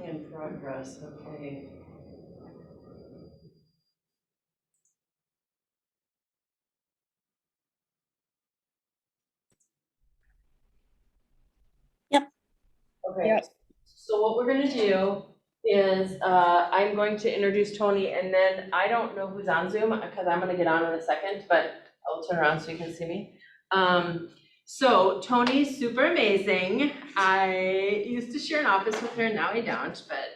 In progress, okay. Yep. Okay. Yep. So what we're gonna do is, I'm going to introduce Tony, and then I don't know who's on Zoom, because I'm gonna get on in a second, but I'll turn around so you can see me. So Tony's super amazing. I used to share an office with her, now I don't, but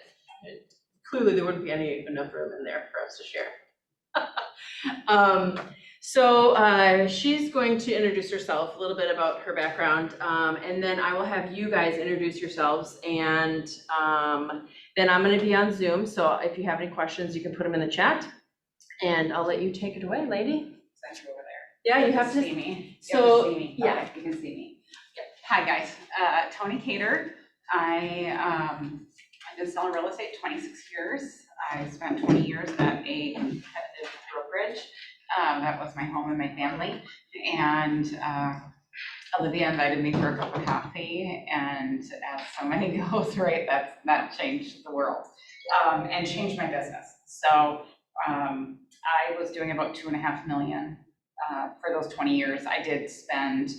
clearly there wouldn't be enough room in there for us to share. She's going to introduce herself, a little bit about her background, and then I will have you guys introduce yourselves, and then I'm gonna be on Zoom, so if you have any questions, you can put them in the chat, and I'll let you take it away, lady. It's actually over there. Yeah, you have to see me. So, You have to see me. yeah. Okay, you can see me. Hi, guys. Tony Cater. I've been selling real estate 26 years. I spent 20 years at a competitive brokerage. That was my home and my family. And Olivia invited me for a cup of coffee, and as so many goes, right, that changed the world and changed my business. So I was doing about 2.5 million for those 20 years. I did spend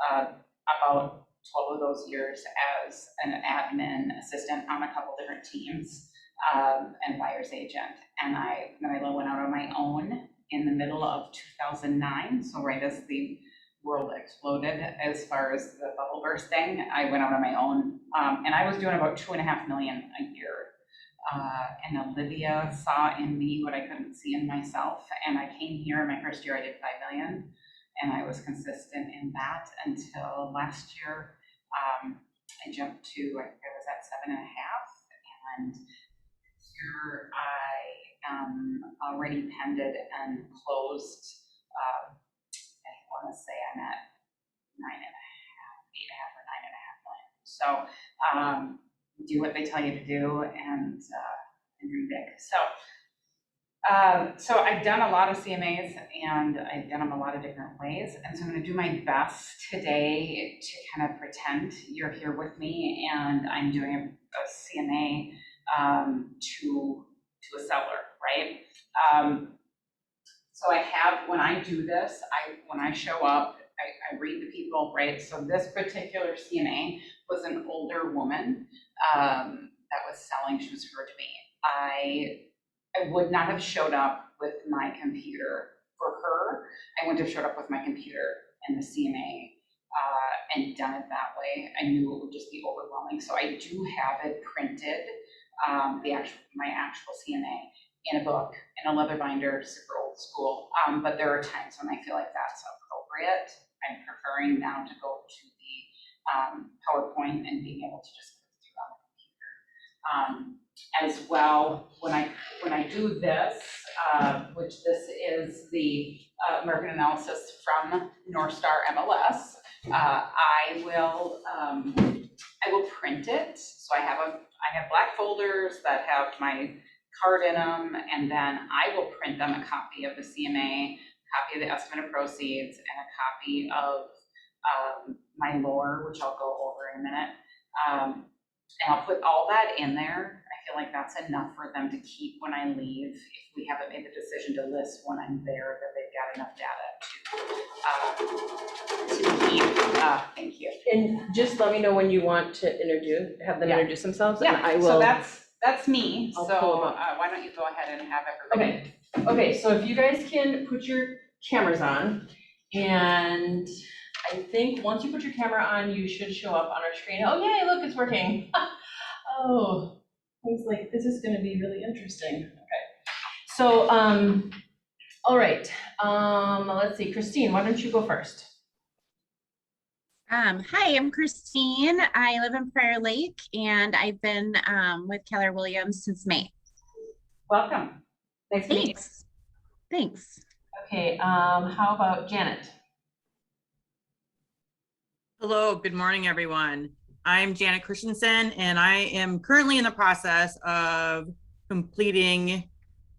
about 12 of those years as an admin assistant on a couple different teams and buyer's agent. And then I went out on my own in the middle of 2009. So right as the world exploded as far as the bubble bursting, I went out on my own. And I was doing about 2.5 million a year. And Olivia saw in me what I couldn't see in myself. And I came here in my first year, I did 5 million. And I was consistent in that until last year. I jumped to, I was at 7.5, and year, I am already pended and closed. I want to say I'm at 8.5 or 9.5 million. So do what they tell you to do and dream big. So I've done a lot of CMAs and I've done them a lot of different ways. And so I'm going to do my best today to kind of pretend you're here with me and I'm doing a CMA to a seller, right? So I have, when I do this, when I show up, I read the people, right? So this particular CMA was an older woman that was selling. She was referred to me. I would not have showed up with my computer for her. I wouldn't have showed up with my computer and the CMA and done it that way. I knew it would just be overwhelming. So I do have it printed, my actual CMA in a book, in a leather binder, super old school. But there are times when I feel like that's appropriate. I'm preferring now to go to the PowerPoint and being able to just click through on the computer. As well, when I do this, which this is the market analysis from North Star MLS, I will print it. So I have black folders that have my card in them, and then I will print them a copy of the CMA, copy of the estimate of proceeds, and a copy of my lore, which I'll go over in a minute. And I'll put all that in there. I feel like that's enough for them to keep when I leave. If we haven't made the decision to list when I'm there, that they've got enough data to keep. Thank you. And just let me know when you want to have them introduce themselves, and I will. So that's me. I'll so pull them up. Why don't you go ahead and have everybody. Okay, so if you guys can put your cameras on, and I think once you put your camera on, you should show up on our screen. Oh, yay, look, it's working. Oh, I was like, this is gonna be really interesting. Okay, so, all right, let's see, Christine, why don't you go first? Hi, I'm Christine. I live in Prior Lake and I've been with Keller Williams since May. Welcome. Nice to meet you. Thanks. Okay, how about Janet? Hello, good morning, everyone. I'm Janet Christensen, and I am currently in the process of completing,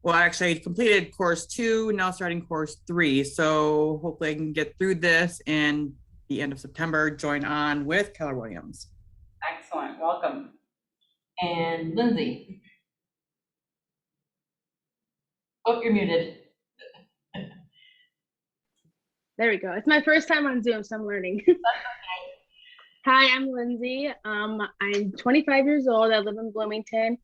well, actually I completed course 2, now starting course 3. So hopefully I can get through this and the end of September, join on with Keller Williams. Excellent, welcome. And Lindsay? Oh, you're muted. There we go. It's my first time on Zoom, so I'm learning. Hi, I'm Lindsay. I'm 25 years old. I live in Bloomington,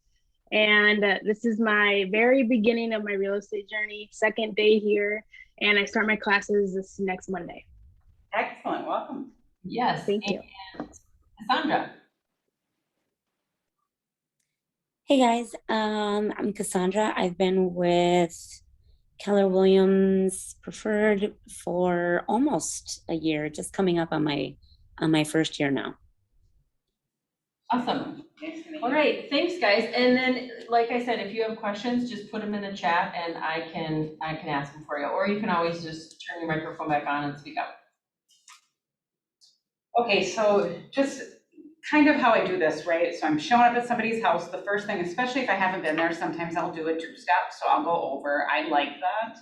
and this is my very beginning of my real estate journey, second day here, and I start my classes this next Monday. Excellent, welcome. Yes, thank you. Cassandra. Hey guys, I'm Cassandra. I've been with Keller Williams Preferred for almost a year, just coming up on my first year now. Awesome. Nice to meet you. All right, thanks guys. And then, like I said, if you have questions, just put them in the chat and I can ask them for you. Or you can always just turn your microphone back on and speak up. Okay, so just kind of how I do this, right? So I'm showing up at somebody's house. The first thing, especially if I haven't been there, sometimes I'll do a 2-step. So I'll go over. I like that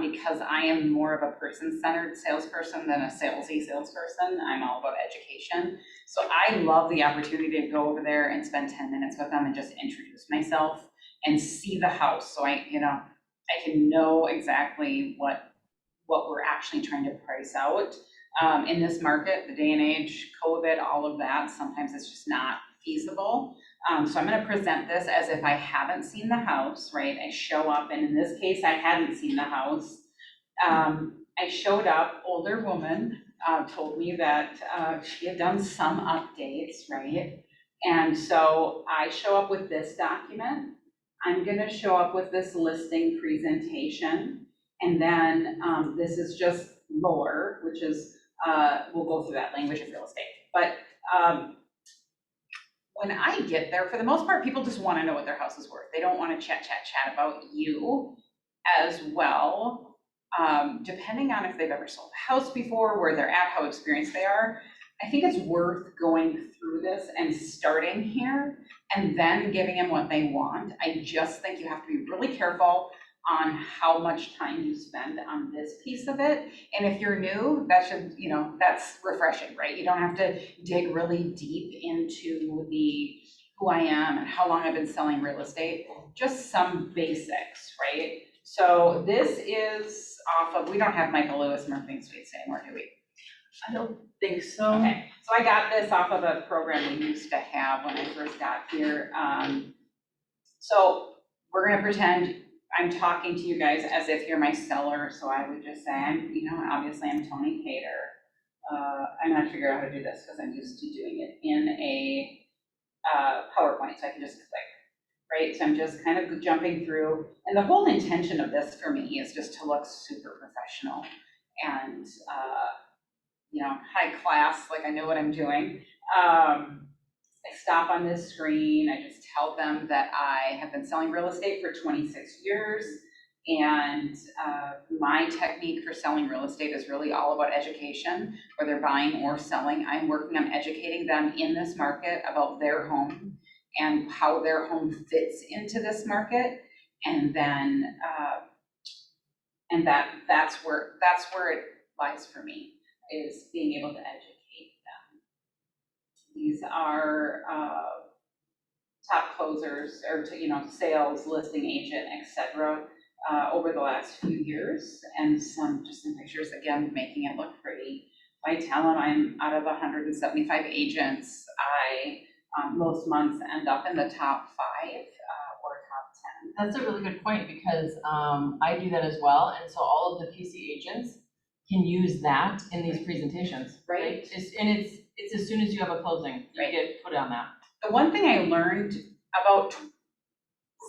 because I am more of a person-centered salesperson than a salesy salesperson. I'm all about education. So I love the opportunity to go over there and spend 10 minutes with them and just introduce myself and see the house. So I can know exactly what we're actually trying to price out. In this market, the day and age, COVID, all of that, sometimes it's just not feasible. So I'm going to present this as if I haven't seen the house, right? I show up, and in this case, I hadn't seen the house. I showed up, older woman, told me that she had done some updates, right? And so I show up with this document. I'm going to show up with this listing presentation. And then this is just lore, which is, we'll go through that language of real estate. But when I get there, for the most part, people just want to know what their house is worth. They don't want to chat about you as well. Depending on if they've ever sold a house before, where they're at, how experienced they are, I think it's worth going through this and starting here and then giving them what they want. I just think you have to be really careful on how much time you spend on this piece of it. And if you're new, that should, that's refreshing, right? You don't have to dig really deep into the who I am and how long I've been selling real estate, just some basics, right? So this is off of, we don't have Michael Lewis Marketing Suites anymore, do we? I don't think so. Okay, so I got this off of a program we used to have when I first got here. So we're gonna pretend I'm talking to you guys as if you're my seller. So I would just say, obviously I'm Tony Cater. I'm gonna figure out how to do this because I'm used to doing it in a PowerPoint, so I can just click, right? So I'm just kind of jumping through. And the whole intention of this for me is just to look super professional and, high class, like I know what I'm doing. I stop on this screen, I just tell them that I have been selling real estate for 26 years, and my technique for selling real estate is really all about education, whether buying or selling. I'm working on educating them in this market about their home and how their home fits into this market, and then that's where it lies for me, is being able to educate them. These are top closers or sales, listing agent, etc. Over the last few years, and some pictures, again, making it look pretty. I tell them I'm out of 175 agents, I most months end up in the top 5 or top 10. That's a really good point, because I do that as well, and so all of the PC agents can use that in these presentations, right? It's as soon as you have a closing, you get put on that. The one thing I learned about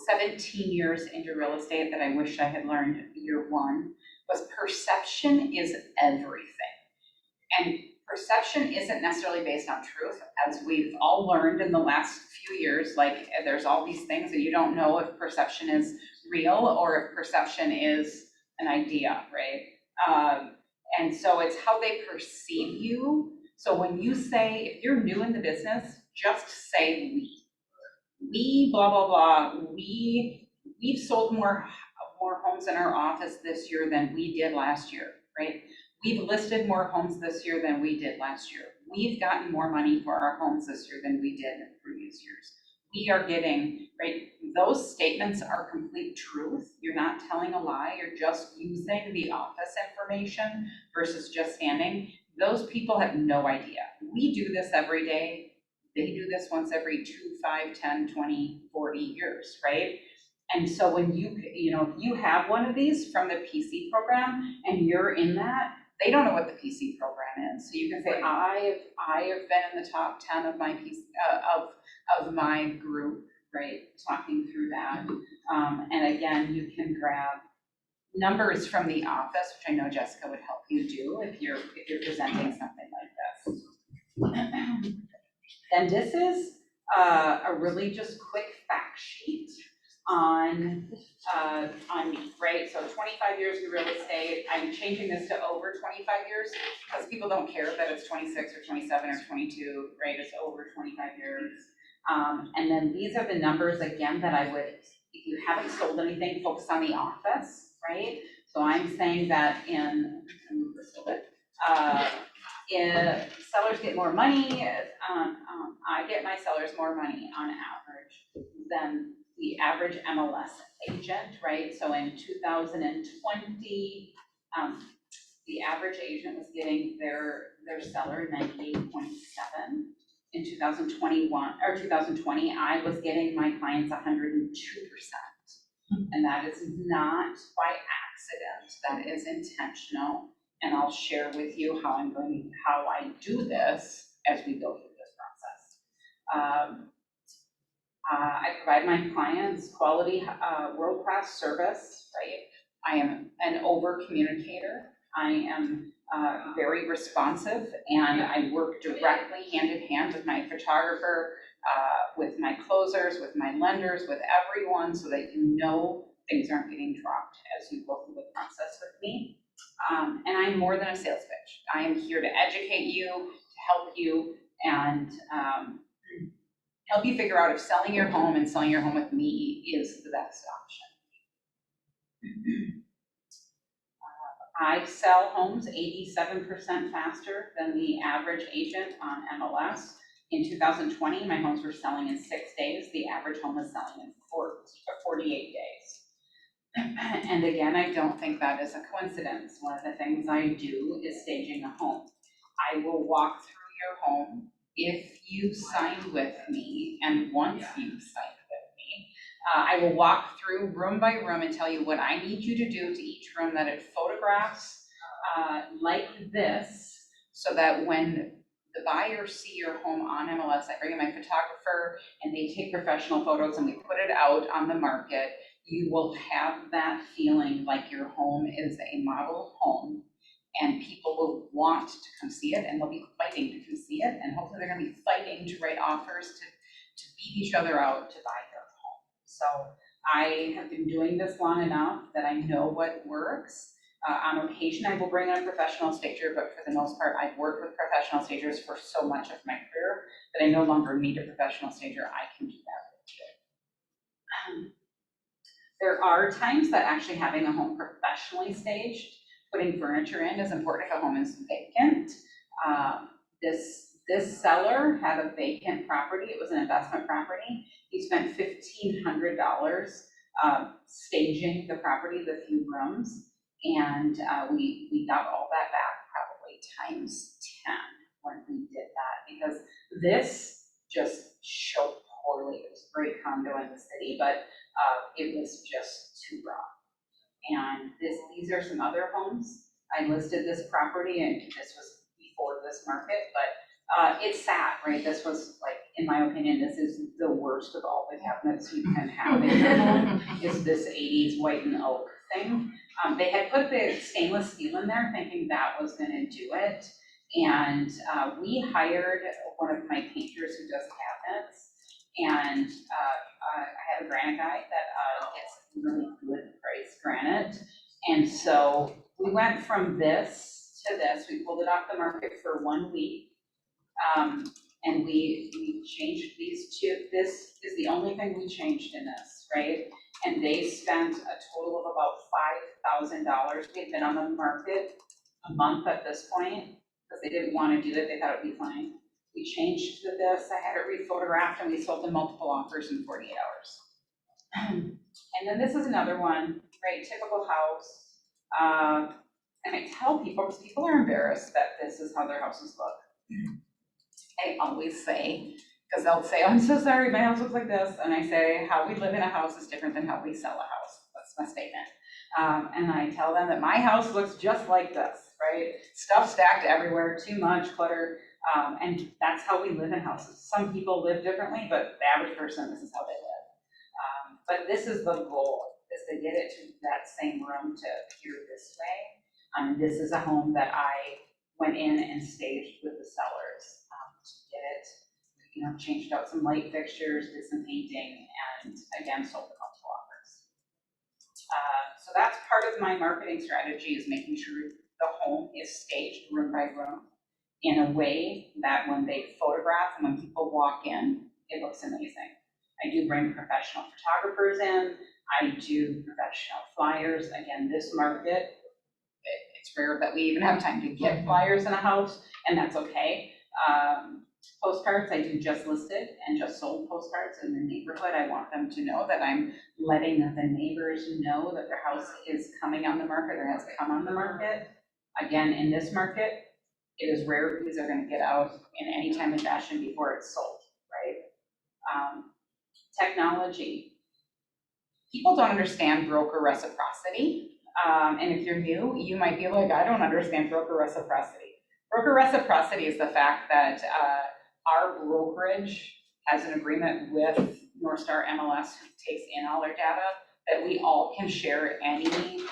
17 years into real estate that I wish I had learned year 1 was perception is everything. And perception isn't necessarily based on truth, as we've all learned in the last few years. Like, there's all these things that you don't know if perception is real or if perception is an idea, right? And so it's how they perceive you. So when you say, if you're new in the business, just say we. We blah, blah, blah. We've sold more homes in our office this year than we did last year, right? We've listed more homes this year than we did last year. We've gotten more money for our homes this year than we did in previous years. We are getting, right? Those statements are complete truth. You're not telling a lie. You're just using the office information versus just standing. Those people have no idea. We do this every day. They do this once every 2, 5, 10, 20, 40 years, right? And so when if you have one of these from the PC program and you're in that, they don't know what the PC program is. So you can say, I have been in the top 10 of my of my group, right? Talking through that. And again, you can grab numbers from the office, which I know Jessica would help you do if you're presenting something like this. And this is a really just quick fact sheet on me, right? So 25 years in real estate. I'm changing this to over 25 years because people don't care that it's 26 or 27 or 22, right? It's over 25 years. And then these are the numbers, again, that I would, if you haven't sold anything, focus on the office, right? So I'm saying that if sellers get more money, I get my sellers more money on average than the average MLS agent, right? So in 2020, the average agent was getting their seller 98.7. In 2020, I was getting my clients 102%. And that is not by accident, that is intentional. And I'll share with you how I do this as we go through this process. I provide my clients quality, world-class service, right? I am an over-communicator. I am very responsive, and I work directly hand in hand with my photographer, with my closers, with my lenders, with everyone, so that you know things aren't getting dropped as you go through the process with me. And I'm more than a sales pitch. I am here to educate you, to help you, and help you figure out if selling your home and selling your home with me is the best option. I sell homes 87% faster than the average agent on MLS. In 2020, my homes were selling in 6 days. The average home was selling in 48 days. And again, I don't think that is a coincidence. One of the things I do is staging a home. I will walk through your home if you sign with me, and once you sign with me, I will walk through room by room and tell you what I need you to do to each room, that it photographs like this, so that when the buyers see your home on MLS, I bring in my photographer and they take professional photos and we put it out on the market. You will have that feeling like your home is a model home, and people will want to come see it, and they'll be fighting to come see it, and hopefully they're gonna be fighting to write offers to beat each other out to buy their home. So I have been doing this long enough that I know what works. On occasion, I will bring in a professional stager, but for the most part, I've worked with professional stagers for so much of my career that I no longer need a professional stager. I can do that with you. There are times that actually having a home professionally staged, putting furniture in, is important if a home is vacant. This seller had a vacant property. It was an investment property. He spent $1,500 staging the property, the few rooms, and we got all that back probably times 10 when we did that, because this just showed poorly. It was a great condo in the city, but it was just too raw. And these are some other homes. I listed this property, and this was before this market, but it's sad, right? This was, like, in my opinion, this is the worst of all the cabinets you can have in your home, is this 80s white and oak thing. They had put the stainless steel in there thinking that was gonna do it. And we hired one of my painters who does cabinets, and I have a granite guy that gets really good price granite. And so we went from this to this. We pulled it off the market for 1 week. And we changed these two. This is the only thing we changed in this, right? And they spent a total of about $5,000. They'd been on the market a month at this point, because they didn't want to do it. They thought it'd be fine. We changed to this. I had it rephotographed, and we sold them multiple offers in 48 hours. And then this is another one, right? Typical house. And I tell people, because people are embarrassed that this is how their houses look. I always say, because they'll say, oh, I'm so sorry, my house looks like this. And I say, how we live in a house is different than how we sell a house. That's my statement. And I tell them that my house looks just like this, right? Stuff stacked everywhere, too much clutter. And that's how we live in houses. Some people live differently, but the average person, this is how they live. But this is the goal, is to get it to that same room to appear this way. This is a home that I went in and staged with the sellers to get it, changed out some light fixtures, did some painting, and again, sold the multiple offers. So that's part of my marketing strategy, is making sure the home is staged room by room in a way that when they photograph and when people walk in, it looks amazing. I do bring professional photographers in. I do professional flyers. Again, this market, it's rare that we even have time to get flyers in a house, and that's okay. Postcards, I do just listed and just sold postcards in the neighborhood. I want them to know that I'm letting the neighbors know that their house is coming on the market or has come on the market. Again, in this market, it is rare these are going to get out in any time of fashion before it's sold, right? Technology. People don't understand broker reciprocity. And if you're new, you might be like, I don't understand broker reciprocity. Broker reciprocity is the fact that our brokerage has an agreement with Northstar MLS, who takes in all their data, that we all can share any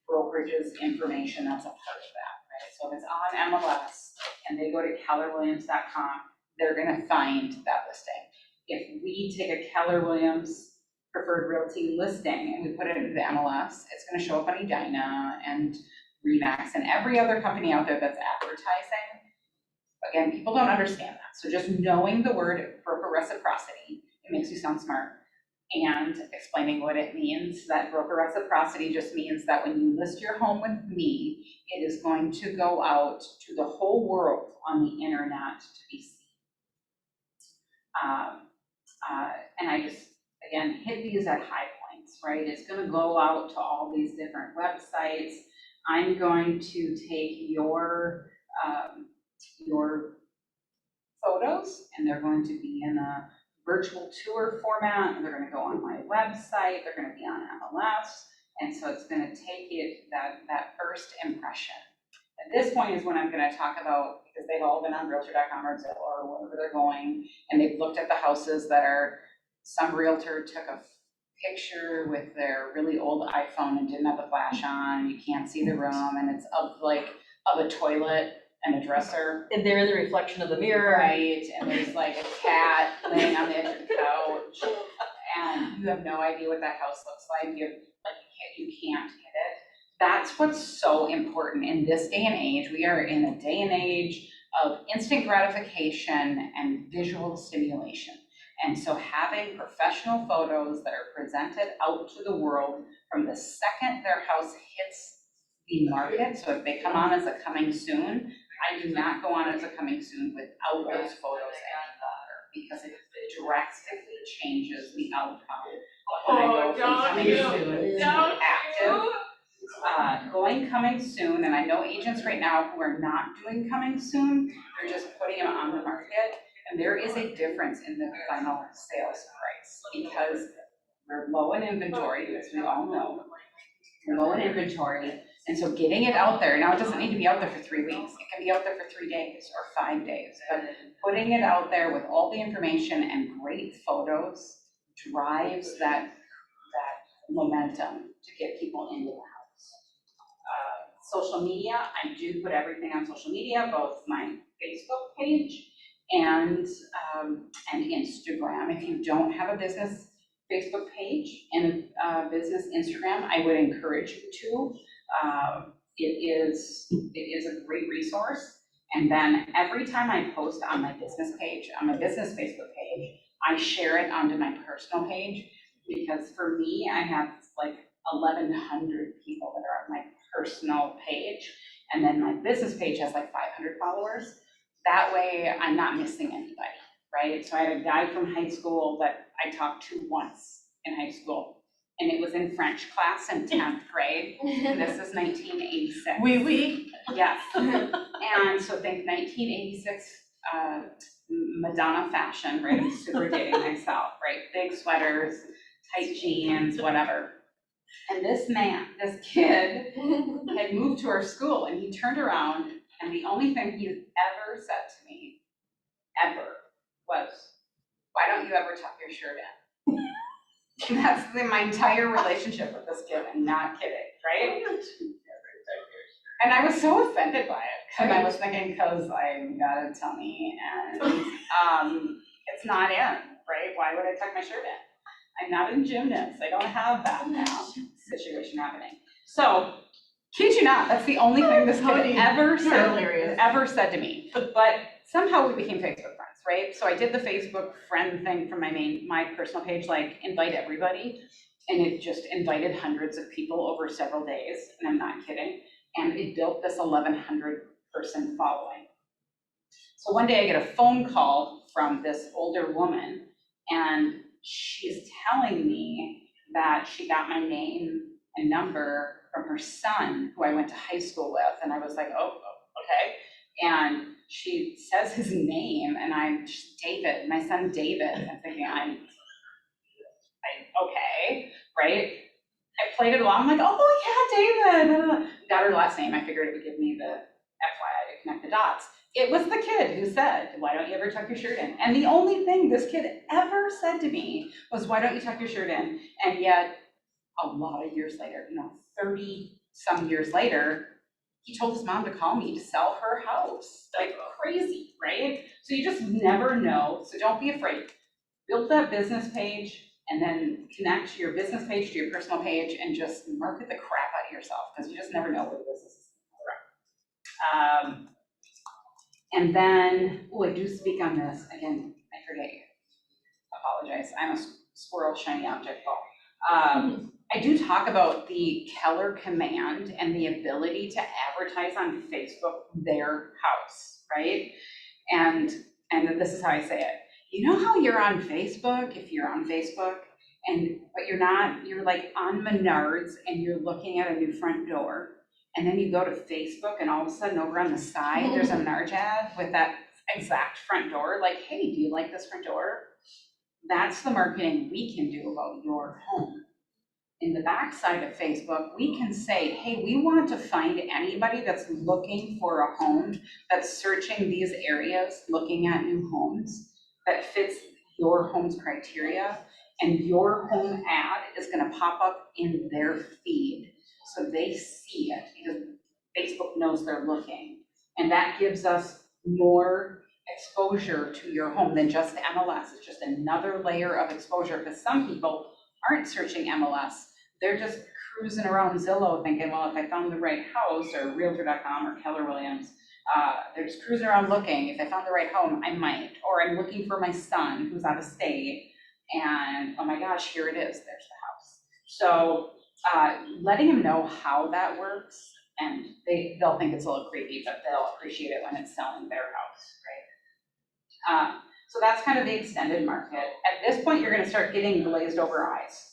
brokerage's information that's a part of that, right? So if it's on MLS and they go to kellerwilliams.com, they're gonna find that listing. if we take a Keller Williams preferred realty listing and we put it into the MLS, it's gonna show up on Edina and Remax and every other company out there that's advertising. Again, people don't understand that. So just knowing the word broker reciprocity, it makes you sound smart. And explaining what it means, that broker reciprocity just means that when you list your home with me, it is going to go out to the whole world on the internet to be seen. And I just, again, hit these at high points, right? It's gonna go out to all these different websites. I'm going to take your photos and they're going to be in a virtual tour format, and they're gonna go on my website, they're gonna be on MLS, and so it's gonna take it, that first impression. At this point is when I'm gonna talk about, because they've all been on Realtor.com or Zillow or wherever they're going, and they've looked at the houses that are, some realtor took a picture with their really old iPhone and didn't have the flash on, you can't see the room, and it's of a toilet and a dresser. And they're in the reflection of the mirror. Right, and there's like a cat laying on the edge of the couch, and you have no idea what that house looks like, you can't hit it. That's what's so important in this day and age. We are in a day and age of instant gratification and visual stimulation. And so having professional photos that are presented out to the world from the second their house hits the market, so if they come on as a coming soon, I do not go on as a coming soon without those photos any longer, because it drastically changes the outcome when I go from coming soon to active. Going coming soon, and I know agents right now who are not doing coming soon, they're just putting them on the market, and there is a difference in the final sales price because we're low in inventory, as we all know. We're low in inventory. And so getting it out there, now it doesn't need to be out there for 3 weeks, it can be out there for 3 days or 5 days, but putting it out there with all the information and great photos drives that momentum to get people into the house. Social media, I do put everything on social media, both my Facebook page and Instagram. If you don't have a business Facebook page and a business Instagram, I would encourage you to. It is a great resource. And then every time I post on my business page, on my business Facebook page, I share it onto my personal page, because for me, I have like 1,100 people that are on my personal page, and then my business page has like 500 followers. That way I'm not missing anybody, right? So I had a guy from high school that I talked to once in high school, and it was in French class in 10th grade. This is 1986. Oui. Yes. And so think 1986 Madonna fashion, right? I'm super dating myself, right? Big sweaters, tight jeans, whatever. And this kid had moved to our school, and he turned around, and the only thing he ever said to me, ever, was, "Why don't you ever tuck your shirt in?" And that's my entire relationship with this kid, I'm not kidding, right? And I was so offended by it, because I was thinking, because I've got a tummy and it's not in, right? Why would I tuck my shirt in? I'm not in gymnast, I don't have that now situation happening. So, kid you not, that's the only thing this kid ever said to me. But somehow we became Facebook friends, right? So I did the Facebook friend thing from my personal page, like invite everybody, and it just invited hundreds of people over several days, and I'm not kidding. And it built this 1,100 person following. So one day I get a phone call from this older woman, and she's telling me that she got my name and number from her son, who I went to high school with, and I was like, oh, okay. And she says his name, and I'm David, my son David. I'm thinking, okay, right? I played it along, I'm like, oh yeah, David. Got her last name, I figured it would give me the FYI to connect the dots. It was the kid who said, why don't you ever tuck your shirt in? And the only thing this kid ever said to me was, why don't you tuck your shirt in? And yet, a lot of years later, 30 some years later, he told his mom to call me to sell her house. Like crazy, right? So you just never know. So don't be afraid. build that business page and then connect your business page to your personal page and just market the crap out of yourself, because you just never know where the business is going. And then, oh, I do speak on this, again, I forget you, apologize, I'm a squirrel shiny object ball. I do talk about the Keller command and the ability to advertise on Facebook their house, right? And this is how I say it. You know how you're on Facebook, if you're on Facebook, but you're not, you're like on Menards and you're looking at a new front door, and then you go to Facebook and all of a sudden over on the side, there's a Menards ad with that exact front door, like, hey, do you like this front door? That's the marketing we can do about your home. In the backside of Facebook, we can say, hey, we want to find anybody that's looking for a home, that's searching these areas, looking at new homes, that fits your home's criteria, and your home ad is gonna pop up in their feed. So they see it because Facebook knows they're looking. And that gives us more exposure to your home than just MLS. It's just another layer of exposure, because some people aren't searching MLS. They're just cruising around Zillow thinking, well, if I found the right house, or Realtor.com or Keller Williams, they're just cruising around looking. If I found the right home, I might. Or I'm looking for my son who's out of state, and oh my gosh, here it is, there's the house. So letting them know how that works, and they'll think it's a little creepy, but they'll appreciate it when it's selling their house, right? So that's kind of the extended market. At this point, you're gonna start getting glazed over eyes.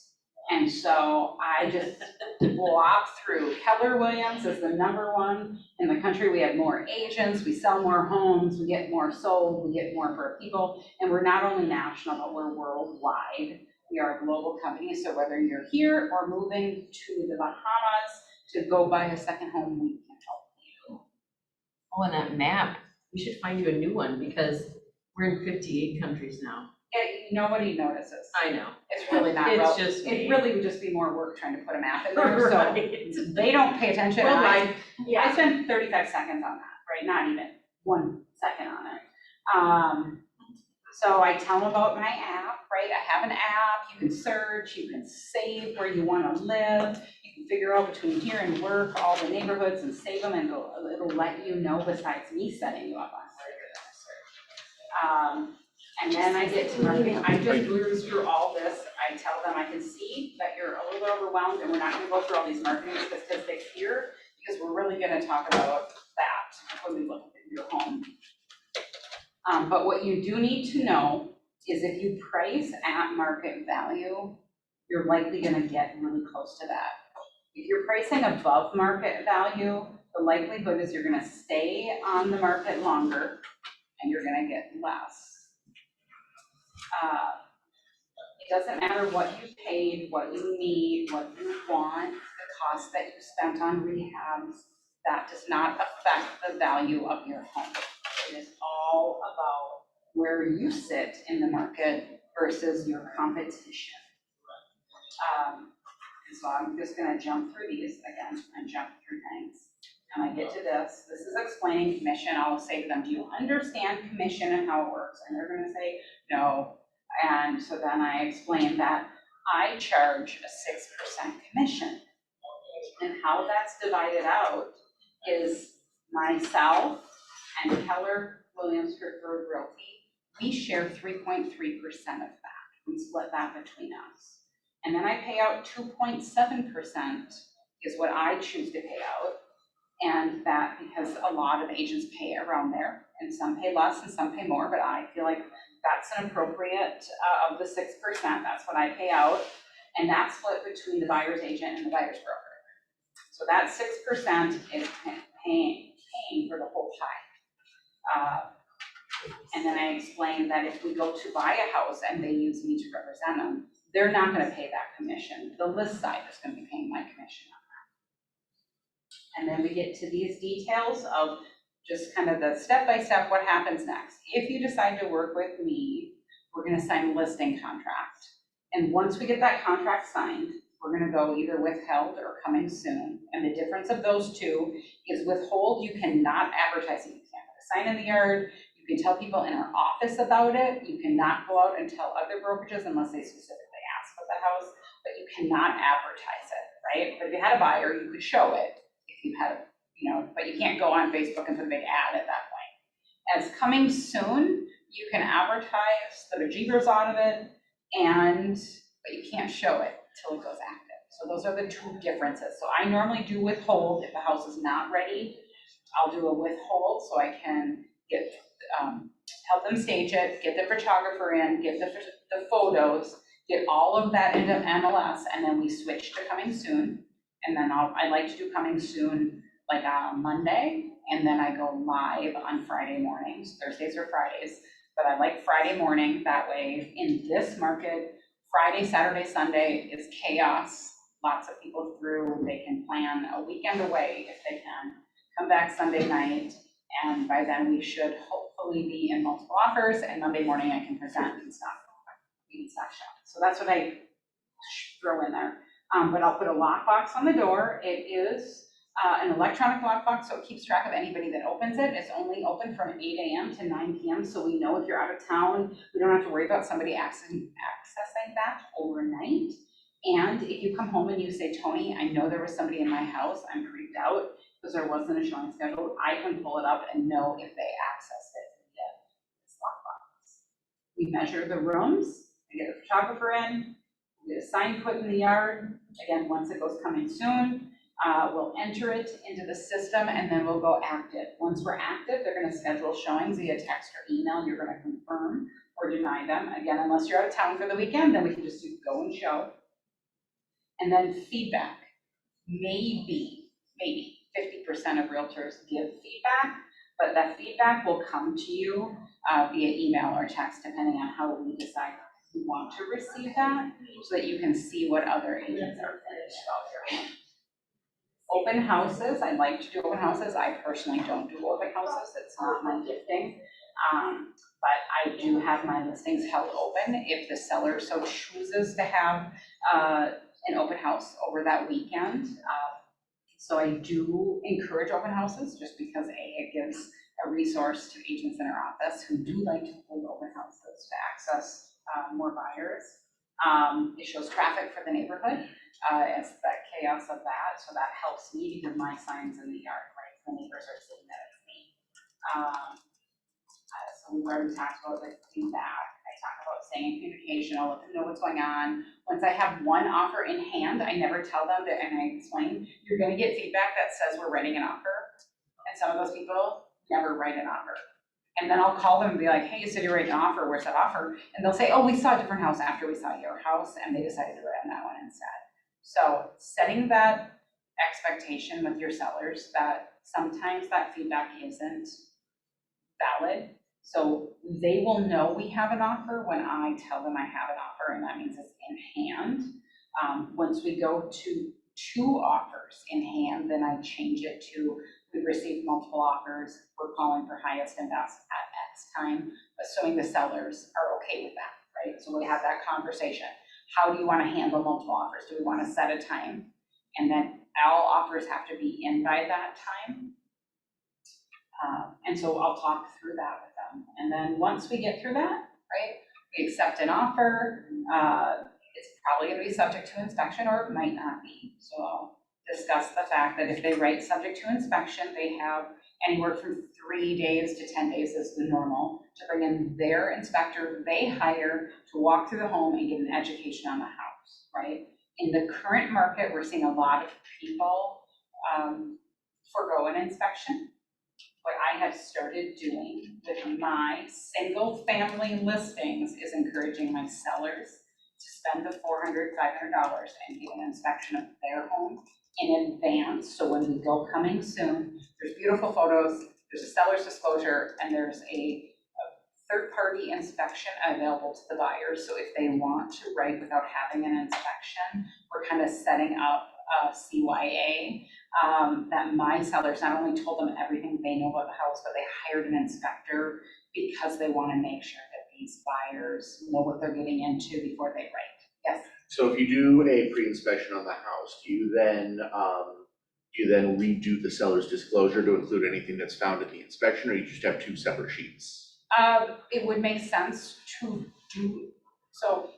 And so I just blop through. Keller Williams is the #1 in the country. We have more agents, we sell more homes, we get more sold, we get more for people. And we're not only national, but we're worldwide. We are a global company, so whether you're here or moving to the Bahamas to go buy a second home, we can help you. Oh, and that map, we should find you a new one, because we're in 58 countries now. Nobody notices. I know. It's really not. It's just me. It really would just be more work trying to put a map in there, so Right. they don't pay attention. Worldwide. I spend 35 seconds on that, right? Not even 1 second on it. So I tell them about my app, right? I have an app. You can search, you can save where you want to live. You can figure out between here and work all the neighborhoods and save them, and it'll let you know, besides me setting you up on where you're going to search. And then I get to marketing. I just breeze through all this. I tell them I can see that you're a little bit overwhelmed, and we're not going to go through all these marketing statistics here, because we're really going to talk about that when we look at your home. But what you do need to know is, if you price at market value, you're likely going to get really close to that. If you're pricing above market value, the likelihood is you're going to stay on the market longer and you're going to get less. It doesn't matter what you paid, what you need, what you want, the cost that you spent on rehabs, that does not affect the value of your home. It is all about where you sit in the market versus your competition. And so I'm just gonna jump through these again and jump through things. And I get to this. This is explaining commission. I'll say to them, do you understand commission and how it works? And they're gonna say, no. And so then I explain that I charge a 6% commission. And how that's divided out is myself and Keller Williams Preferred Realty, we share 3.3% of that. We split that between us. And then I pay out 2.7% is what I choose to pay out. And that, because a lot of agents pay around there, and some pay less and some pay more, but I feel like that's an appropriate, of the 6%, that's what I pay out. And that's split between the buyer's agent and the buyer's broker. So that 6% is paying for the whole pie. And then I explained that if we go to buy a house and they use me to represent them, they're not gonna pay that commission. The list side is gonna be paying my commission on that. And then we get to these details of just kind of the step-by-step, what happens next. If you decide to work with me, we're gonna sign a listing contract. And once we get that contract signed, we're gonna go either withheld or coming soon. And the difference of those two is withhold, you cannot advertise it. You can't put a sign in the yard, you You can tell people in our office about it. You cannot go out and tell other brokerages unless they specifically ask about the house, but you cannot advertise it, right? But if you had a buyer, you could show it if you had, but you can't go on Facebook and put a big ad at that point. As coming soon, you can advertise the bejeebers out of it, but you can't show it till it goes active. So those are the two differences. So I normally do withhold if the house is not ready. I'll do a withhold so I can get, help them stage it, get the photographer in, get the photos, get all of that into MLS, and then we switch to coming soon. And then I like to do coming soon like on Monday, and then I go live on Friday mornings, Thursdays or Fridays. But I like Friday morning, that way in this market, Friday, Saturday, Sunday is chaos. Lots of people through, they can plan a weekend away if they can, come back Sunday night, and by then we should hopefully be in multiple offers, and Monday morning I can present and stuff. So that's what I throw in there. But I'll put a lockbox on the door. It is an electronic lockbox, so it keeps track of anybody that opens it. It's only open from 8 a.m. to 9 p.m. So we know if you're out of town, we don't have to worry about somebody accessing that overnight. And if you come home and you say, Tony, I know there was somebody in my house, I'm freaked out because there wasn't a showing scheduled, I can pull it up and know if they accessed it via this lockbox. We measure the rooms, we get a photographer in, we get a sign put in the yard. Again, once it goes coming soon, we'll enter it into the system and then we'll go active. Once we're active, they're gonna schedule showings via text or email. You're gonna confirm or deny them. Again, unless you're out of town for the weekend, then we can just do go and show. And then feedback. Maybe 50% of realtors give feedback, but that feedback will come to you via email or text, depending on how we decide we want to receive that, so that you can see what other agents are finished out here. Open houses, I like to do open houses. I personally don't do open houses, it's not my gifting. But I do have my listings held open if the seller so chooses to have an open house over that weekend. So I do encourage open houses just because it gives a resource to agents in our office who do like to hold open houses to access more buyers. It shows traffic for the neighborhood. It's that chaos of that, so that helps me because my sign's in the yard, right? The neighbors are seeing that it's me. So we've already talked about the feedback. I talk about staying in communication. I'll let them know what's going on. Once I have one offer in hand, I never tell them that, and I explain, you're gonna get feedback that says we're writing an offer. And some of those people never write an offer. And then I'll call them and be like, hey, you said you're writing an offer, where's that offer? And they'll say, oh, we saw a different house after we saw your house, and they decided to write on that one instead. So setting that expectation with your sellers that sometimes that feedback isn't valid. So they will know we have an offer when I tell them I have an offer, and that means it's in hand. Once we go to 2 offers in hand, then I change it to we've received multiple offers, we're calling for highest and best at X time, assuming the sellers are okay with that, right? So we have that conversation. How do you want to handle multiple offers? Do we want to set a time? And then all offers have to be in by that time. And so I'll talk through that with them. And then once we get through that, right, we accept an offer. It's probably going to be subject to inspection, or it might not be. So I'll discuss the fact that if they write subject to inspection, they have anywhere from 3 days to 10 days is the normal to bring in their inspector they hire to walk through the home and get an education on the house, right? In the current market, we're seeing a lot of people forgo an inspection. What I have started doing with my single family listings is encouraging my sellers to spend the $400, $500 and get an inspection of their home in advance. So when we go coming soon, there's beautiful photos, there's a seller's disclosure, and there's a third-party inspection available to the buyers. So if they want to write without having an inspection, we're kind of setting up a CYA that my sellers not only told them everything they know about the house, but they hired an inspector because they want to make sure that these buyers know what they're getting into before they write. Yes? So if you do a pre-inspection on the house, do you then redo the seller's disclosure to include anything that's found in the inspection, or you just have 2 separate sheets? It would make sense to do, so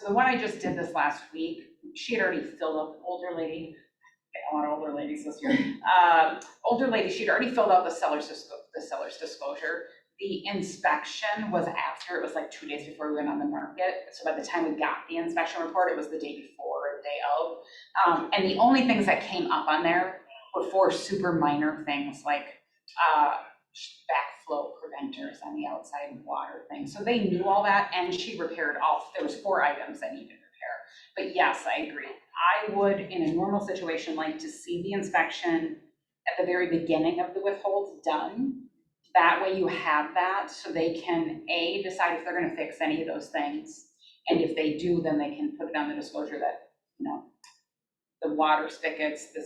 the one I just did this last week, she had already filled up, older lady, a lot of older ladies this year. Older lady, she'd already filled out the seller's disclosure. The inspection was after, it was like 2 days before we went on the market. So by the time we got the inspection report, it was the day before or the day of. And the only things that came up on there were 4 super minor things like backflow preventers on the outside water thing. So they knew all that, and she repaired there was 4 items that needed repair. But yes, I agree. I would, in a normal situation, like to see the inspection at the very beginning of the withholds done. That way you have that, so they can, A, decide if they're gonna fix any of those things. And if they do, then they can put it on the disclosure that, the water spigots, the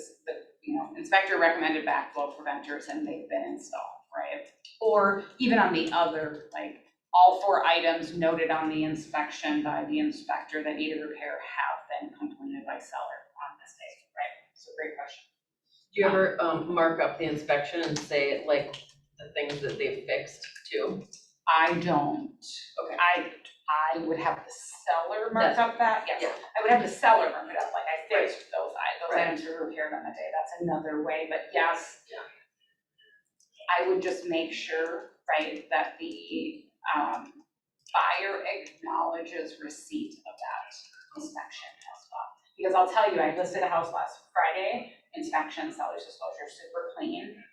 inspector recommended backflow preventers and they've been installed, right? Or even on the other, like, all 4 items noted on the inspection by the inspector that needed repair have been completed by seller on this day, right? So great question. Do you ever mark up the inspection and say like the things that they've fixed too? I don't. Okay. I would have the seller mark up that, yes. Yeah. I would have the seller mark it up, like I fixed those Right. items were repaired on the day. That's another way, but yes. Yeah. I would just make sure, right, that the buyer acknowledges receipt of that inspection as well. Because I'll tell you, I listed a house last Friday, inspection, seller's disclosure, super clean.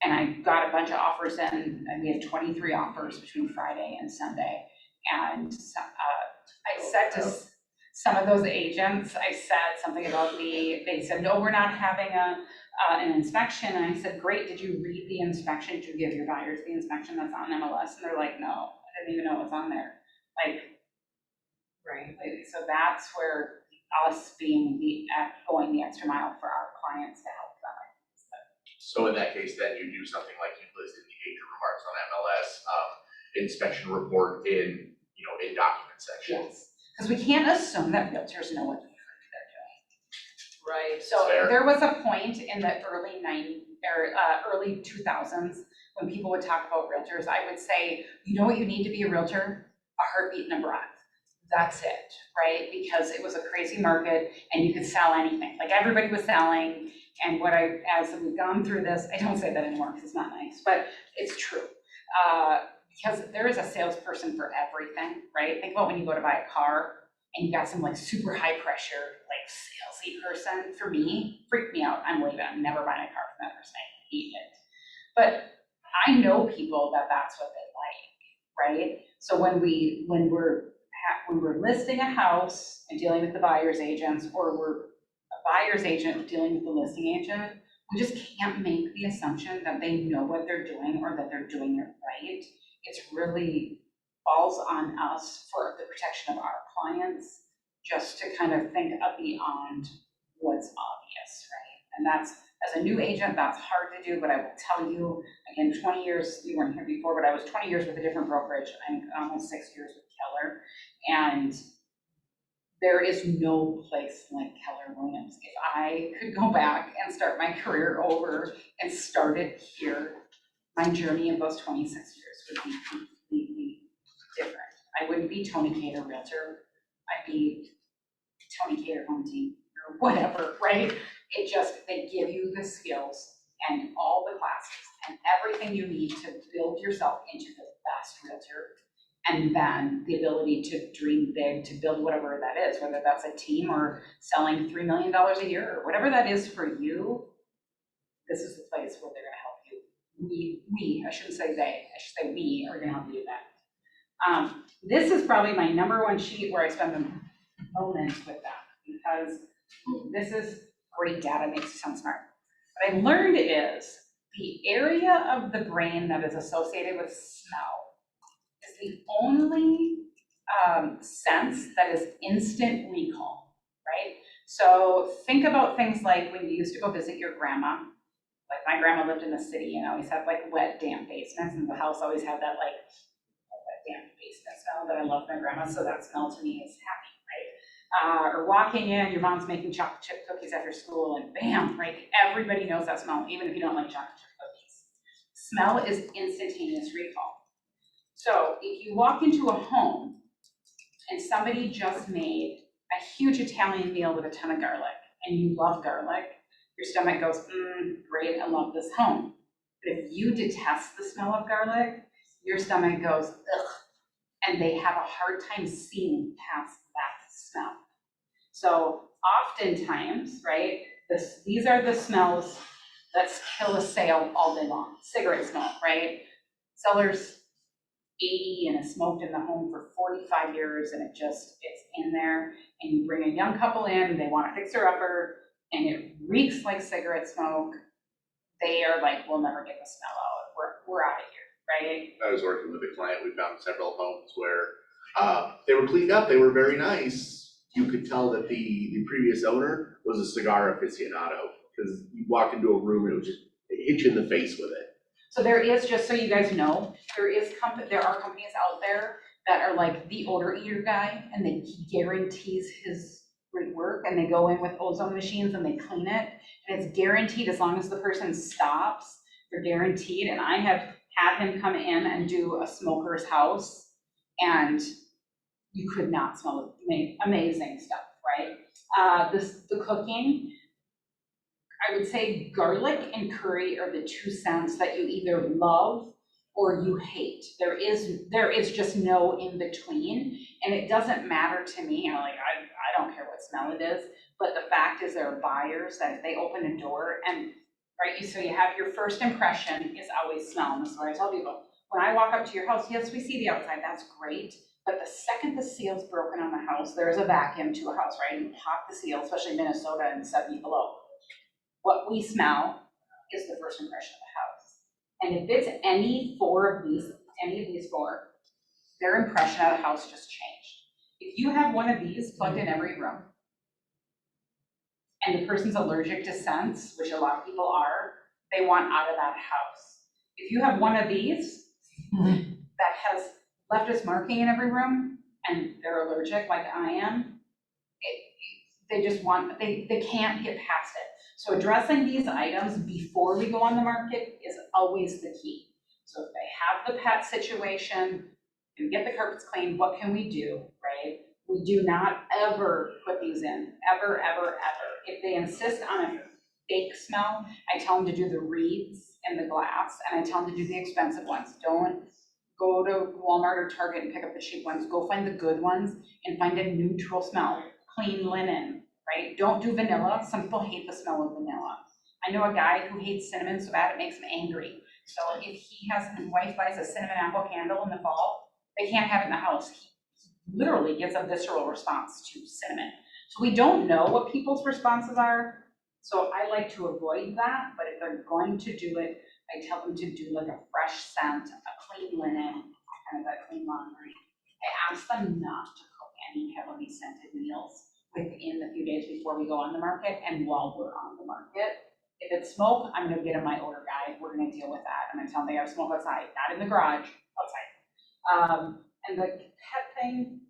And I got a bunch of offers in, and we had 23 offers between Friday and Sunday. And I said to some of those agents, I said something about they said, no, we're not having an inspection. And I said, great, did you read the inspection? Did you give your buyers the inspection that's on MLS? And they're like, no, I didn't even know it was on there. Like, right, so that's where us being going the extra mile for our clients to help them. So in that case, then you do something like you listed the agent remarks on MLS, inspection report in document section. Yes, because we can't assume that realtors know what they're doing. Right. So Fair. there was a point in the early 2000s when people would talk about realtors. I would say, you know what you need to be a realtor? A heartbeat and a breath. That's it, right? Because it was a crazy market and you could sell anything. Like everybody was selling. And as we've gone through this, I don't say that anymore because it's not nice, but it's true. Because there is a salesperson for everything, right? Think about when you go to buy a car and you got some like super high pressure, like salesy person. For me, freaked me out. I'm leaving. I'm never buying a car from that person. I hate it. But I know people that's what they like, right? So when we're listing a house and dealing with the buyer's agents, or we're a buyer's agent dealing with the listing agent, we just can't make the assumption that they know what they're doing or that they're doing it right. It's really falls on us for the protection of our clients, just to kind of think beyond what's obvious, right? And that's, as a new agent, that's hard to do, but I will tell you, again, 20 years, you weren't here before, but I was 20 years with a different brokerage. I'm almost 6 years with Keller, and there is no place like Keller Williams. If I could go back and start my career over and start it here, my journey in those 26 years would be completely different. I wouldn't be Tony Cater Realtor. I'd be Tony Cater Home Team or whatever, right? They give you the skills and all the classes and everything you need to build yourself into the best realtor. And then the ability to dream big, to build whatever that is, whether that's a team or selling $3 million a year or whatever that is for you. This is the place where they're gonna help you. We, I shouldn't say they, I should say we are gonna help you do that. This is probably my #1 sheet where I spend the moment with that, because this is great data, makes you sound smart. What I learned is the area of the brain that is associated with smell is the only sense that is instant recall, right? So think about things like when you used to go visit your grandma. Like my grandma lived in the city and always had like wet, damp basements, and the house always had that like wet, damp basement smell that I love my grandma, so that smell to me is happy, right? Or walking in, your mom's making chocolate chip cookies after school, and bam, right? Everybody knows that smell, even if you don't like chocolate chip cookies. Smell is instantaneous recall. So if you walk into a home and somebody just made a huge Italian meal with a ton of garlic, and you love garlic, your stomach goes, great, I love this home. But if you detest the smell of garlic, your stomach goes, ugh, and they have a hard time seeing past that smell. So oftentimes, right, these are the smells that kill a sale all day long. Cigarette smoke, right? Seller's 80 and has smoked in the home for 45 years and it's in there. And you bring a young couple in, they want a fixer-upper, and it reeks like cigarette smoke. They are like, we'll never get the smell out. We're out of here, right? I was working with a client, we found several homes where they were cleaned up, they were very nice. You could tell that the previous owner was a cigar aficionado, because you walked into a room and it would just hit you in the face with it. So there is, just so you guys know, there are companies out there that are like the odor eater guy, and he guarantees his great work, and they go in with ozone machines and they clean it, and it's guaranteed as long as the person stops, they're guaranteed. And I have had him come in and do a smoker's house, and you could not smell it. Amazing stuff, right? The cooking, I would say garlic and curry are the two scents that you either love or you hate. There is just no in between, and it doesn't matter to me. I don't care what smell it is, but the fact is there are buyers that if they open a door and, right, so you have your first impression is always smell, and this is what I tell people. When I walk up to your house, yes, we see the outside, that's great, but the second the seal's broken on the house, there is a vacuum to a house, right? And pop the seal, especially Minnesota and 70 below. What we smell is the first impression of the house. And if it's any of these four, their impression of the house just changed. If you have one of these plugged in every room, and the person's allergic to scents, which a lot of people are, they want out of that house. If you have one of these that has leftist marking in every room, and they're allergic like I am, they can't get past it. So addressing these items before we go on the market is always the key. So if they have the pet situation, and get the carpets cleaned, what can we do, right? We do not ever put these in, ever, ever, ever. If they insist on a fake smell, I tell them to do the reeds in the glass, and I tell them to do the expensive ones. Don't go to Walmart or Target and pick up the cheap ones. Go find the good ones and find a neutral smell, clean linen, right? Don't do vanilla. Some people hate the smell of vanilla. I know a guy who hates cinnamon so bad it makes him angry. So if his wife buys a cinnamon apple candle in the fall, they can't have it in the house. He literally gets a visceral response to cinnamon. So we don't know what people's responses are. So I like to avoid that, but if they're going to do it, I tell them to do like a fresh scent, a clean linen, kind of a clean laundry. I ask them not to cook any heavily scented meals within the few days before we go on the market and while we're on the market. If it's smoke, I'm gonna get in my odor guy. We're gonna deal with that. I'm gonna tell them they gotta smoke outside, not in the garage, outside. And the pet thing,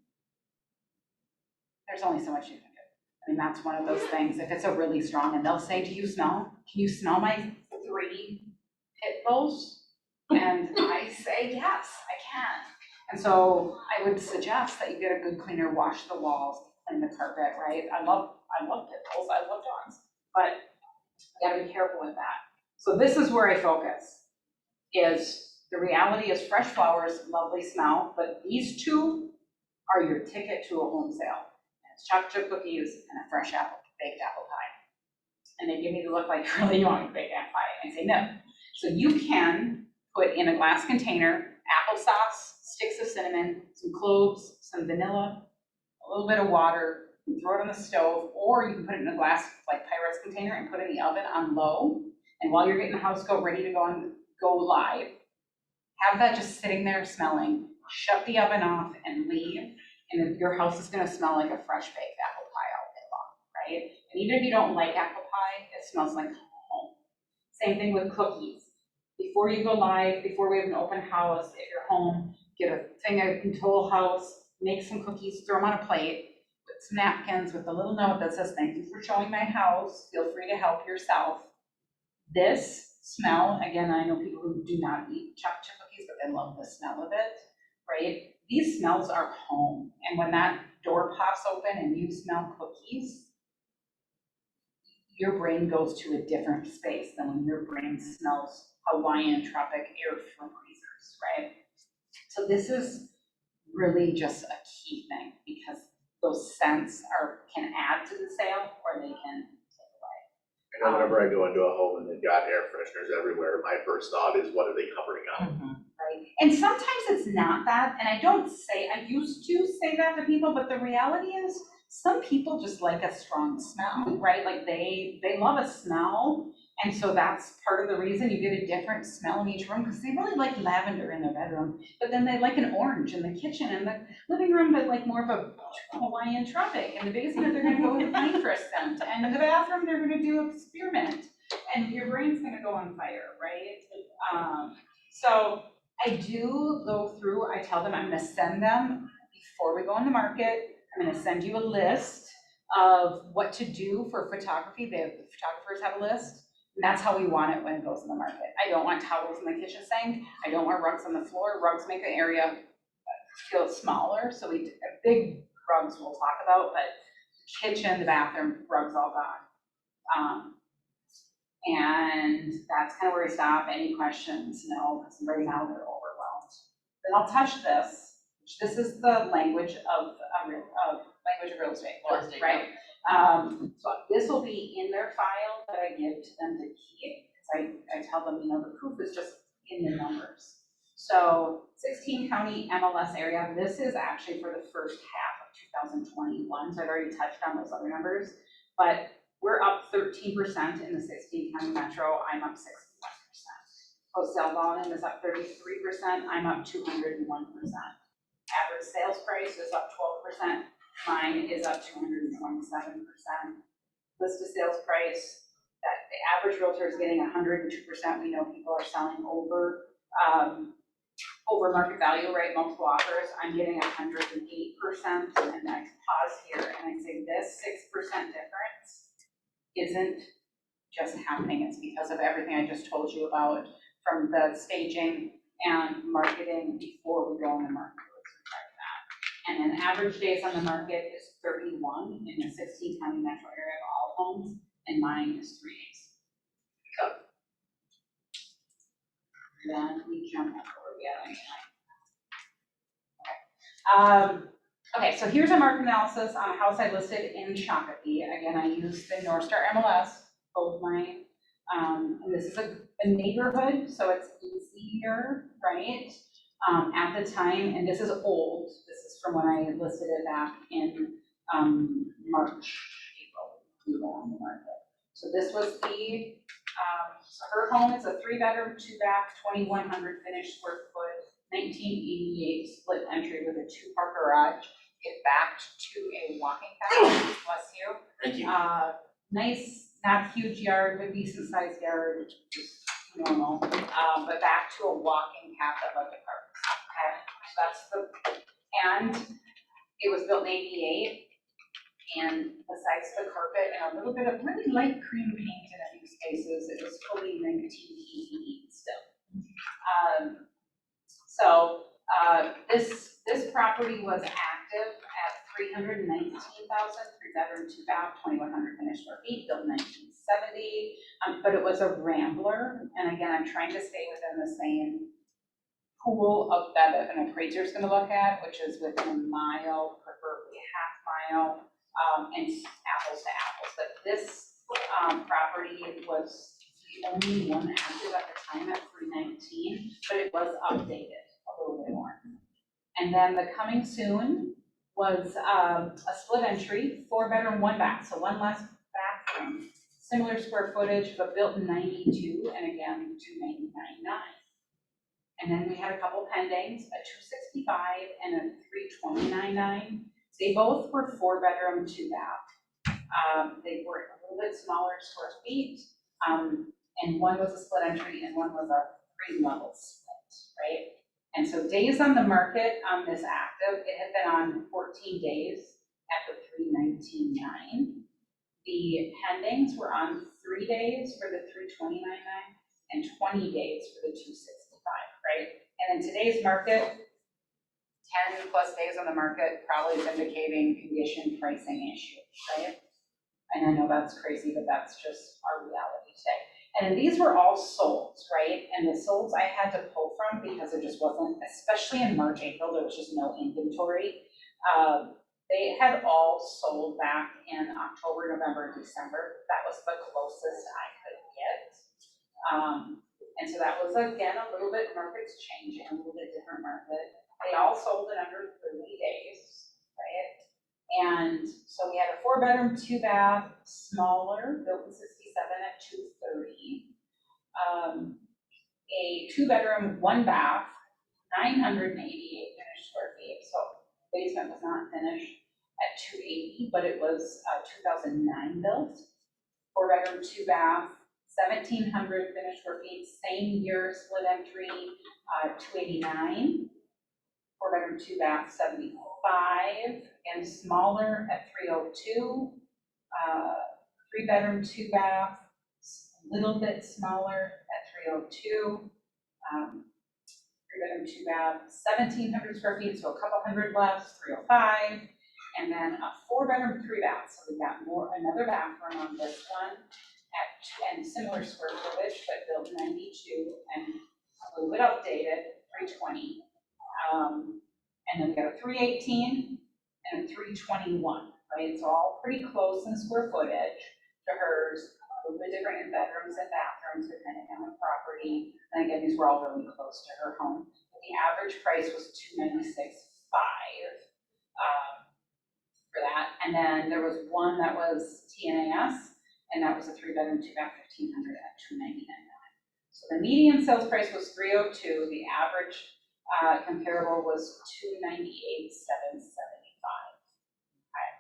there's only so much you can do. I mean, that's one of those things. If it's a really strong, and they'll say, do you smell? Can you smell my 3 pit bulls? And I say, yes, I can. And so I would suggest that you get a good cleaner, wash the walls, clean the carpet, right? I love pit bulls, I love dogs, but you gotta be careful with that. So this is where I focus, is the reality is fresh flowers, lovely smell, but these two are your ticket to a home sale. And it's chocolate chip cookies and a fresh baked apple pie. And they give me the look like, really, you want me to bake apple pie? And I say no. So you can put in a glass container, applesauce, sticks of cinnamon, some cloves, some vanilla, a little bit of water, and throw it on the stove, or you can put it in a glass like Pyrex container and put it in the oven on low. And while you're getting the house ready to go live, have that just sitting there smelling, shut the oven off and leave, and your house is gonna smell like a fresh baked apple pie all day long, right? And even if you don't like apple pie, it smells like home. Same thing with cookies. Before you go live, before we have an open house, if you're home, get a thing of Toll House, make some cookies, throw them on a plate, with some napkins with a little note that says, thank you for showing my house, feel free to help yourself. This smell, again, I know people who do not eat chocolate chip cookies, but they love the smell of it. right? These smells are home. And when that door pops open and you smell cookies, your brain goes to a different space than when your brain smells Hawaiian tropic air from freezers, right? So this is really just a key thing because those scents can add to the sale or they can take away. I know whenever I go into a home and they've got air fresheners everywhere, my first thought is, what are they covering up? Right, and sometimes it's not that, and I used to say that to people, but the reality is, some people just like a strong smell, right? Like they love a smell, and so that's part of the reason you get a different smell in each room, because they really like lavender in their bedroom, but then they like an orange in the kitchen and the living room, but like more of a Hawaiian tropic. In the basement, they're gonna go with a pine for a scent, and in the bathroom, they're gonna do experiment, and your brain's gonna go on fire, right? So I do go through, I tell them I'm gonna send them, before we go on the market, I'm gonna send you a list of what to do for photography. The photographers have a list, and that's how we want it when it goes in the market. I don't want towels in the kitchen sink. I don't want rugs on the floor. Rugs make the area feel smaller, so big rugs we'll talk about, but kitchen, the bathroom, rugs all gone. And that's kind of where we stop. Any questions? No, because right now they're overwhelmed. Then I'll touch this, which this is the language of real estate, right? So this will be in their file that I give to them to keep, because I tell them, the proof is just in the numbers. So 16 county MLS area, this is actually for the first half of 2021, so I've already touched on those other numbers, but we're up 13% in the 16 county metro, I'm up 61%. Wholesale volume is up 33%, I'm up 201%. Average sales price is up 12%, mine is up 227%. List of sales price, that the average realtor is getting 102%. We know people are selling over market value, right? Multiple offers. I'm getting 108%, and I pause here and I say this 6% difference isn't just happening. It's because of everything I just told you about, from the staging and marketing before we go on the market. And then average days on the market is 31 in the 16 county metro area of all homes, and mine is 3 days. So then we jump up where we at. Okay, so here's a market analysis on a house I listed in Shakopee. Again, I used the North Star MLS, both mine. And this is a neighborhood, so it's easier, right? At the time, and this is old, this is from when I listed it back in March, April, we were on the market. So this was so her home is a 3-bedroom, 2-bath, 2,100 finished square foot, 1988 split entry with a 2-car garage. Get backed to a walking path, bless you. Thank you. Nice, not huge yard, but decent sized yard, just normal, but back to a walking path above the car. Okay, so and it was built in '88, and besides the carpet and a little bit of really light cream paint in a few spaces, it was fully 1988 still. This property was active at 319,000, 3-bedroom, 2-bath, 2,100 finished square feet, built in 1970, but it was a rambler, and again, I'm trying to stay within the same pool of that an appraiser is going to look at, which is within a mile, preferably a half mile, and apples to apples. But this property was the only one active at the time at 319, but it was updated a little bit more. And then the coming soon was a split entry, 4-bedroom, 1-bath, so one less bathroom, similar square footage, but built in 92, and again, 299.9. And then we had a couple pendings, a 265 and a 329.9. They both were 4-bedroom, 2-bath. They were a little bit smaller square feet, and one was a split entry and one was a 3-level split, right? And so days on the market on this active, it had been on 14 days at the 319.9. The pendings were on 3 days for the 329.9 and 20 days for the 265, right? And in today's market, 10+ days on the market, probably is indicating condition pricing issue, right? And I know that's crazy, but that's just our reality today. And then these were all solds, right? And the solds I had to pull from because there just wasn't, especially in March, April, there was just no inventory. They had all sold back in October, November, December. That was the closest I could get. And so that was, again, a little bit, market's changing, a little bit different market. They all sold in under 30 days, right? And so we had a 4-bedroom, 2-bath, smaller, built in 67 at 230. A 2-bedroom, 1-bath, 988 finished square feet. So basement was not finished at 280, but it was 2009 built. 4-bedroom, 2-bath, 1,700 finished square feet, same year, split entry, 289. 4-bedroom, 2-bath, 75, and smaller at 302. 3-bedroom, 2-bath, a little bit smaller at 302. 3-bedroom, 2-bath, 1,700 square feet, so a couple hundred less, 305. And then a 4-bedroom, 3-bath, so we got another bathroom on this one and similar square footage, but built 92 and a little bit updated, 320. And then we got a 318 and a 321, right? So all pretty close in square footage to hers, a little bit different in bedrooms and bathrooms depending on the property. And again, these were all really close to her home. But the average price was $296,500 for that. And then there was one that was TNAS, and that was a 3-bedroom, 2-bath, 1,500 at $299,900. So the median sales price was $302,000. The average comparable was $298,775. Okay.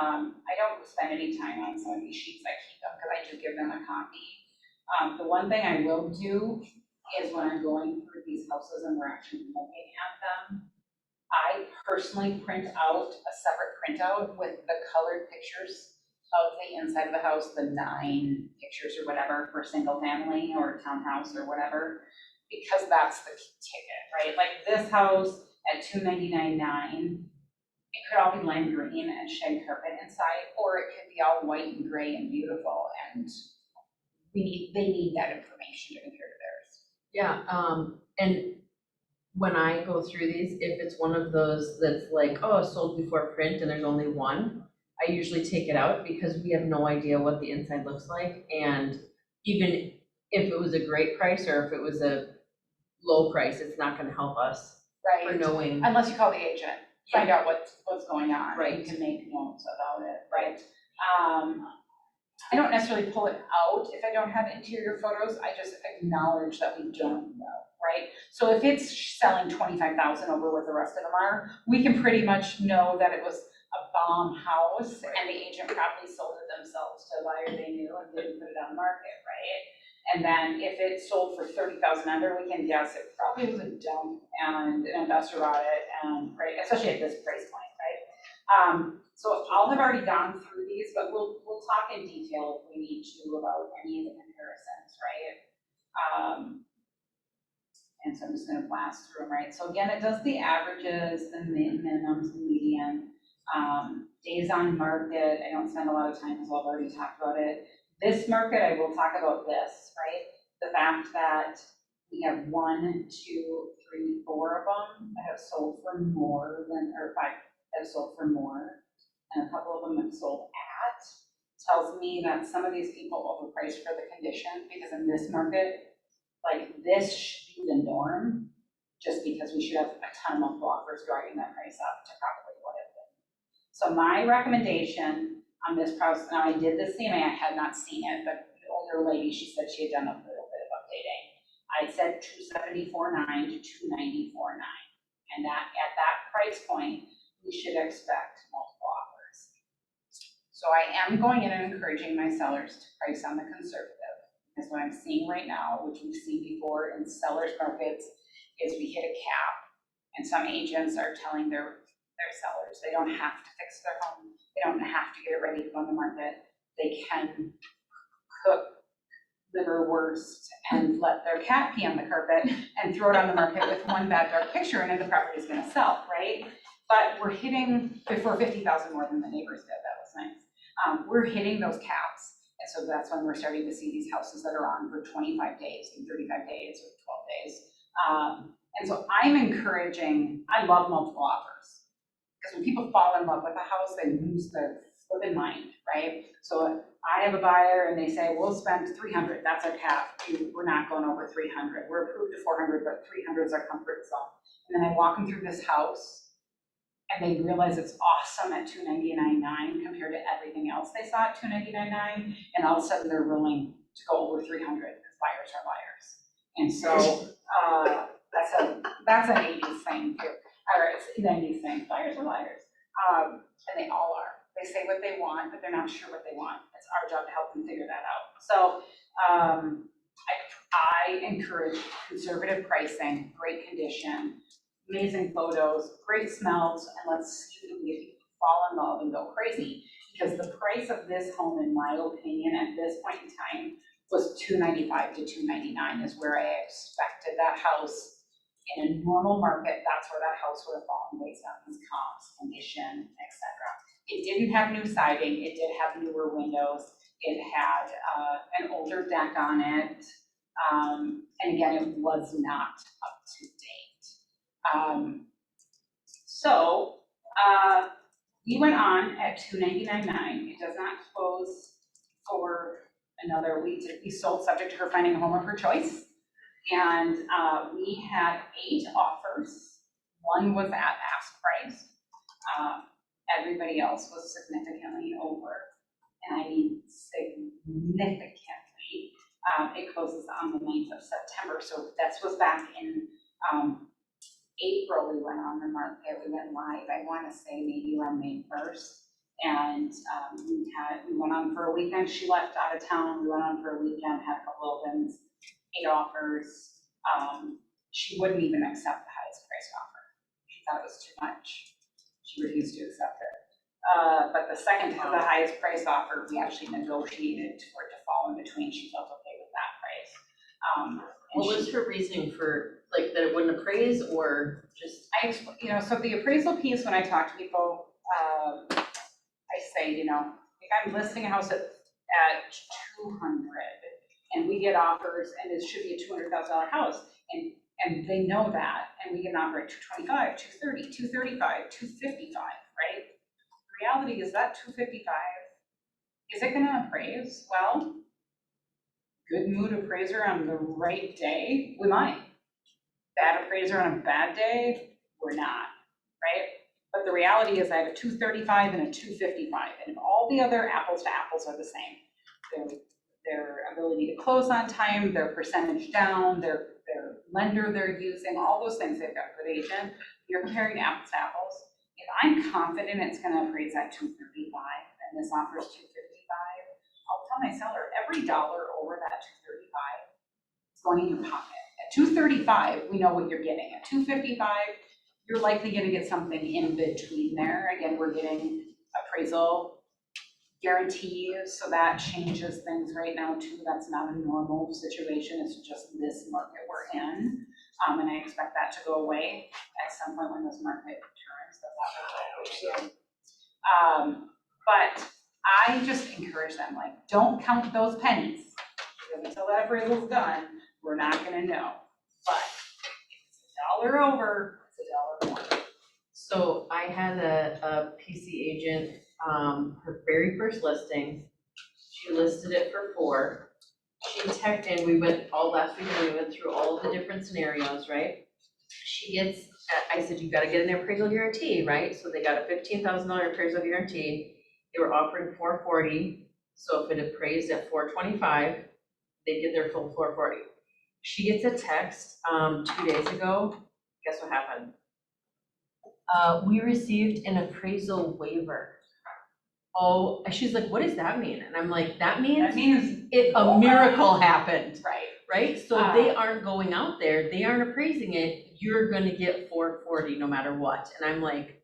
I don't spend any time on some of these sheets. I keep them because I do give them a copy. The one thing I will do is when I'm going through these houses and we're actually looking at them, I personally print out a separate printout with the colored pictures of the inside of the house, the 9 pictures or whatever for single family or townhouse or whatever, because that's the ticket, right? Like this house at $299,900, it could all be lime green and shed carpet inside, or it could be all white and gray and beautiful, and they need that information to compare to theirs. Yeah, and when I go through these, if it's one of those that's like, oh, sold before print and there's only one, I usually take it out because we have no idea what the inside looks like. And even if it was a great price or if it was a low price, it's not gonna help us for Right, knowing. unless you call the agent, find out what's going on. Right. You can make notes about it, right? I don't necessarily pull it out if I don't have interior photos, I just acknowledge that we don't know, right? So if it's selling 25,000 over what the rest of them are, we can pretty much know that it was a bomb house and the agent probably sold it themselves to a buyer they knew and didn't put it on the market, right? And then if it sold for 30,000 under, we can guess it probably was a dump and an investor bought it, and right, especially at this price point, right? So I'll have already gone through these, but we'll talk in detail if we need to about any of the comparisons, right? And so I'm just gonna blast through them, right? So again, it does the averages, the minimums, the median, days on market. I don't spend a lot of time because I've already talked about it. This market, I will talk about this, right? The fact that we have 1, 2, 3, 4 of them that have sold for more than, or 5 that have sold for more, and a couple of them have sold at, tells me that some of these people overpriced for the condition, because in this market, like this should be the norm, just because we should have a ton of multiple offers driving that price up to probably what it would. So my recommendation on this process, now I did the CMA, I had not seen it, but the older lady, she said she had done a little bit of updating. I said $274,900 to $294,900, and that at that price point, we should expect multiple offers. So I am going in and encouraging my sellers to price on the conservative, because what I'm seeing right now, which we've seen before in sellers markets, is we hit a cap, and some agents are telling their sellers they don't have to fix their home, they don't have to get it ready to go on the market, they can liverwurst and let their cat pee on the carpet and throw it on the market with one bad dark picture and then the property's gonna sell, right? But we're hitting, for 50,000 more than the neighbors did, that was nice. We're hitting those caps. And so that's when we're starting to see these houses that are on for 25 days and 35 days or 12 days. And so I'm encouraging, I love multiple offers. Because when people fall in love with a house, they lose their flipping mind, right? So I have a buyer and they say, we'll spend 300, that's our cap. We're not going over 300. We're approved to 400, but 300 is our comfort zone. And then I walk them through this house and they realize it's awesome at $299.9 compared to everything else they saw at $299.9, and all of a sudden they're willing to go over 300 because buyers are liars. And so that's an 80s thing too, or it's an 90s thing. Buyers are liars, and they all are. They say what they want, but they're not sure what they want. It's our job to help them figure that out. So I encourage conservative pricing, great condition, amazing photos, great smells, and let's see if you fall in love and go crazy. Because the price of this home, in my opinion, at this point in time, was $295 to $299 is where I expected that house. In a normal market, that's where that house would have fallen based on these comps, condition, etc. It didn't have new siding, it did have newer windows, it had an older deck on it, and again, it was not up to date. So we went on at $299.9. It does not close for another week to be sold, subject to her finding a home of her choice. And we had 8 offers. One was at ask price. Everybody else was significantly over, and I mean significantly. It closes on the 9th of September, so that was back in April. We went on the market, we went live, I want to say maybe around May 1st. And we went on for a weekend. She left out of town. We went on for a weekend, had a couple opens, 8 offers. She wouldn't even accept the highest price offer. She thought it was too much. She refused to accept it. But the second to the highest price offer, we actually negotiated for it to fall in between. She felt okay with that price. What was her reasoning for, like, that it wouldn't appraise, or just? So the appraisal piece, when I talk to people, I say, if I'm listing a house at 200 and we get offers and it should be a $200,000 house, and they know that, and we get an offer at 225, 230, 235, 255, right? The reality is that 255, is it gonna appraise? Well, good mood appraiser on the right day, we might. Bad appraiser on a bad day, we're not, right? But the reality is I have a 235 and a 255, and all the other apples to apples are the same. Their ability to close on time, their percentage down, their lender they're using, all those things, they've got a good agent. You're comparing apples to apples. If I'm confident it's gonna appraise at 235 and this offers 255, I'll tell my seller every dollar over that 235 is going in your pocket. At 235, we know what you're getting. At 255, you're likely gonna get something in between there. Again, we're getting appraisal guarantees, so that changes things right now too. That's not a normal situation, it's just this market we're in. And I expect that to go away at some point when this market turns, that will go away. But I just encourage them, like, don't count those pennies, because until that appraisal's done, we're not gonna know. But if it's $1 over, it's $1 more. So I had a PC agent, her very first listing, she listed it for 4. She texted, and we went all last week, and we went through all of the different scenarios, right? She gets, I said, you gotta get an appraisal guarantee, right? So they got a $15,000 appraisal guarantee. They were offering $440, so if it appraised at $425, they get their full $440. She gets a text 2 days ago. Guess what happened? We received an appraisal waiver. Oh, and she's like, what does that mean? And I'm like, that means a miracle happened, right? So they aren't going out there, they aren't appraising it, you're gonna get $440 no matter what. And I'm like,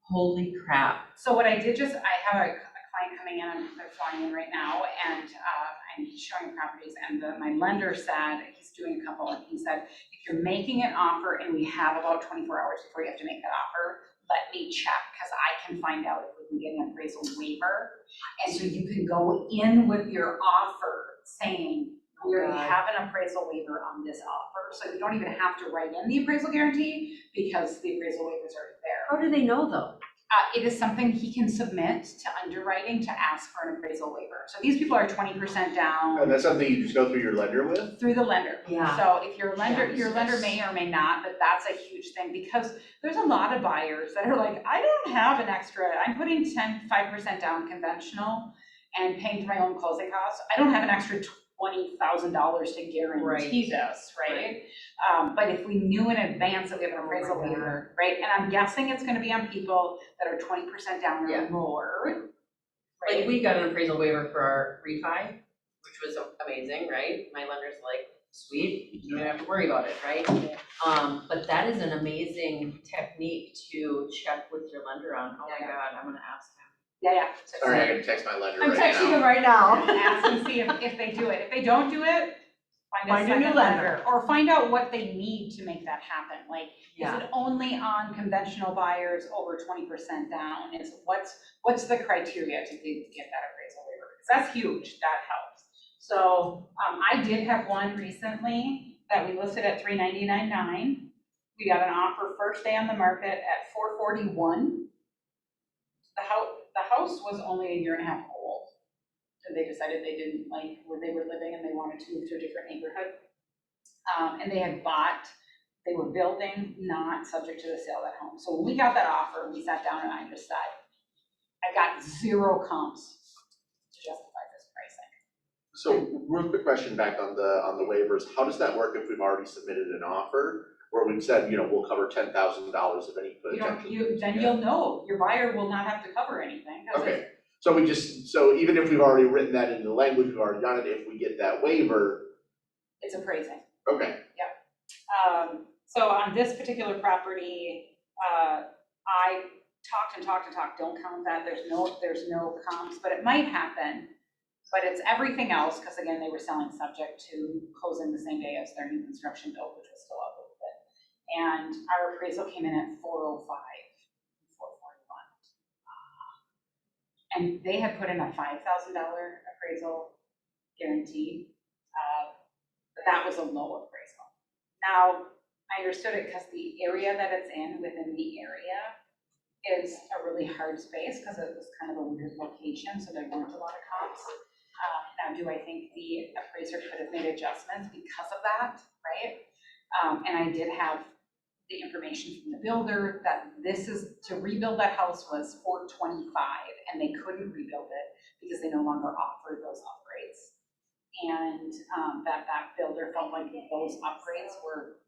holy crap. So what I did I have a client coming in, they're flying in right now, and I and he's showing properties, and my lender said, he's doing a couple, and he said, if you're making an offer and we have about 24 hours before you have to make that offer, let me check, because I can find out if we can get an appraisal waiver. And so you can go in with your offer saying, we already have an appraisal waiver on this offer, so you don't even have to write in the appraisal guarantee because the appraisal waiver is already there. How do they know though? It is something he can submit to underwriting to ask for an appraisal waiver. So these people are 20% down. And that's something you just go through your lender with? Through the lender. Yeah. So if your lender, Yeah, your lender may or may not, but that's a huge thing because there's a lot of buyers that are like, I don't have an extra, I'm putting 5% down conventional and paying for my own closing costs. I don't have an extra $20,000 to guarantee this, right? But if we knew in advance that we have an appraisal waiver, right? And I'm guessing it's gonna be on people that are 20% down or more. Like we got an appraisal waiver for our refi, which was amazing, right? My lender's like, sweet, you don't have to worry about it, right? But that is an amazing technique to check with your lender on. Oh my God, I'm gonna ask him. Yeah. Sorry, I gotta text my lender I'm right now. texting him right now. Ask and see if they do it. If they don't do it, find a new second lender. or find out what they need to make that happen. Like, Yeah. is it only on conventional buyers over 20% down? What's the criteria to get that appraisal waiver? Because that's huge, that helps. So I did have one recently that we listed at $399,900. We got an offer first day on the market at $441,000. The house was only a year and a half old. And they decided they didn't like where they were living and they wanted to move to a different neighborhood. And they were building, not subject to the sale of that home. So when we got that offer, we sat down and I just said, I got 0 comps to justify this pricing. So real quick question back on the waivers. How does that work if we've already submitted an offer where we've said, we'll cover $10,000 of any potential? Then you'll know, your buyer will not have to cover anything. Okay, so even if we've already written that into the language, we've already done it, if we get that waiver. It's appraising. Okay. So on this particular property, I talked and talked, don't count that, there's no comps, but it might happen. But it's everything else, because again, they were selling subject to closing the same day as their new construction build, which was still up a little bit. And our appraisal came in at 405, 441. And they had put in a $5,000 appraisal guarantee, but that was a low appraisal. Now, I understood it because the area that it's in, within the area, is a really hard space because it was kind of a weird location, so there weren't a lot of comps. Now, do I think the appraiser could have made adjustments because of that, right? And I did have the information from the builder that to rebuild that house was $425,000, and they couldn't rebuild it because they no longer offered those upgrades. And that builder felt like those upgrades were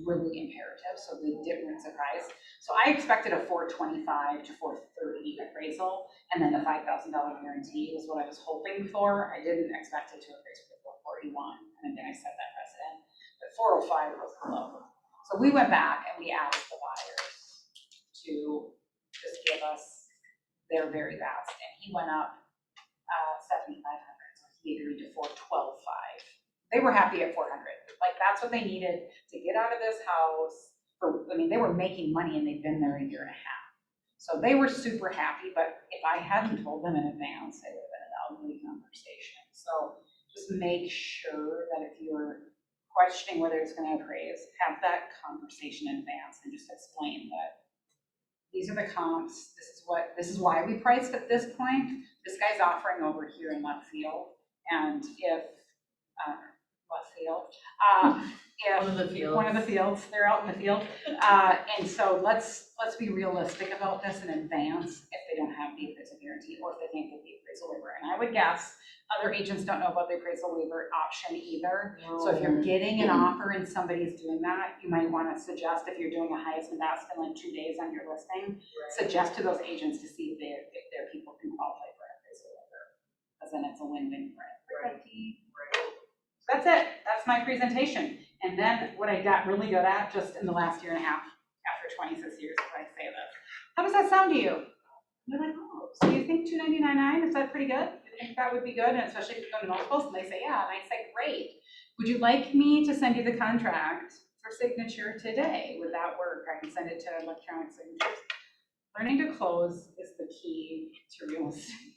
really imperative, so they weren't surprised. So I expected a $425,000 to $430,000 appraisal, and then the $5,000 guarantee was what I was hoping for. I didn't expect it to appraise for $441,000, and then I set that precedent. But $405,000 was low. So we went back and we asked the buyers to just give us their very best, and he went up $7,500, so he agreed to $412,500. They were happy at $400,000. Like, that's what they needed to get out of this house. They were making money and they'd been there a year and a half. So they were super happy, but if I hadn't told them in advance, it would have been an ugly conversation. So just make sure that if you're questioning whether it's going to appraise, have that conversation in advance and just explain that these are the comps, this is why we priced at this point. This guy's offering over here in left field, and if one of the fields, they're out in the field. And so let's be realistic about this in advance if they don't have the appraisal guarantee or if they can't get the appraisal waiver. And I would guess other agents don't know about the appraisal waiver option either. No. So if you're getting an offer and somebody's doing that, you might want to suggest, if you're doing a highest and best in like 2 days on your listing, suggest to those agents to see if their people can qualify for an appraisal waiver. Because then it's a win-win for everybody. That's it. That's my presentation. And then what I got really good at just in the last year and a half, after 26 years, if I say this. How does that sound to you? You're like, oh, so you think $299,900, is that pretty good? It think that would be good, and especially if you're going to multiples, and they say, yeah, and I say, great. Would you like me to send you the contract for signature today? Would that work? I can send it to electronic signatures. Learning to close is the key to real estate.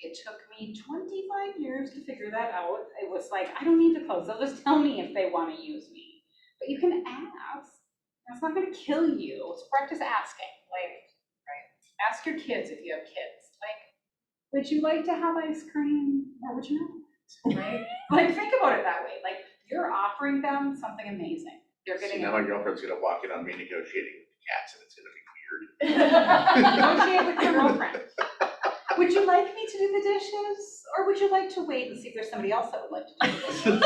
It took me 25 years to figure that out. It was like, I don't need to close. They'll just tell me if they want to use me. But you can ask. That's not going to kill you. It's practice asking. Like, right? Ask your kids if you have kids. Like, would you like to have ice cream or would you not? Right? Like, think about it that way. Like, you're offering them something amazing. They're See, getting now my girlfriend's gonna walk in on me negotiating with the cats and it's gonna be weird. negotiate with your girlfriend. Would you like me to do the dishes, or would you like to wait and see if there's somebody else that would like to do the dishes?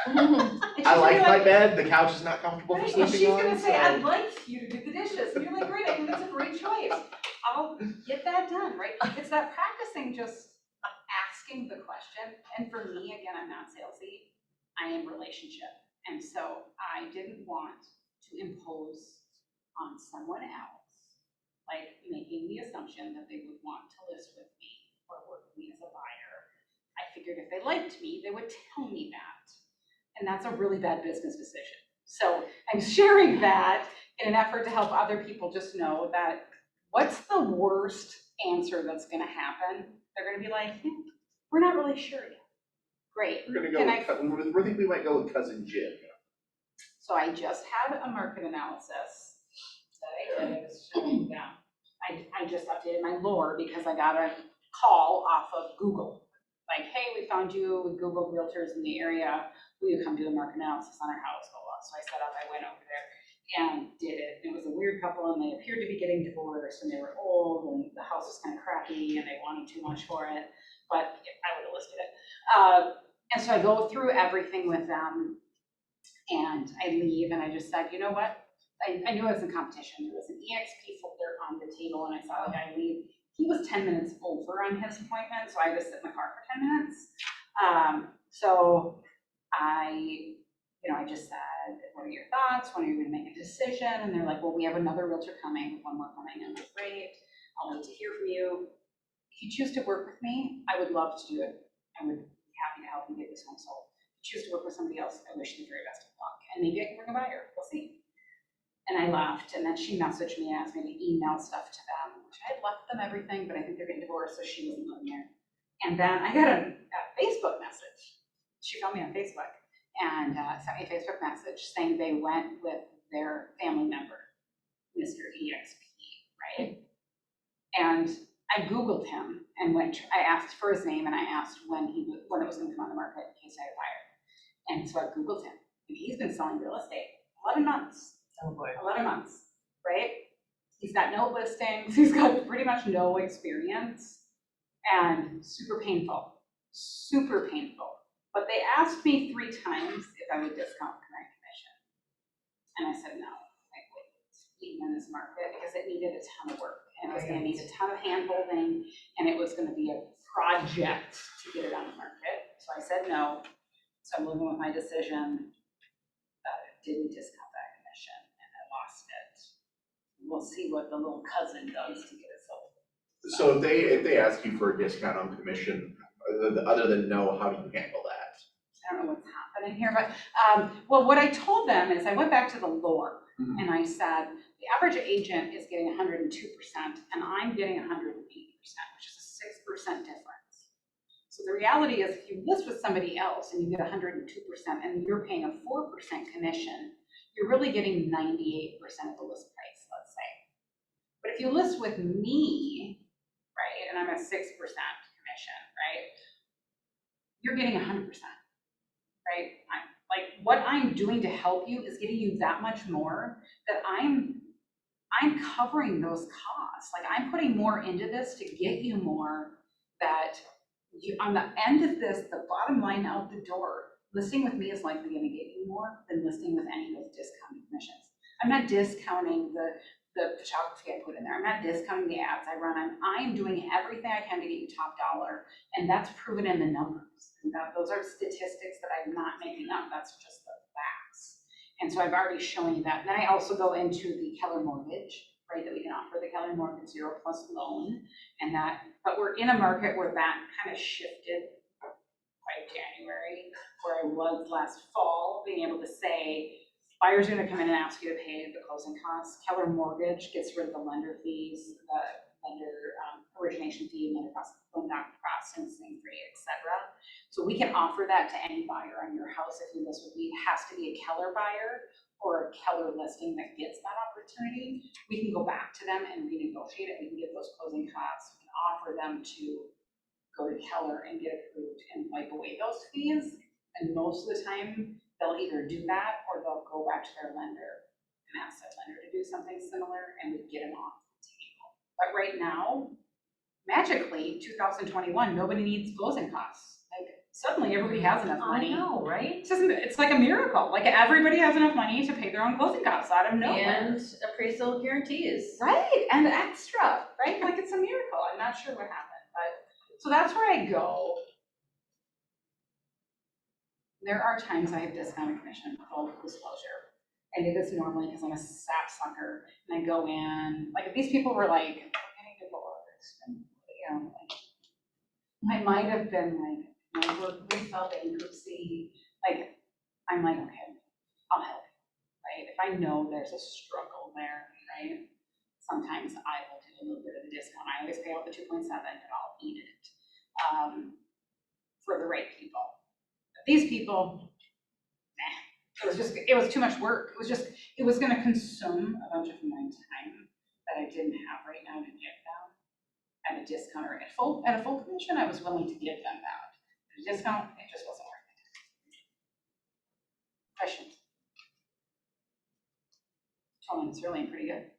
And she's I like gonna be my bed, the couch is not comfortable for right, and she's sleeping on, gonna say, so- I'd like you to do the dishes, and you're like, great, I think that's a great choice. I'll get that done, right? It's that practicing just asking the question, and for me, again, I'm not salesy, I am relationship. And so I didn't want to impose on someone else, like making the assumption that they would want to list with me or work with me as a buyer. I figured if they liked me, they would tell me that. And that's a really bad business decision. So I'm sharing that in an effort to help other people just know that what's the worst answer that's gonna happen? They're gonna be like, we're not really sure yet. Great. We're gonna go Can with, we think we might go with cousin Jim. So I just had a market analysis that I did. I was showing them. I just updated my lore because I got a call off of Google. Like, hey, we found you, we Googled realtors in the area. Will you come do a market analysis on our house? Blah, blah. So I set up, I went over there and did it. It was a weird couple and they appeared to be getting divorced and they were old and the house was kind of crappy and they wanted too much for it, but I would have listed it. And so I go through everything with them and I leave and I just said, you know what? I knew I was in competition. There was an EXP folder on the table and I saw the guy leave. He was 10 minutes over on his appointment, so I had to sit in the car for 10 minutes. So I just said, what are your thoughts? When are you gonna make a decision? And they're like, well, we have another realtor coming, one more coming, and that's great. I'll wait to hear from you. If you choose to work with me, I would love to do it. I would be happy to help you get this home sold. If you choose to work with somebody else, I wish you the very best of luck. And maybe I can bring a buyer, we'll see. And I left, and then she messaged me and asked me to email stuff to them, which I had left them everything, but I think they're getting divorced, so she wasn't living there. And then I got a Facebook message. She found me on Facebook and sent me a Facebook message saying they went with their family member, Mr. EXP, right? And I Googled him and I asked for his name and I asked when it was going to come on the market in case I had a buyer. And so I Googled him, and he's been selling real estate 11 months. Oh boy. 11 months, right? He's got no listings, he's got pretty much no experience, and super painful. But they asked me 3 times if I would discount my commission. And I said no, I wouldn't, even in this market, because it needed a ton of work, and it was gonna need a ton of hand-holding, and it was gonna be a project to get it on the market. So I said no, so I'm living with my decision that I didn't discount that commission, and I lost it. We'll see what the little cousin does to get it sold. So if they ask you for a discount on commission, other than no, how do you handle that? I don't know what's happening here, but, well, what I told them is I went back to the lore and I said, the average agent is getting 102% and I'm getting 180%, which is a 6% difference. So the reality is if you list with somebody else and you get 102% and you're paying a 4% commission, you're really getting 98% of the list price, let's say. But if you list with me, right, and I'm at 6% commission, right, you're getting 100%. Right? Like what I'm doing to help you is getting you that much more that I'm covering those costs. Like I'm putting more into this to get you more that you, on the end of this, the bottom line out the door, listing with me is likely going to get you more than listing with any of those discounted commissions. I'm not discounting the photography I put in there. I'm not discounting the ads I run. I'm doing everything I can to get you top dollar, and that's proven in the numbers. And those are statistics that I'm not making up. That's just the facts. And so I've already shown you that. And then I also go into the Keller Mortgage right, that we can offer the Keller Mortgage 0+ loan, and that, but we're in a market where that kind of shifted by January, where I was last fall, being able to say, buyers are gonna come in and ask you to pay the closing costs. Keller Mortgage gets rid of the lender fees, the lender origination fee, lender loan doc processing fee, et cetera. So we can offer that to any buyer on your house if you list with me. It has to be a Keller buyer or a Keller listing that gets that opportunity. We can go back to them and renegotiate it. We can get those closing costs. We can offer them to go to Keller and get approved and wipe away those fees. And most of the time, they'll either do that or they'll go back to their lender and ask that lender to do something similar, and we get them off the table. But right now, magically, 2021, nobody needs closing costs. Like, suddenly everybody has enough money. I know, right? It's like a miracle. Like, everybody has enough money to pay their own closing costs out of nowhere. And appraisal guarantees. Right, and extra, right? Like, it's a miracle. I'm not sure what happened, but, so that's where I go. There are times I have discounted commission, full disclosure, and it is normally because I'm a sap sucker, and I go in, like, if these people were like, we're getting divorced, and, you know, like, I might have been like, you know, we felt bankruptcy, like, I'm like, okay, I'll help you, right? If I know there's a struggle there, right? Sometimes I will do a little bit of a discount. I always pay out the 2.7, but I'll eat it for the right people. These people, nah, it was too much work. It was gonna consume a bunch of my time that I didn't have right now to give them at a discount or at a full commission. I was willing to give them that. At a discount, it just wasn't worth it. Questions? Totally, it's really pretty good.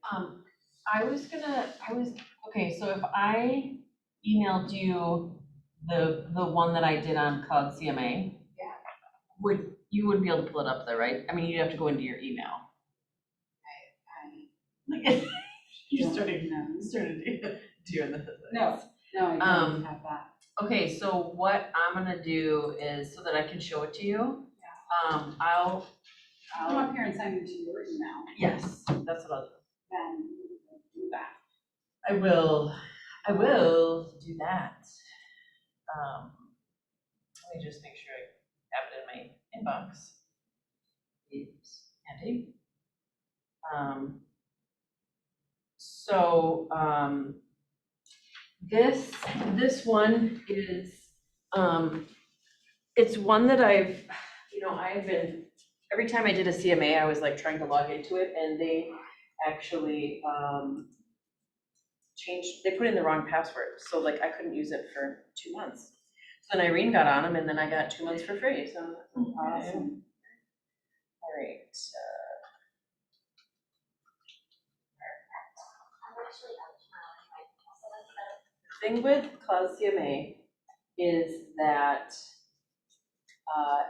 Okay, so if I emailed you the one that I did on Cloud CMA, you wouldn't be able to pull it up there, right? I mean, you'd have to go into your email. You started doing this. No, I don't have that. Okay, so what I'm gonna do is, so that I can show it to you, I'll Come up here and send it to your email, yes, that's what I'll do. then do that. I will do that. Let me just make sure I have it in my inbox. It's handy. This one is, it's one that I've been, every time I did a CMA, I was like trying to log into it, and they actually, they put in the wrong password, so like I couldn't use it for 2 months. So then Irene got on them, and then I got 2 months for free, so that's awesome. All right. The thing with Cloud CMA is that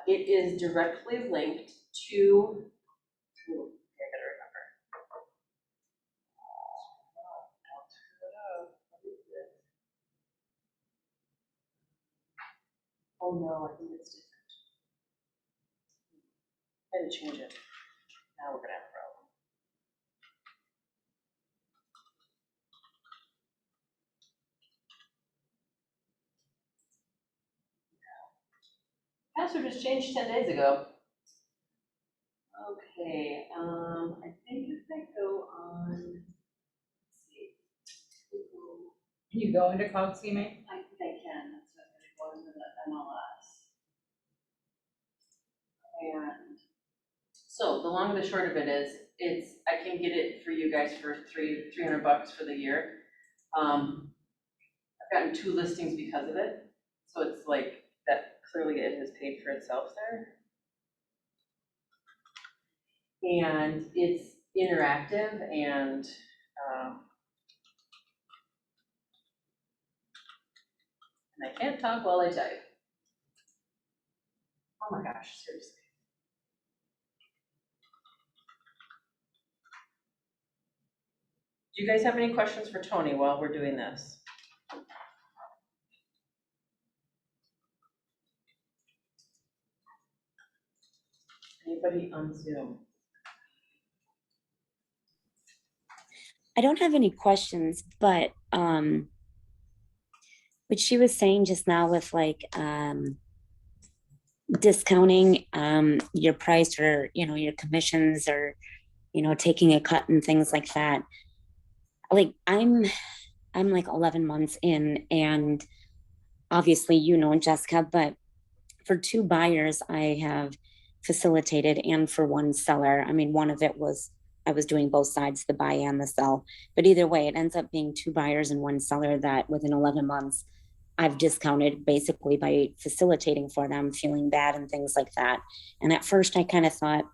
it is directly linked to, I gotta remember. Oh no, I think it's different. I had to change it. Now we're gonna have a problem. Password was changed 10 days ago. Okay, I think if I go on, let's see. Can you go into Cloud CMA? I think I can, that's what I'm gonna go into the MLS. And so the long and the short of it is, I can get it for you guys for $300 for the year. I've gotten 2 listings because of it, so it's like, that clearly it has paid for itself there. And it's interactive and I can't talk while I type. Oh my gosh, seriously. Do you guys have any questions for Tony while we're doing this? Anybody on Zoom? I don't have any questions, but what she was saying just now with like discounting your price, or your commissions, or taking a cut and things like that. Like I'm like 11 months in, and obviously Jessica, but for 2 buyers I have facilitated, and for 1 seller. I mean, one of it was I was doing both sides, the buy and the sell. But either way, it ends up being 2 buyers and 1 seller that within 11 months I've discounted, basically by facilitating for them, feeling bad and things like that. And at first I kind of thought,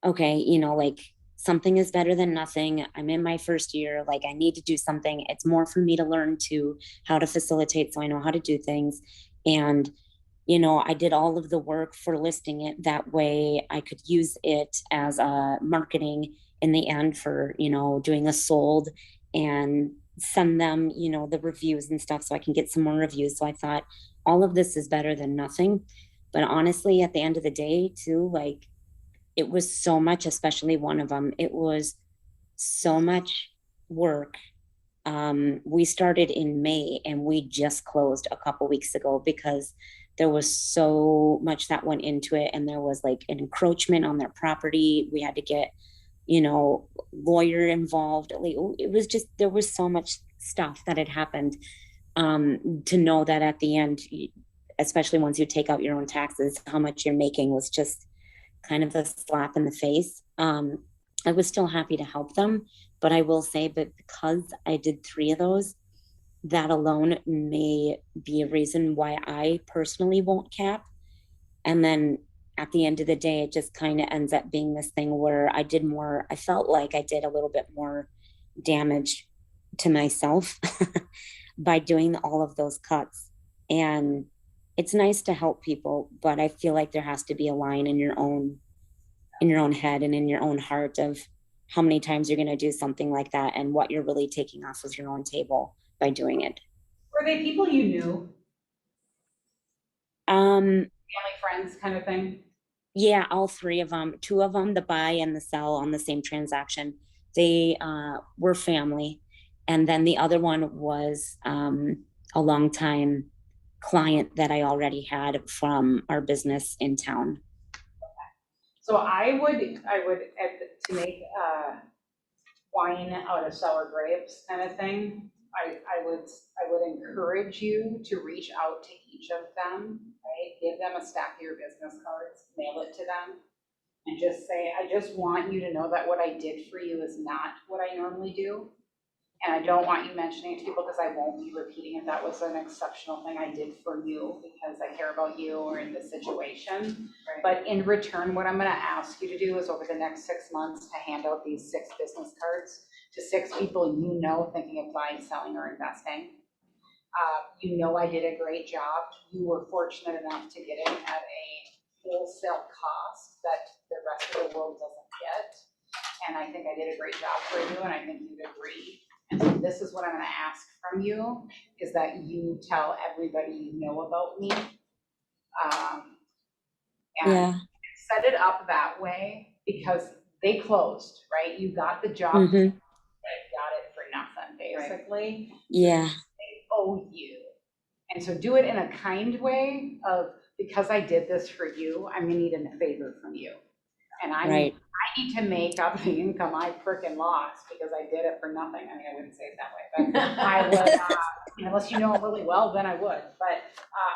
okay, like something is better than nothing. I'm in my first year. Like, I need to do something. It's more for me to learn to how to facilitate, so I know how to do things. And I did all of the work for listing it. That way I could use it as a marketing in the end for, doing a sold, and send them, the reviews and stuff so I can get some more reviews. So I thought all of this is better than nothing. But honestly, at the end of the day too, like, it was so much, especially one of them, it was so much work. We started in May and we just closed a couple weeks ago because there was so much that went into it, and there was like an encroachment on their property. We had to get, lawyer involved. Like, it was just, there was so much stuff that had happened, to know that at the end, especially once you take out your own taxes, how much you're making was just kind of a slap in the face. I was still happy to help them, but I will say that because I did 3 of those, that alone may be a reason why I personally won't cap. And then at the end of the day, it just kind of ends up being this thing where I felt like I did a little bit more damage to myself by doing all of those cuts. And it's nice to help people, but I feel like there has to be a line in your own head and in your own heart of how many times you're going to do something like that, and what you're really taking off of your own table by doing it. Were they people you knew? Family, friends kind of thing? Yeah, all 3 of them. 2 of them, the buy and the sell on the same transaction, they were family. And then the other one was a longtime client that I already had from our business in town. So I would, to make wine out of sour grapes kind of thing, I would encourage you to reach out to each of them, right? Give them a stack of your business cards, mail it to them, and just say, I just want you to know that what I did for you is not what I normally do. And I don't want you mentioning it to people because I won't be repeating it. That was an exceptional thing I did for you because I care about you or in this situation. Right. But in return, what I'm going to ask you to do is over the next 6 months to hand out these 6 business cards to 6 people thinking of buying, selling, or investing. I did a great job. You were fortunate enough to get it at a wholesale cost that the rest of the world doesn't get. And I think I did a great job for you, and I think you'd agree. And so this is what I'm going to ask from you, is that you tell everybody you know about me. And set it up that way, because they closed, right? You got the job, Mm-hmm. They got it for nothing, basically. Right. Yeah. They owe you. And so do it in a kind way of, because I did this for you, I'm going to need a favor from you. And I need to make up the income I frickin' lost because I did it for nothing. I mean, I wouldn't say it that way, but I would, unless you know it really well, then I would. But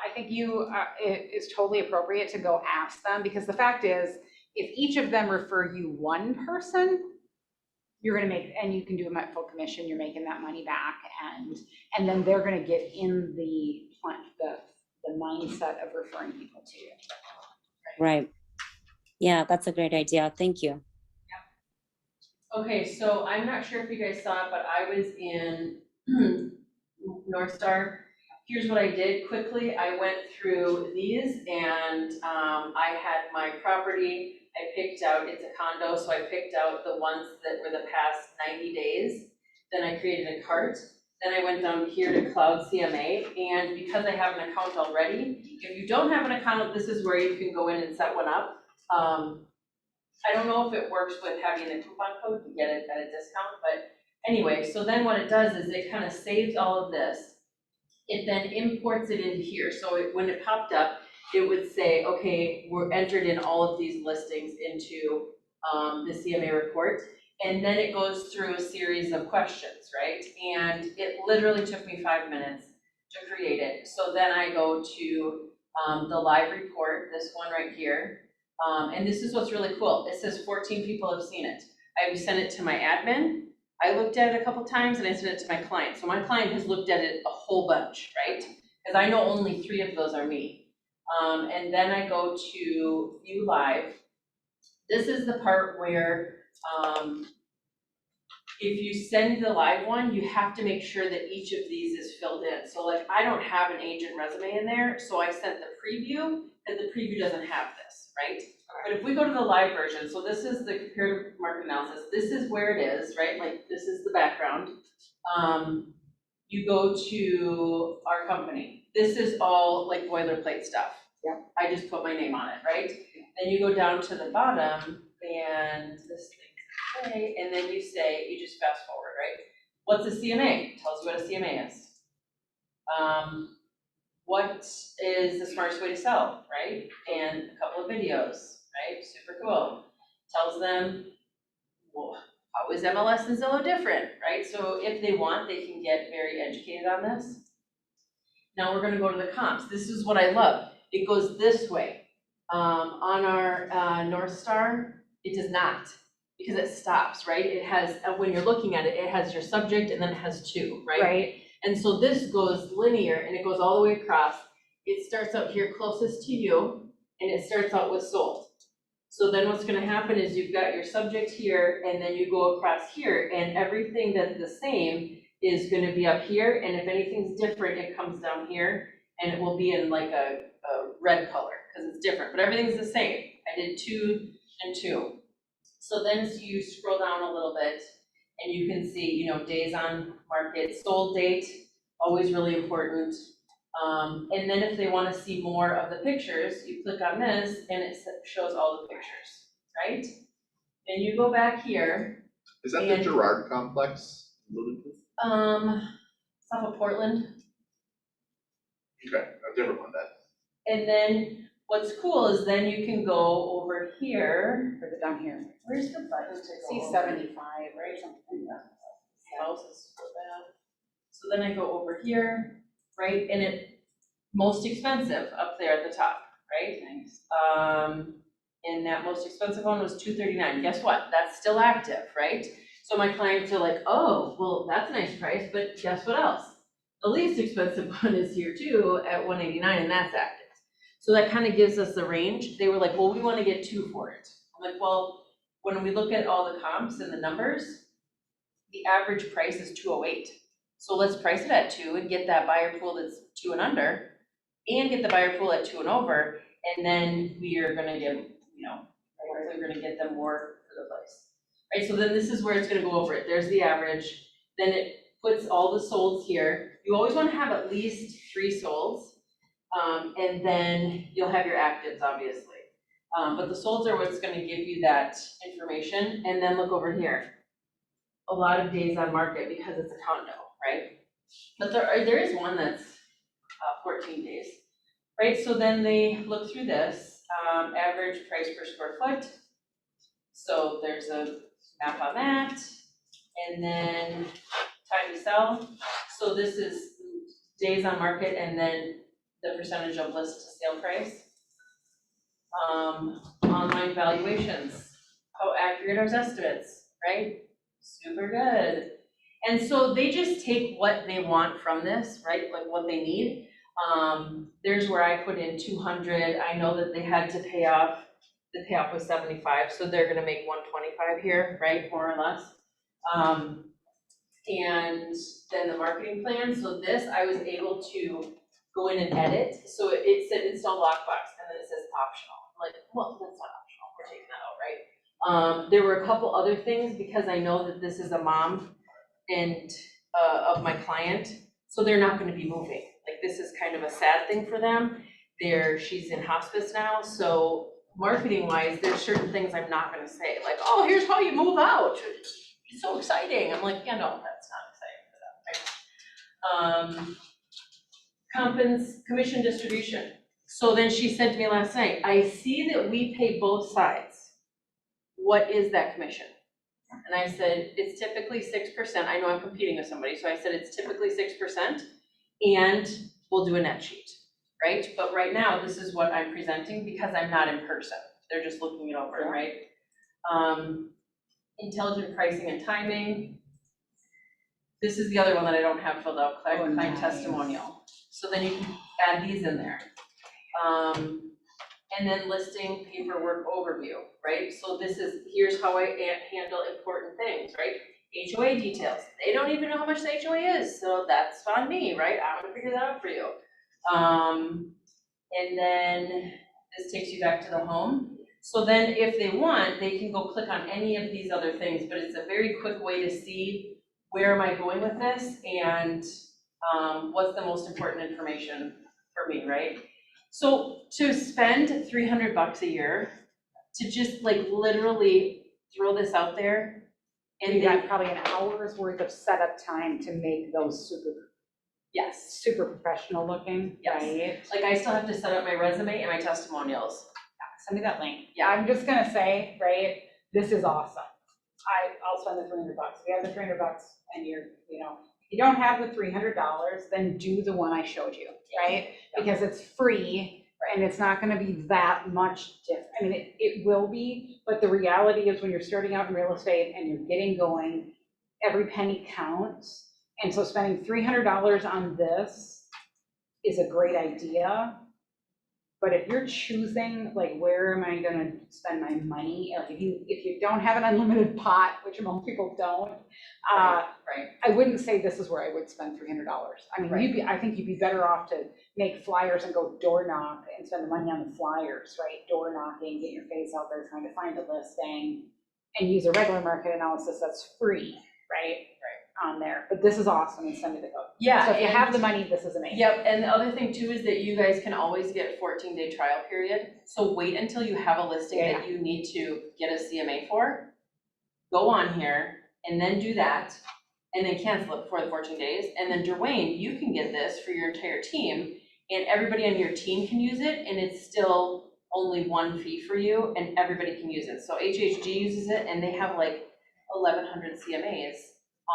I think it is totally appropriate to go ask them, because the fact is, if each of them refer you 1 person, you're gonna make, and you can do them at full commission, you're making that money back, and then they're gonna get in the mindset of referring people to you. Right. Yeah, that's a great idea. Thank you. Okay, so I'm not sure if you guys saw it, but I was in North Star. Here's what I did quickly. I went through these, and I had my property. I picked out, it's a condo, so I picked out the ones that were the past 90 days. Then I created a cart. Then I went down here to Cloud CMA, and because I have an account already, if you don't have an account, this is where you can go in and set one up. I don't know if it works with having the coupon code to get it at a discount, but anyway, so then what it does is it kind of saves all of this. It then imports it into here, so when it popped up, it would say, okay, we're entered in all of these listings into the CMA report. And then it goes through a series of questions, right? And it literally took me 5 minutes to create it. So then I go to the live report, this one right here. And this is what's really cool. It says 14 people have seen it. I sent it to my admin. I looked at it a couple times and I sent it to my client. So my client has looked at it a whole bunch, right? Because I know only 3 of those are me. And then I go to view live. This is the part where if you send the live one, you have to make sure that each of these is filled in. So like I don't have an agent resume in there, so I sent the preview, and the preview doesn't have this, right? But if we go to the live version, so this is the comparative market analysis, this is where it is, right? Like this is the background. You go to our company. This is all like boilerplate stuff. Yeah. I just put my name on it, right? Then you go down to the bottom and this thing. Okay, and then you say, you just fast forward, right? What's a CMA? Tells you what a CMA is. What is the smartest way to sell, right? And a couple of videos, right? Super cool. Tells them, well, how is MLS and Zillow different, right? So if they want, they can get very educated on this. Now we're gonna go to the comps. This is what I love. It goes this way. On our North Star, it does not. Because it stops, right? It has, when you're looking at it, it has your subject and then it has 2, right? Right. And so this goes linear and it goes all the way across. It starts out here closest to you and it starts out with sold. So then what's gonna happen is you've got your subject here and then you go across here and everything that's the same is gonna be up here. And if anything's different, it comes down here and it will be in like a red color because it's different, but everything's the same. I did 2 and 2. So then as you scroll down a little bit and you can see, you know, days on market, sold date, always really important. And then if they want to see more of the pictures, you click on this and it shows all the pictures, right? And you go back here. Is that the And- Girard complex? Bloomington? South of Portland. Okay, a different one then. And then what's cool is then you can go over here. Put it down here. Where's the button to go? C75, right, something like that. Mouse is so bad. So then I go over here, right, and it, most expensive up there at the top, right? Nice. And that most expensive one was $239. Guess what? That's still active, right? So my clients are like, oh, well, that's a nice price, but guess what else? The least expensive one is here too at $189 and that's active. So that kind of gives us the range. They were like, well, we want to get 2 for it. I'm like, well, when we look at all the comps and the numbers, the average price is $208. So let's price it at 2 and get that buyer pool that's 2 and under, and get the buyer pool at 2 and over, and then we are gonna get, you know, we're gonna get them more for the place. Right, so then this is where it's gonna go over it. There's the average, then it puts all the solds here. You always wanna have at least 3 solds, and then you'll have your actives, obviously. But the solds are what's gonna give you that information, and then look over here. A lot of days on market because it's a condo, right? But there is one that's 14 days, right? So then they look through this, average price per square foot. So there's a map on that, and then time to sell. So this is days on market and then the percentage of list to sale price. Online valuations, how accurate are estimates, right? Super good. And so they just take what they want from this, right? Like what they need. There's where I put in 200. I know that they had to pay off, the payoff was 75, so they're gonna make 125 here, right, more or less. And then the marketing plan, so this I was able to go in and edit. So it said install lockbox and then it says optional. I'm like, well, that's not optional, we're taking that out, right? There were a couple other things because I know that this is a mom and of my client, so they're not gonna be moving. Like this is kind of a sad thing for them. She's in hospice now, so marketing wise, there's certain things I'm not gonna say, like, oh, here's how you move out. It's so exciting. I'm like, yeah, no, that's not exciting for them, right? Commission distribution. So then she said to me last night, I see that we pay both sides. What is that commission? And I said, it's typically 6%. I know I'm competing with somebody, so I said it's typically 6%, and we'll do a net sheet, right? But right now, this is what I'm presenting because I'm not in person. They're just looking it over, right? Intelligent pricing and timing. This is the other one that I don't have filled out, client testimonial. So then you can add these in there. And then listing paperwork overview, right? So this is, here's how I handle important things, right? HOA details. They don't even know how much the HOA is, so that's on me, right? I'm gonna figure that out for you. And then this takes you back to the home. So then if they want, they can go click on any of these other things, but it's a very quick way to see where am I going with this and what's the most important information for me, right? So to spend $300 a year to just like literally throw this out there and You then, got probably an hour's worth of setup time to make those yes, super professional looking, Yes. right? like I still have to set up my resume and my testimonials. Send me that link. Yeah. I'm just gonna say, right, this is awesome. I'll spend the $300. If you have the $300 and you're, you know, if you don't have the $300, then do the one I showed you, right? Yeah. Because it's free and it's not gonna be that much different. I mean, it will be, but the reality is when you're starting out in real estate and you're getting going, every penny counts. And so spending $300 on this is a great idea. But if you're choosing, like, where am I gonna spend my money? Like, if you don't have an unlimited pot, which most people don't, Right. I wouldn't say this is where I would spend $300. I mean, Right. I think you'd be better off to make flyers and go door knock and spend the money on the flyers, right? Door knocking, get your face out there trying to find a listing, and use a regular market analysis that's free, right? On there, but this is awesome and send me the code. Yeah. So if you and- have the money, this is amazing. Yep, and the other thing too is that you guys can always get a 14-day trial period. So wait until you have a listing that you need to get a CMA for. Go on here and then do that and then cancel it before the 14 days. And then Dwayne, you can get this for your entire team and everybody on your team can use it and it's still only one fee for you and everybody can use it. So HHG uses it and they have like 1,100 CMAs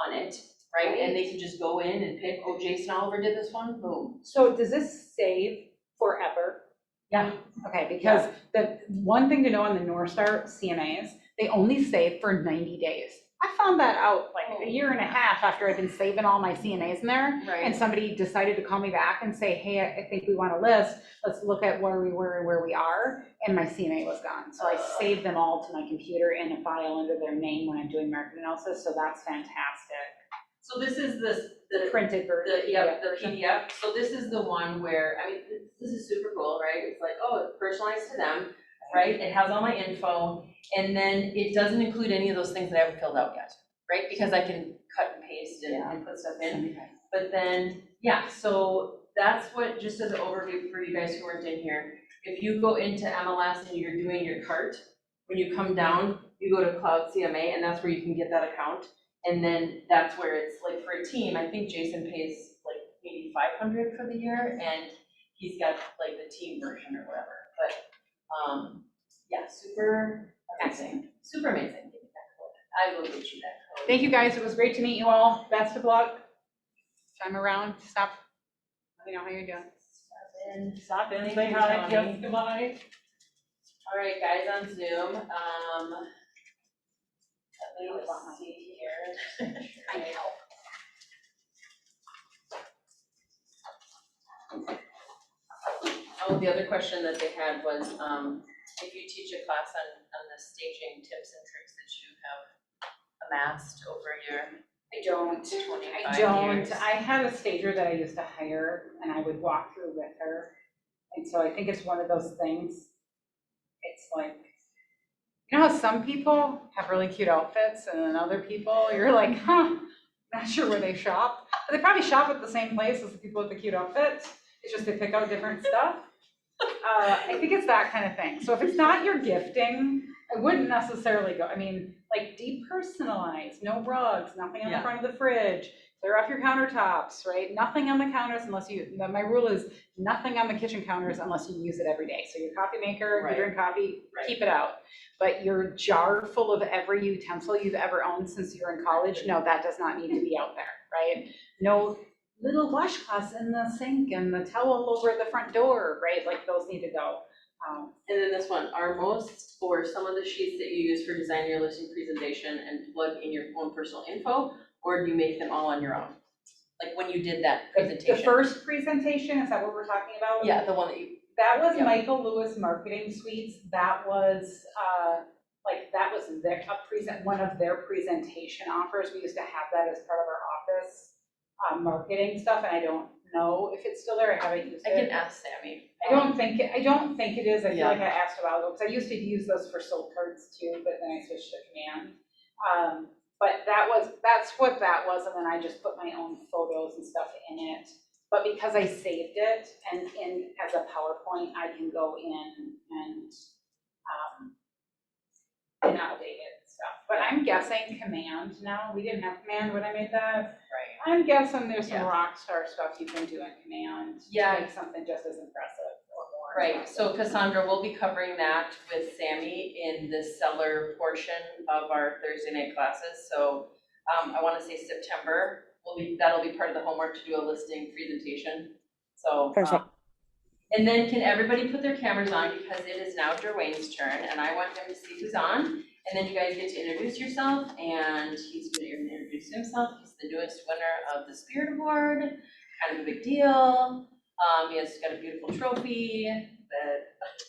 on it, right? And they can just go in and pick, oh, Jason Oliver did this one, boom. So does this save forever? Yeah. Okay, because the one thing to know on the North Star CMAs, they only save for 90 days. I found that out like a year and a half after I've been saving all my CMAs in there. Right. And somebody decided to call me back and say, hey, I think we want a list. Let's look at where we were and where we are. And my CMA was gone. So I saved them all to my computer in a file under their name when I'm doing market analysis. So that's fantastic. So this is the Printed version. the PDF. So this is the one where, I mean, this is super cool, right? It's like, oh, it's personalized to them, right? It has all my info, and then it doesn't include any of those things that I haven't filled out yet, right? Because I can cut and paste and put stuff in. But then, yeah, so that's what, just as an overview for you guys who weren't in here, if you go into MLS and you're doing your cart, when you come down, you go to Cloud CMA, and that's where you can get that account. And then that's where it's like for a team, I think Jason pays like maybe 500 for the year and he's got like the team version or whatever. But yeah, super amazing, super amazing. I will get you that code. Thank you guys. It was great to meet you all. Best of luck. If I'm around, stop. Let me know how you're doing. Stop in, Say say hi. hi, Yes, goodbye. All right, guys on Zoom, let me see here. I know. Oh, the other question that they had was, if you teach a class on the staging tips and tricks that you have amassed over your I don't. 25 years. I had a stager that I used to hire and I would walk through with her. And so I think it's one of those things, it's like, you know how some people have really cute outfits and then other people, you're like, huh, not sure where they shop. But they probably shop at the same place as the people with the cute outfits. It's just they pick out different stuff. I think it's that kind of thing. So if it's not your gifting, I wouldn't necessarily go, I mean, like depersonalize, no rugs, nothing on the Yeah. front of the fridge, clear off your countertops, right? Nothing on the counters unless my rule is nothing on the kitchen counters unless you use it every day. So your coffee maker, Right. you drink coffee, Right. keep it out. But your jar full of every utensil you've ever owned since you were in college, no, that does not need to be out there, right? No little washcloths in the sink and the towel over the front door, right? Like those need to go. And then this one, are most or some of the sheets that you use for designing your listing presentation and plug in your own personal info, or do you make them all on your own? Like when you did that presentation? The first presentation, is that what we're talking about? Yeah, the one that you, That was Yeah. Michael Lewis Marketing Suites. That was, one of their presentation offers. We used to have that as part of our office, marketing stuff, and I don't know if it's still there. I haven't used I it. can ask Sammy. I don't think it is. I feel Yeah. like I asked a while ago, because I used to use those for soul cards too, but then I switched to Command. But that's what that was, and then I just put my own photos and stuff in it. But because I saved it and as a PowerPoint, I can go in and update it and stuff. But I'm guessing Command now. We didn't have Command when I made that. Right. I'm guessing there's some Yeah. rock star stuff you can do in Command Yeah. to make something just as impressive or more. Right, so Cassandra, we'll be covering that with Sammy in the seller portion of our Thursday night classes. So I want to say September, that'll be part of the homework to do a listing presentation. So. Perfect. And then can everybody put their cameras on, because it is now Jerwayne's turn and I want him to see who's on. And then you guys get to introduce yourself, and he's going to introduce himself. He's the newest winner of the Spirit Award, kind of a big deal. He has got a beautiful trophy that's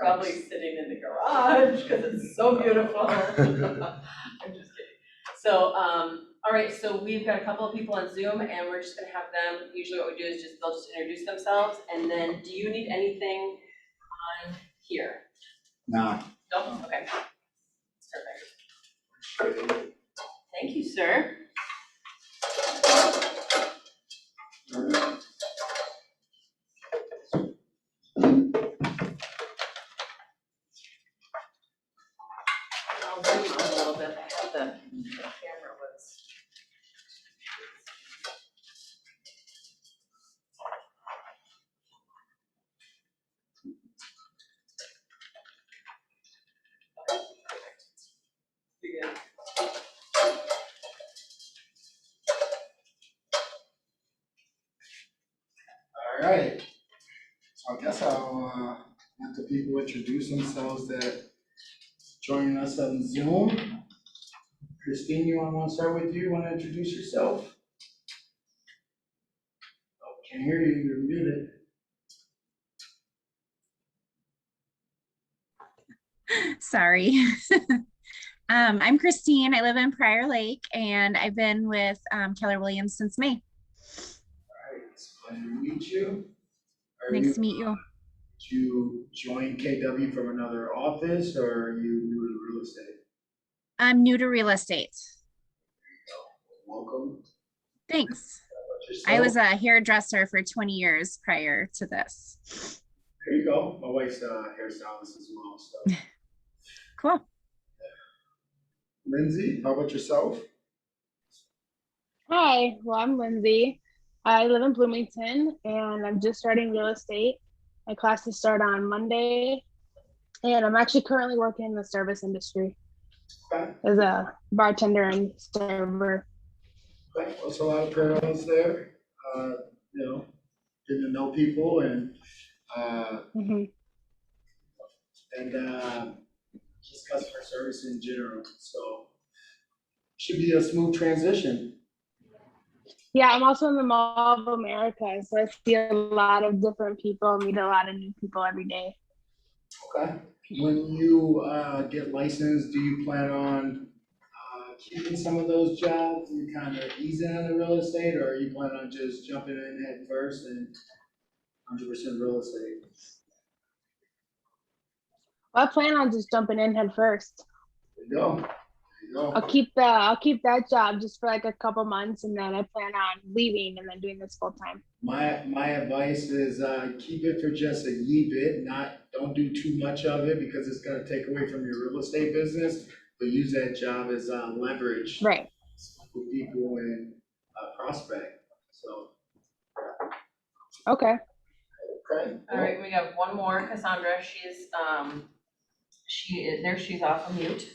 probably sitting in the garage because it's so beautiful. I'm just kidding. So, all right, so we've got a couple of people on Zoom and we're just gonna have them, usually what we do is they'll just introduce themselves, and then do you need anything on here? No. No? Okay. Perfect. Thank you, sir. I'll zoom out a little bit. I had the camera was. You're good. All right. So I guess I'll let the people introduce themselves that joining us on Zoom. Christine, you want to start with you? Want to introduce yourself? Oh, can't hear you. You're muted. Sorry. I'm Christine. I live in Prior Lake, and I've been with Keller Williams since May. All right. It's a pleasure to meet you. Nice to meet you. Did you join KW from another office, or are you new to real estate? I'm new to real estate. Welcome. Thanks. How about I was yourself? a hairdresser for 20 years prior to this. There you go. My wife's a hairstylist as well. So, Cool. Lindsay, how about yourself? Hi, well, I'm Lindsay. I live in Bloomington and I'm just starting real estate. My classes start on Monday, and I'm actually currently working in the service industry Okay. as a bartender and server. Okay, well, so a lot of parallels there. Getting to know people and Mhm. just customer service in general. So should be a smooth transition. Yeah, I'm also in the Mall of America, so I see a lot of different people, meet a lot of new people every day. Okay. When you get licensed, do you plan on keeping some of those jobs and kind of easing on the real estate, or are you plan on just jumping in head first and 100% real estate? Well, I plan on just jumping in head first. There you go. There you go. I'll keep that job just for like a couple months, and then I plan on leaving and then doing this full time. My advice is keep it for just a yee bit, don't do too much of it because it's gonna take away from your real estate business, but use that job as leverage. Right. With people and prospect, so. Okay. Okay. All right, we got one more, Cassandra. She's she's off of mute.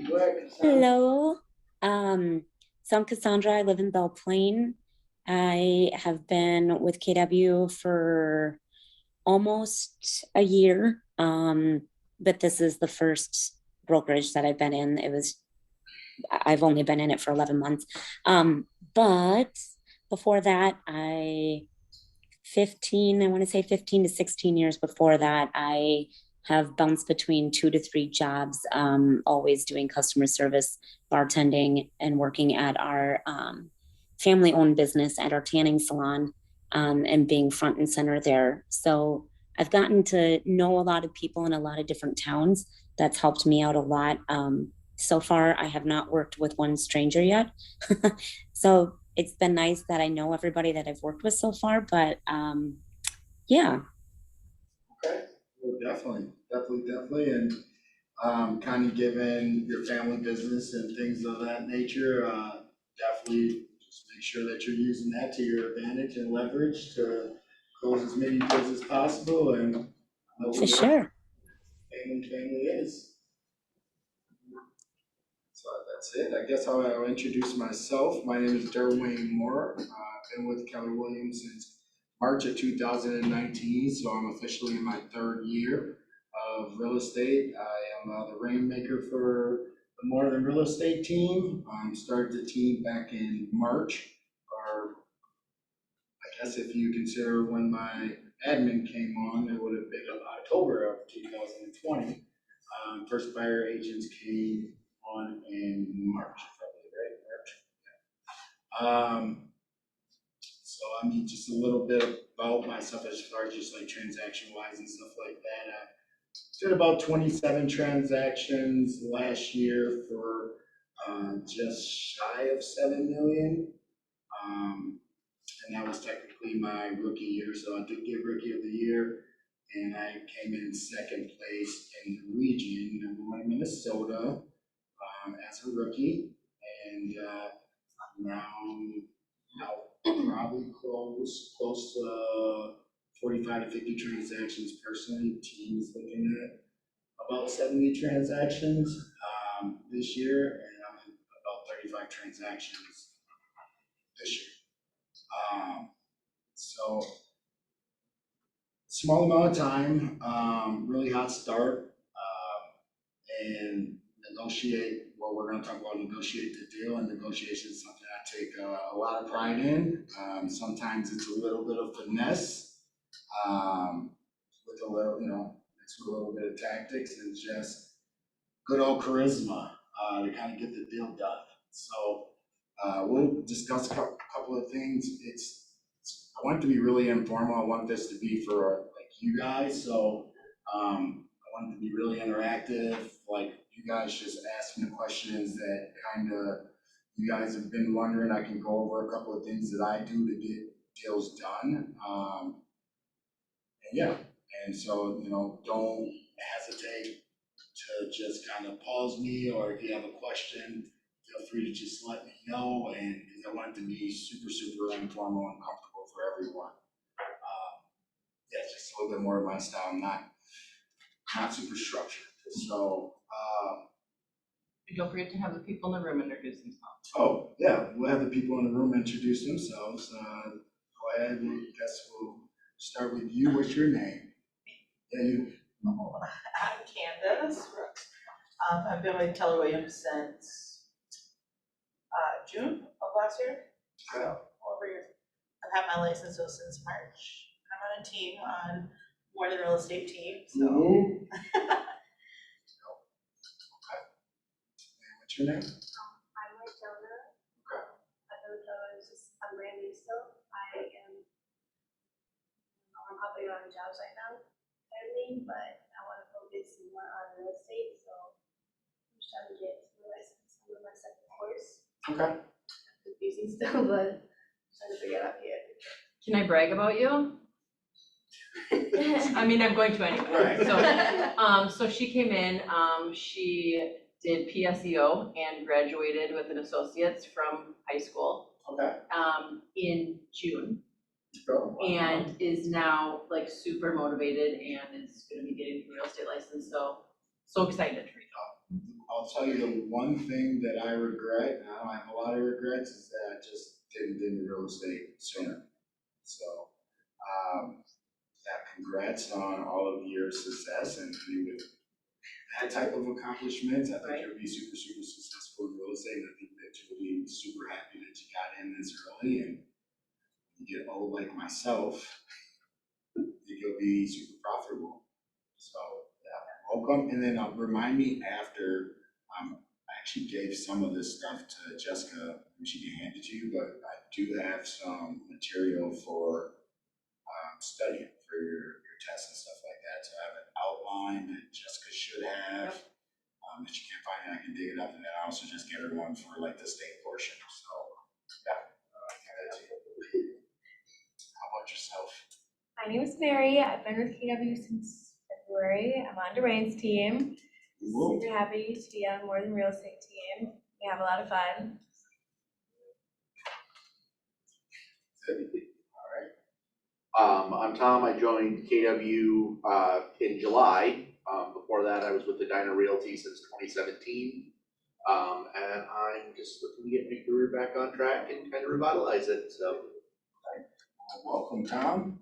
Go ahead, Cassandra. Hello. So I'm Cassandra. I live in Belle Plaine. I have been with KW for almost a year. But this is the first brokerage that I've been in. I've only been in it for 11 months. But before that, I want to say 15 to 16 years before that, I have bounced between 2 to 3 jobs, always doing customer service, bartending, and working at our family-owned business at our tanning salon, and being front and center there. So I've gotten to know a lot of people in a lot of different towns. That's helped me out a lot. So far, I have not worked with one stranger yet. So it's been nice that I know everybody that I've worked with so far, but yeah. Okay, well, definitely, and kind of given your family business and things of that nature, definitely just make sure that you're using that to your advantage and leverage to close as many deals as possible, and know For sure. family is. So that's it. I guess I'll introduce myself. My name is Derwayne Moore. I've been with Keller Williams since March of 2019, so I'm officially in my 3rd year of real estate. I am the rainmaker for the Northern Real Estate team. Started the team back in March, or I guess if you consider when my admin came on, it would have been October of 2020. First buyer agents came on in March, probably, right? March. So I mean, just a little bit about myself as far as just like transaction wise and stuff like that. I did about 27 transactions last year for just shy of 7 million. And that was technically my rookie year, so I did get rookie of the year. And I came in 2nd place in the region, number 1 in Minnesota, as a rookie. And now probably close to 45 to 50 transactions personally. The team is looking at about 70 transactions this year, and I'm in about 35 transactions this year. So small amount of time, really hot start, and negotiate. Well, we're going to talk about negotiate the deal, and negotiation is something I take a lot of pride in. Sometimes it's a little bit of finesse, with a little, mixed with a little bit of tactics and just good old charisma to kind of get the deal done. So we'll discuss a couple of things. I want it to be really informal. I want this to be for like you guys. So I want it to be really interactive. Like you guys just ask me questions that kind of you guys have been wondering. I can go over a couple of things that I do to get deals done. And yeah, and so don't hesitate to just kind of pause me, or if you have a question, feel free to just let me know. And because I want it to be super informal and comfortable for everyone. Yeah, just a little bit more of my style. I'm not super structured. So Don't forget to have the people in the room introduce themselves. oh yeah, we'll have the people in the room introduce themselves. Go ahead, and I guess we'll start with you. What's your name? Yeah, you. I'm Candace Brooks. I've been with Keller Williams since June of last year, so over a year. I've had my license since March. I'm on a team on more than real estate team, so. Mhm. Okay. And what's your name? I'm Matilda. Okay. I've been with Keller I'm brand new still. I'm hopping on jobs right now, currently, but I want to focus more on real estate, so I'm just trying to get Okay. Confusing still, but trying to figure it out yet. Can I brag about you? I mean, I'm going to anyway. Right. So she came in, she did PSEO and graduated with an associate's from high school, Okay. in June. Go. And is now like super motivated and is gonna be getting the real estate license, so excited. I'll tell you the one thing that I regret, and I don't have a lot of regrets, is that I just didn't get into real estate sooner. So, yeah, congrats on all of your success, and with that type of accomplishments, I think Right. you'll be super, super successful in real estate. And I think that you'll be super happy that you got in this early, and when you get old like myself, you'll be super profitable. So, yeah, welcome. And then remind me after, I actually gave some of this stuff to Jessica, and she can hand it to you, but I do have some material for studying for your tests and stuff like that. So I have an outline that Jessica should have. If she can't find it, I can dig it up, and then I also just get her one for like the state portion. So, yeah, give that to you. How about yourself? My name is Mary. I've been with KW since February. I'm on Dwayne's team. Whoa. Super happy to be on More Than Real Estate team. We have a lot of fun. I'm Tom. I joined KW in July. Before that, I was with the Diner Realty since 2017. And I'm just looking to get my career back on track and kind of revitalize it. So, Welcome, Tom.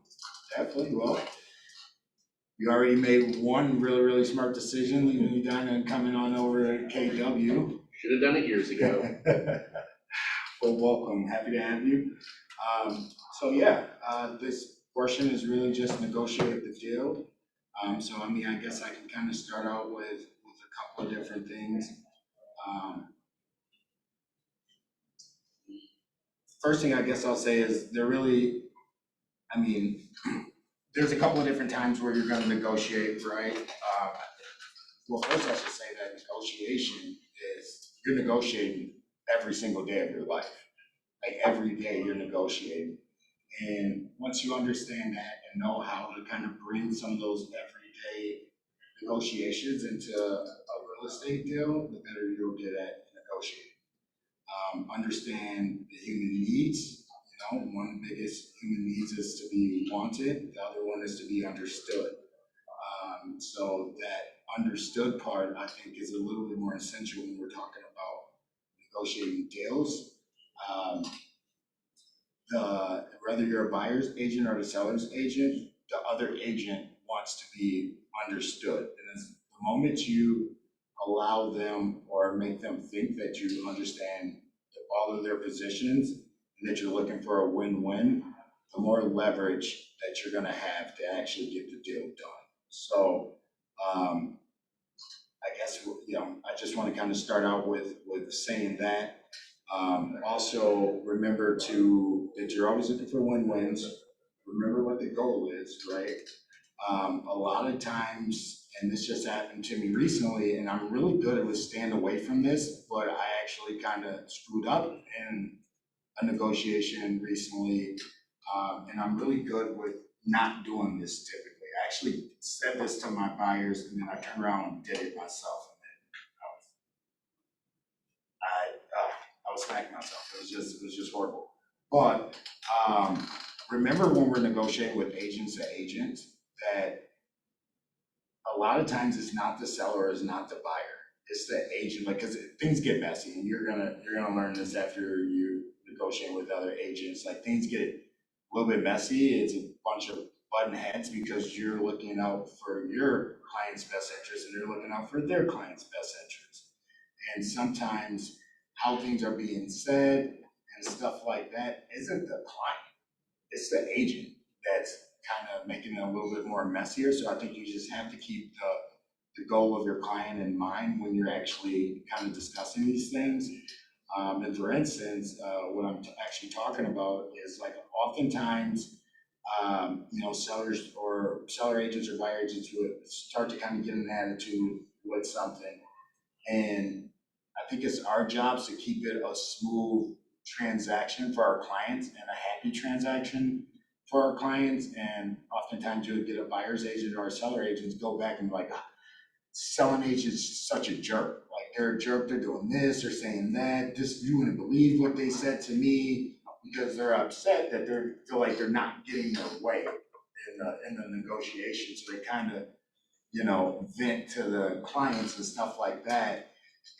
Definitely. Well, you already made one really, really smart decision, leaving Edina and coming on over to KW. should have done it years ago. Well, welcome. Happy to have you. So yeah, this portion is really just negotiate the deal. So I mean, I guess I can kind of start out with a couple of different things. First thing I guess I'll say is there's a couple of different times where you're going to negotiate, right? Well, first I should say that negotiation is you're negotiating every single day of your life. Like every day you're negotiating. And once you understand that and know how to kind of bring some of those everyday negotiations into a real estate deal, the better you'll get at negotiating. Understand the human needs. You know, one of the biggest human needs is to be wanted. The other one is to be understood. So that understood part, I think, is a little bit more essential when we're talking about negotiating deals. Whether you're a buyer's agent or the seller's agent, the other agent wants to be understood. And the moment you allow them or make them think that you understand all of their positions and that you're looking for a win-win, the more leverage that you're gonna have to actually get the deal done. So I guess, I just wanna kind of start out with saying that. Also remember that you're always looking for win-wins. Remember what the goal is, right? A lot of times, and this just happened to me recently, and I'm really good at staying away from this, but I actually kind of screwed up in a negotiation recently, and I'm really good with not doing this typically. I actually said this to my buyers, and then I turned around and did it myself. I was smacking myself. It was just horrible. But remember when we're negotiating with agents to agents that a lot of times it's not the seller, it's not the buyer, it's the agent. Like, because things get messy, and you're gonna learn this after you negotiate with other agents. Like, things get a little bit messy. It's a bunch of button heads because you're looking out for your client's best interest, and they're looking out for their client's best interest. And sometimes how things are being said and stuff like that isn't the client, it's the agent that's kind of making it a little bit more messier. So I think you just have to keep the goal of your client in mind when you're actually kind of discussing these things. And for instance, what I'm actually talking about is, like, oftentimes, sellers or seller agents or buyer agents would start to kind of get an attitude with something. And I think it's our jobs to keep it a smooth transaction for our clients and a happy transaction for our clients. And oftentimes you'll get a buyer's agent or a seller agent go back and be like, selling agent's such a jerk. Like, they're a jerk, they're doing this, they're saying that, this, you wouldn't believe what they said to me, because they're upset that they feel like they're not getting their way in the negotiation. So they kind of, you know, vent to the clients and stuff like that.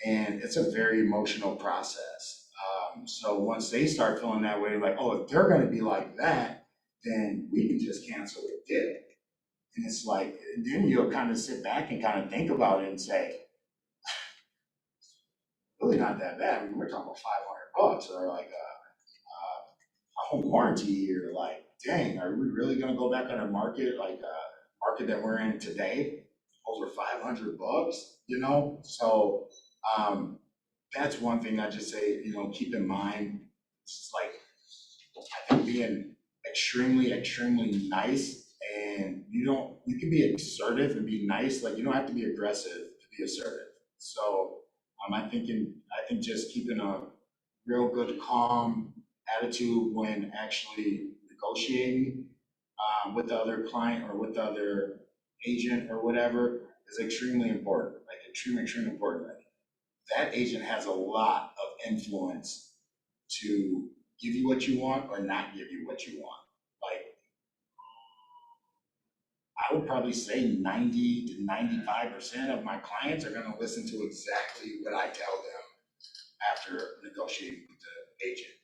And it's a very emotional process. So once they start feeling that way, like, oh, if they're gonna be like that, then we can just cancel the deal. And it's like, then you'll kind of sit back and kind of think about it and say, really not that bad. I mean, we're talking about $500 or like a home warranty here. Like, dang, are we really gonna go back on a market like market that we're in today over $500? You know, so that's one thing I just say, you know, keep in mind. It's like, I think being extremely nice, and you can be assertive and be nice. Like, you don't have to be aggressive to be assertive. So I think just keeping a real good calm attitude when actually negotiating with the other client or with the other agent or whatever is extremely important. Like, extremely important. Like, that agent has a lot of influence to give you what you want or not give you what you want. Like, I would probably say 90 to 95% of my clients are gonna listen to exactly what I tell them after negotiating with the agent.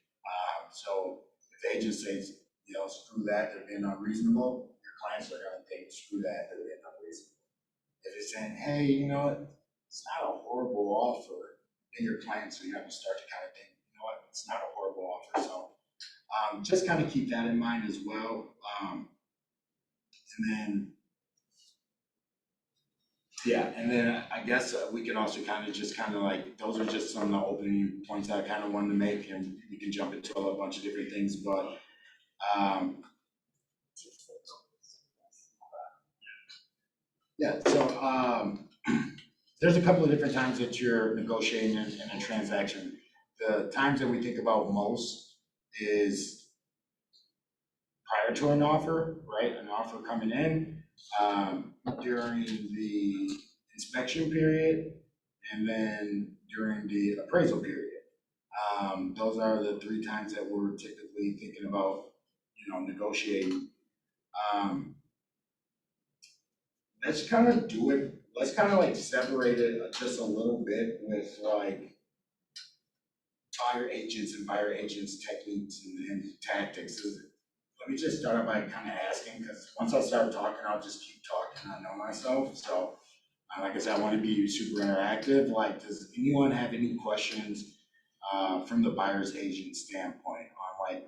So if the agent says, you know, screw that, they're being unreasonable, your clients are gonna think, screw that, they're being unreasonable. If it's saying, hey, you know what, it's not a horrible offer, then your clients are gonna start to kind of think, you know what, it's not a horrible offer. So just kind of keep that in mind as well. And then I guess we can also kind of like, those are just some of the opening points that I kind of wanted to make, and we can jump into a bunch of different things, but so there's a couple of different times that you're negotiating in a transaction. The times that we think about most is prior to an offer, right? An offer coming in, during the inspection period, and then during the appraisal period. Those are the three times that we're typically thinking about, you know, negotiating. Let's kind of like separate it just a little bit with like buyer agents and buyer agents techniques and tactics. Let me just start out by kind of asking, because once I start talking, I'll just keep talking. I know myself. So like I said, I want to be super interactive. Like, does anyone have any questions from the buyer's agent standpoint on, like,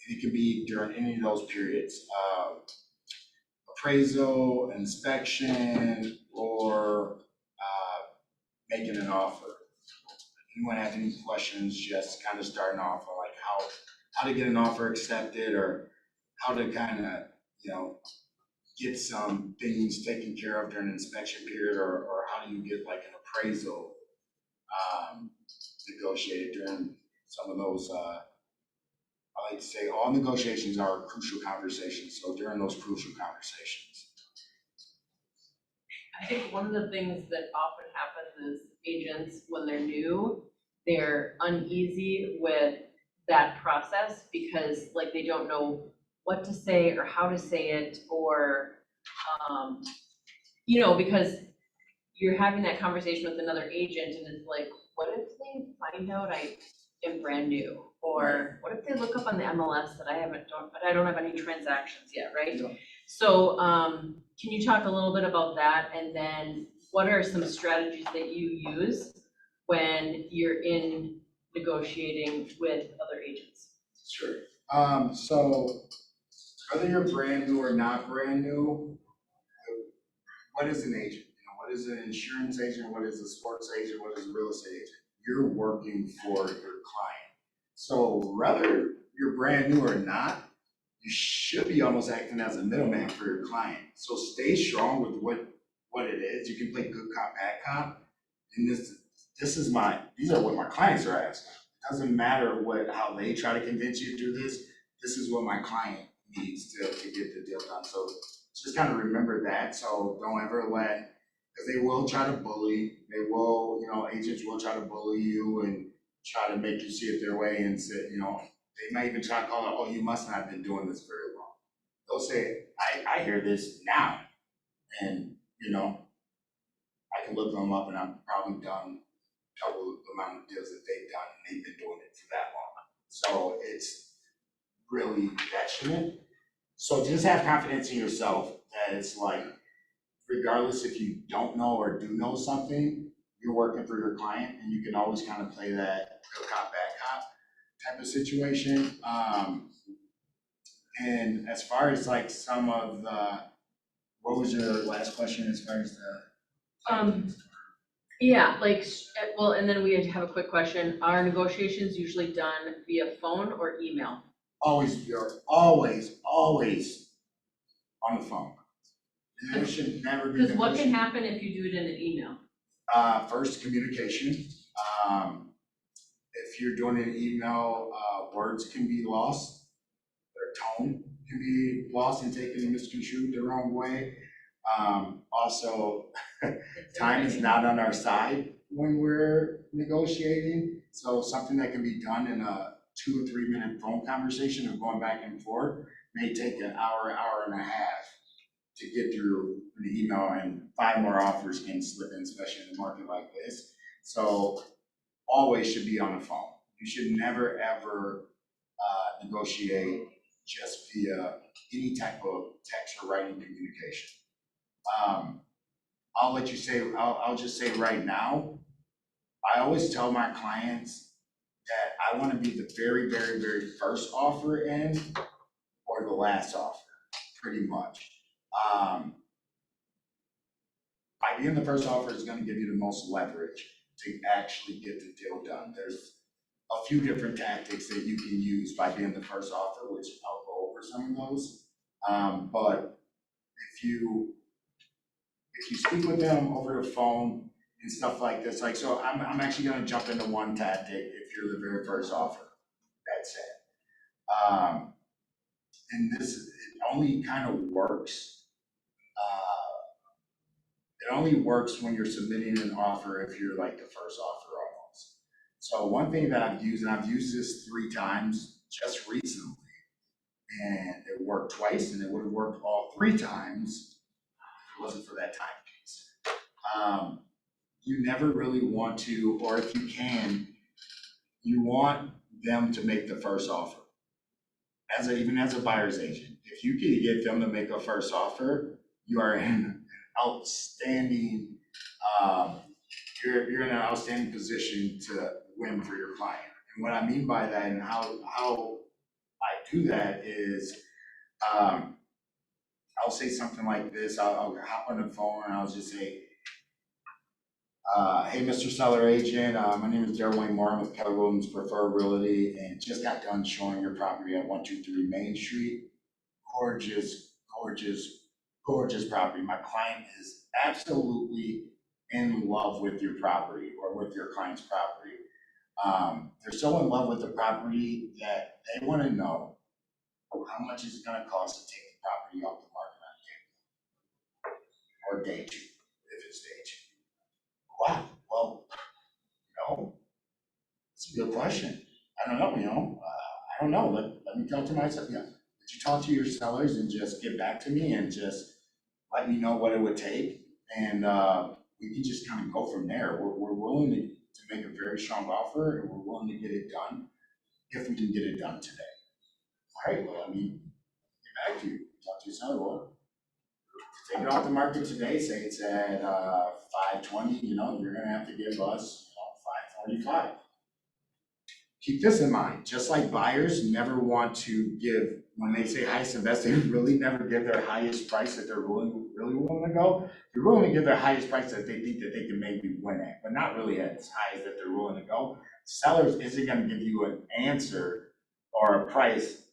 it could be during any of those periods, appraisal, inspection, or making an offer? Anyone have any questions, just kind of starting off on like how to get an offer accepted, or how to kind of, you know, get some things taken care of during an inspection period, or how do you get like an appraisal negotiated during some of those, I like to say all negotiations are crucial conversations. So during those crucial conversations. I think one of the things that often happens is agents, when they're new, they're uneasy with that process because like they don't know what to say or how to say it, or, you know, because you're having that conversation with another agent and it's like, what if they find out I am brand new? Or what if they look up on the MLS that I don't have any transactions yet, right? Yeah. So can you talk a little bit about that? And then what are some strategies that you use when you're in negotiating with other agents? Sure. So whether you're brand new or not brand new, what is an agent? You know, what is an insurance agent? What is a sports agent? What is a real estate agent? You're working for your client. So whether you're brand new or not, you should be almost acting as a middleman for your client. So stay strong with what it is. You can play good cop, bad cop. In this these are what my clients are asking. It doesn't matter how they try to convince you to do this. This is what my client needs to get the deal done. So just kind of remember that. So don't ever because they will try to bully. They will, agents will try to bully you and try to make you see it their way and say, they might even try to call it, oh, you must not have been doing this very long. They'll say, I hear this now. And, I can look them up and I've probably done double the amount of deals that they've done and they've been doing it for that long. So it's really passionate. So just have confidence in yourself that it's like, regardless if you don't know or do know something, you're working for your client and you can always kind of play that good cop, bad cop type of situation. And as far as like some of what was your last question as far as the? Yeah, well, and then we have a quick question. Are negotiations usually done via phone or email? You're always on the phone. There should never be. Because what can happen if you do it in an email? First, communication. If you're doing an email, words can be lost. Their tone can be lost and taken and misconstrued the wrong way. Also, time is not on our side when we're negotiating. So something that can be done in a 2 or 3 minute phone conversation of going back and forth may take an hour and a half to get through an email, and 5 more offers can slip in, especially in a market like this. So always should be on the phone. You should never ever negotiate just via any type of text or writing communication. I'll just say right now, I always tell my clients that I want to be the very, very, very first offer in or the last offer, pretty much. By being the first offer is going to give you the most leverage to actually get the deal done. There's a few different tactics that you can use by being the first offer, which I'll go over some of those. But if you speak with them over the phone and stuff like this, so I'm actually going to jump into one tactic if you're the very first offer. That's it. And it only kind of works. It only works when you're submitting an offer if you're like the first offer almost. So one thing that I've used, and I've used this 3 times just recently, and it worked twice, and it would have worked all 3 times if it wasn't for that time piece. You never really want to, or if you can, you want them to make the first offer. Even as a buyer's agent, if you can get them to make a first offer, you are in an outstanding, you're in an outstanding position to win for your client. And what I mean by that and how I do that is, I'll say something like this. I'll hop on the phone and I'll just say, hey, Mr. Seller Agent, my name is Darrell Wayne Moore. I'm with Keller Williams Preferred Realty and just got done showing your property at 123 Main Street. Gorgeous, gorgeous, gorgeous property. My client is absolutely in love with your property or with your client's property. They're so in love with the property that they want to know how much is it going to cost to take the property off the market on day 2, or day 2, if it's day 2. Wow, well, it's a good question. I don't know, I don't know. Let me talk to myself. Did you talk to your sellers and just get back to me and just let me know what it would take? And we can just kind of go from there. We're willing to make a very strong offer, and we're willing to get it done if we can get it done today. All right, well, get back to you. Talk to your seller. Well, take it off the market today, say it's at 520, you're gonna have to give us 545. Keep this in mind, just like buyers never want to give, when they say highest and best, they really never give their highest price that they're really willing to go. They're willing to give their highest price that they think that they can maybe win at, but not really as high as that they're willing to go. Sellers isn't gonna give you an answer or a price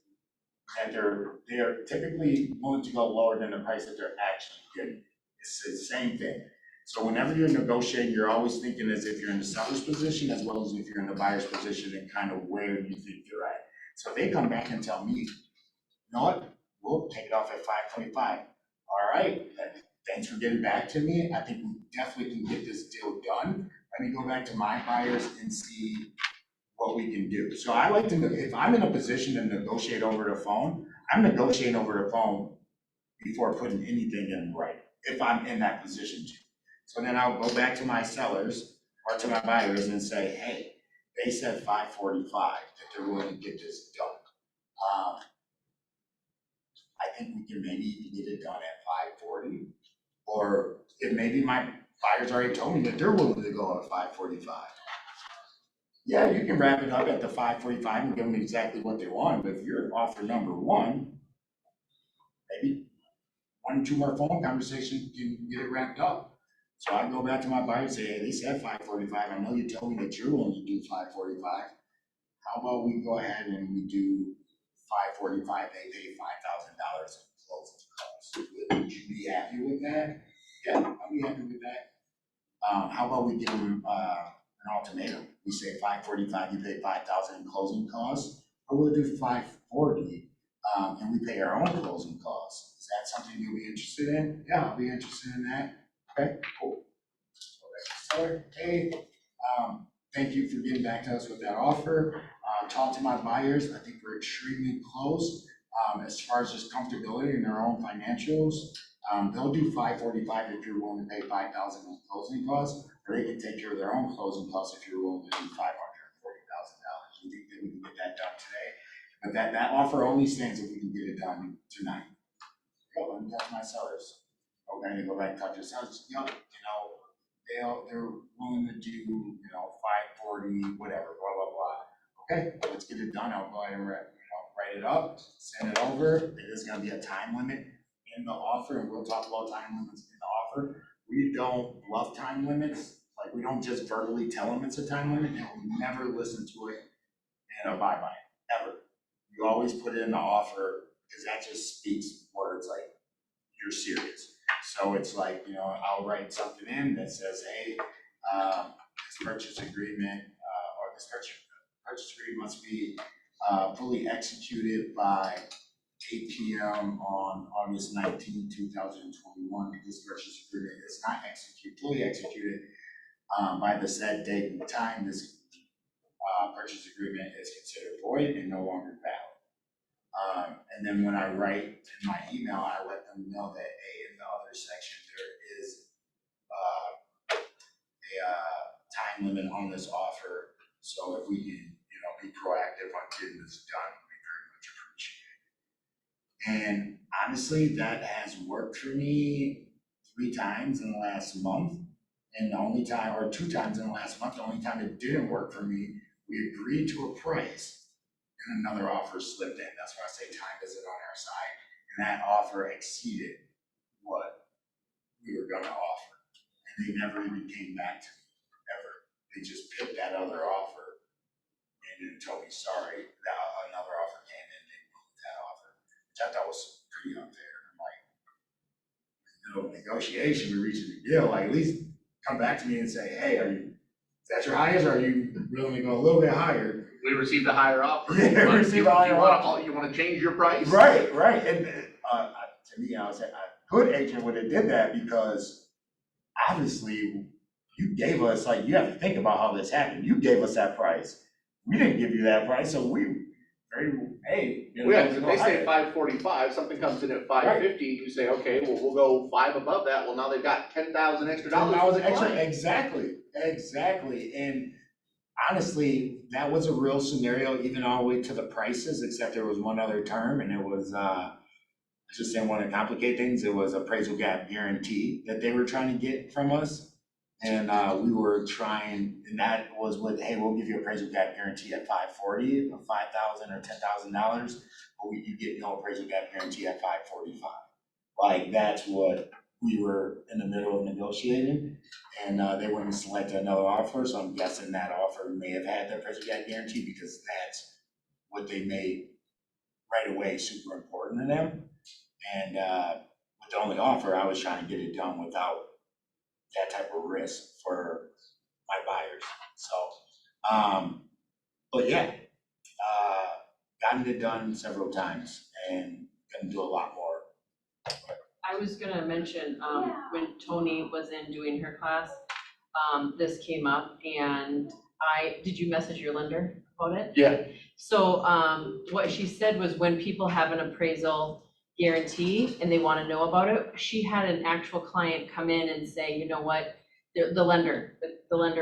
that they're typically willing to go lower than the price that they're actually getting. It's the same thing. So whenever you're negotiating, you're always thinking as if you're in the seller's position as well as if you're in the buyer's position and kind of where you think you're at. So if they come back and tell me, you know what, we'll take it off at 525. All right, thanks for getting back to me. I think we definitely can get this deal done. Let me go back to my buyers and see what we can do. So I like to, if I'm in a position to negotiate over the phone, I'm negotiating over the phone before putting anything in writing, if I'm in that position to. So then I'll go back to my sellers or to my buyers and say, hey, they said 545 that they're willing to get this done. I think we can maybe get it done at 540. Or if maybe my buyers already told me that they're willing to go at 545. Yeah, you can wrap it up at the 545 and give them exactly what they want. But if you're offer number one, maybe 1 or 2 more phone conversations can get it wrapped up. So I go back to my buyer and say, hey, they said 545. I know you told me that you're willing to do 545. How about we go ahead and we do 545? They pay $5,000 in closing costs. Would you be happy with that? Yeah, I'll be happy with that. How about we give them an ultimatum? We say 545, you pay 5,000 in closing costs, or we'll do 540 and we pay our own closing costs. Is that something you'll be interested in? Yeah, I'll be interested in that. Okay, cool. So, hey, thank you for getting back to us with that offer. Talk to my buyers. I think we're extremely close as far as just comfortability in their own financials. They'll do 545 if you're willing to pay 5,000 in closing costs, or they can take care of their own closing costs if you're willing to do $540,000. We think that we can get that done today, but that offer only stands if we can get it done tonight. Go and talk to my sellers. Okay, go back and talk to your sellers. Yep, they're willing to do 540, whatever, blah blah blah. Okay, let's get it done. I'll go ahead and write it up, send it over. There is going to be a time limit in the offer, and we'll talk about time limits in the offer. We don't bluff time limits. Like, we don't just verbally tell them it's a time limit, and we never listen to it and abide by it, ever. You always put it in the offer, because that just speaks words like you're serious. So it's like, I'll write something in that says, hey, this purchase agreement, or this purchase agreement must be fully executed by 8 p.m. on August 19, 2021. This purchase agreement is not fully executed by the said date and time. This purchase agreement is considered void and no longer valid. And then when I write in my email, I let them know that, hey, in the other section, there is a time limit on this offer. So if we can, be proactive on getting this done, we very much appreciate it. And honestly, that has worked for me 3 times in the last month. And the only time, or 2 times in the last month, the only time it didn't work for me, we agreed to a price and another offer slipped in. That's why I say time isn't on our side. And that offer exceeded what we were gonna offer. And they never even came back to me, ever. They just picked that other offer and then told me, sorry, that another offer came in, they moved that offer, which I thought was pretty unfair. I'm like, negotiation, we're reaching a deal, like, at least come back to me and say, hey, is that your highest, or are you willing to go a little bit higher? We received a higher offer. Yeah, we received a higher offer. You wanna change your price? Right. And to me, I was a good agent would have did that, because obviously you gave us, like, you have to think about how this happened. You gave us that price. We didn't give you that price, so hey. If they say 545, something comes in at 550, you say, okay, well, we'll go 5 above that. Well, now they've got $10,000 extra dollars. Exactly. And honestly, that was a real scenario, even all the way to the prices, except there was one other term, and it was, I just didn't want to complicate things. It was appraisal gap guarantee that they were trying to get from us. And we were trying, and that was with, hey, we'll give you appraisal gap guarantee at 540, or $5,000 or $10,000, but you get no appraisal gap guarantee at 545. Like, that's what we were in the middle of negotiating, and they wouldn't select another offer, so I'm guessing that offer may have had the appraisal gap guarantee, because that's what they made right away super important to them. And with the only offer, I was trying to get it done without that type of risk for my buyers. So, but yeah, gotten it done several times and gonna do a lot more. I was gonna mention, when Tony was in doing her class, this came up and did you message your lender about it? Yeah. So, what she said was when people have an appraisal guarantee and they wanna know about it, she had an actual client come in and say, you know what? The lender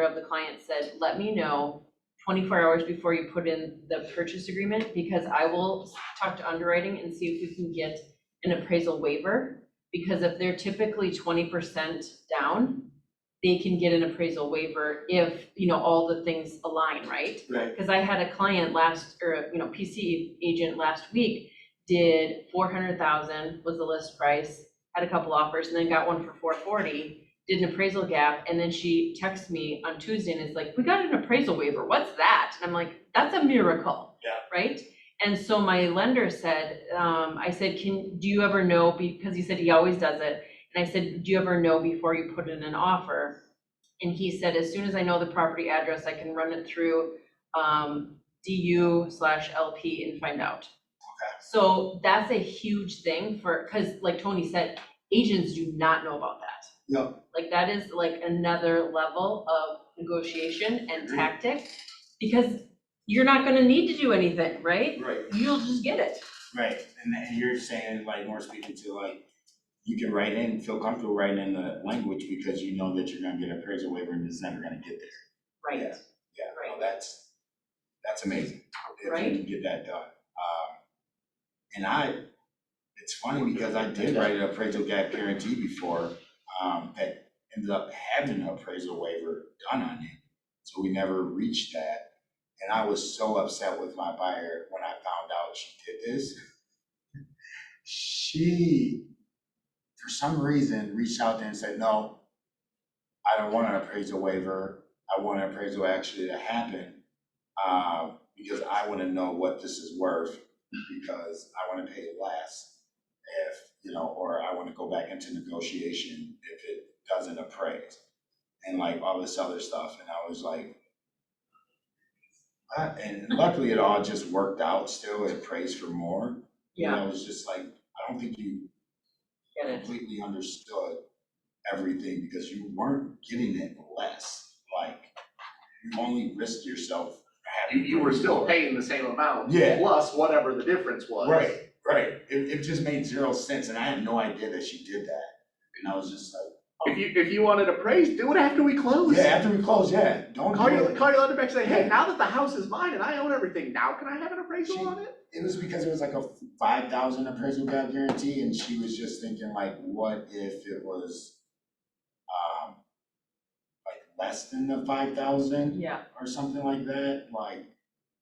of the client said, let me know 24 hours before you put in the purchase agreement, because I will talk to underwriting and see if we can get an appraisal waiver. Because if they're typically 20% down, they can get an appraisal waiver if, all the things align, right? Right. Because I had a client PC agent last week, did 400,000 was the list price, had a couple offers, and then got one for 440, did an appraisal gap, and then she texted me on Tuesday and is like, we got an appraisal waiver, what's that? And I'm like, that's a miracle. Yeah. Right? And so my lender said, I said, do you ever know, because he said he always does it. And I said, do you ever know before you put in an offer? And he said, as soon as I know the property address, I can run it through DU/LP and find out. Okay. So that's a huge thing because like Tony said, agents do not know about that. Yep. Like that is like another level of negotiation and Agreed. tactic, because you're not gonna need to do anything, right? Right. You'll just get it. Right, and you're saying like more speaking to like, you can write in, feel comfortable writing in the language because you know that you're gonna get an appraisal waiver and it's never gonna get there. Right. Yeah, Right. no, that's amazing. If Right. you can get that done. And it's funny because I did write an appraisal gap guarantee before, that ended up having an appraisal waiver done on it. So we never reached that. And I was so upset with my buyer when I found out she did this. She, for some reason, reached out there and said, no, I don't want an appraisal waiver. I want an appraisal actually to happen because I want to know what this is worth, because I want to pay less or I want to go back into negotiation if it doesn't appraise and like all this other stuff. And I was like, and luckily it all just worked out still. It praised for more. Yeah. And I was just like, I don't think you Get it. completely understood everything because you weren't getting it less. Like, you only risked yourself having. You were still paying the same amount. Yeah. Plus whatever the difference was. Right. It just made zero sense, and I had no idea that she did that. And I was just like, If you wanted appraised, do it after we close. yeah, after we close, yeah. Don't Call do your it. lender back and say, hey, now that the house is mine and I own everything, now can I have an appraisal on it? It was because it was like a 5,000 appraisal gap guarantee, and she was just thinking like, what if it was like less than the 5,000 Yeah. or something like that,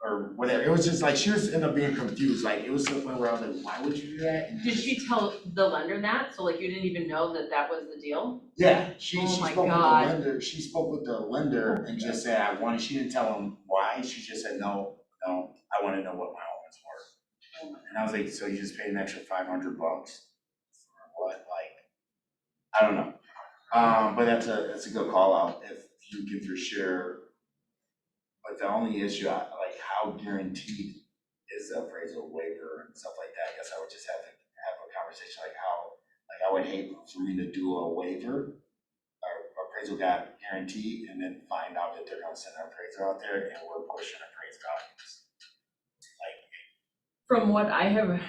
or whatever. It was just like she was ended up being confused. Like it was to the point where I was like, why would you do that? And Did she tell the lender that? So like you didn't even know that was the deal? Yeah, she Oh spoke my with the God. lender. She spoke with the lender and just said, I wanted. She didn't tell him why. She just said, no, I want to know what my home is worth. And I was like, so you just paid an extra $500 for what? Like, I don't know. But that's a good call out if you can for sure. But the only issue, like how guaranteed is the appraisal waiver and stuff like that? I guess I would just have to have a conversation like I would hate for me to do a waiver or appraisal gap guarantee and then find out that they're gonna send an appraiser out there and we're pushing appraised values. From what I have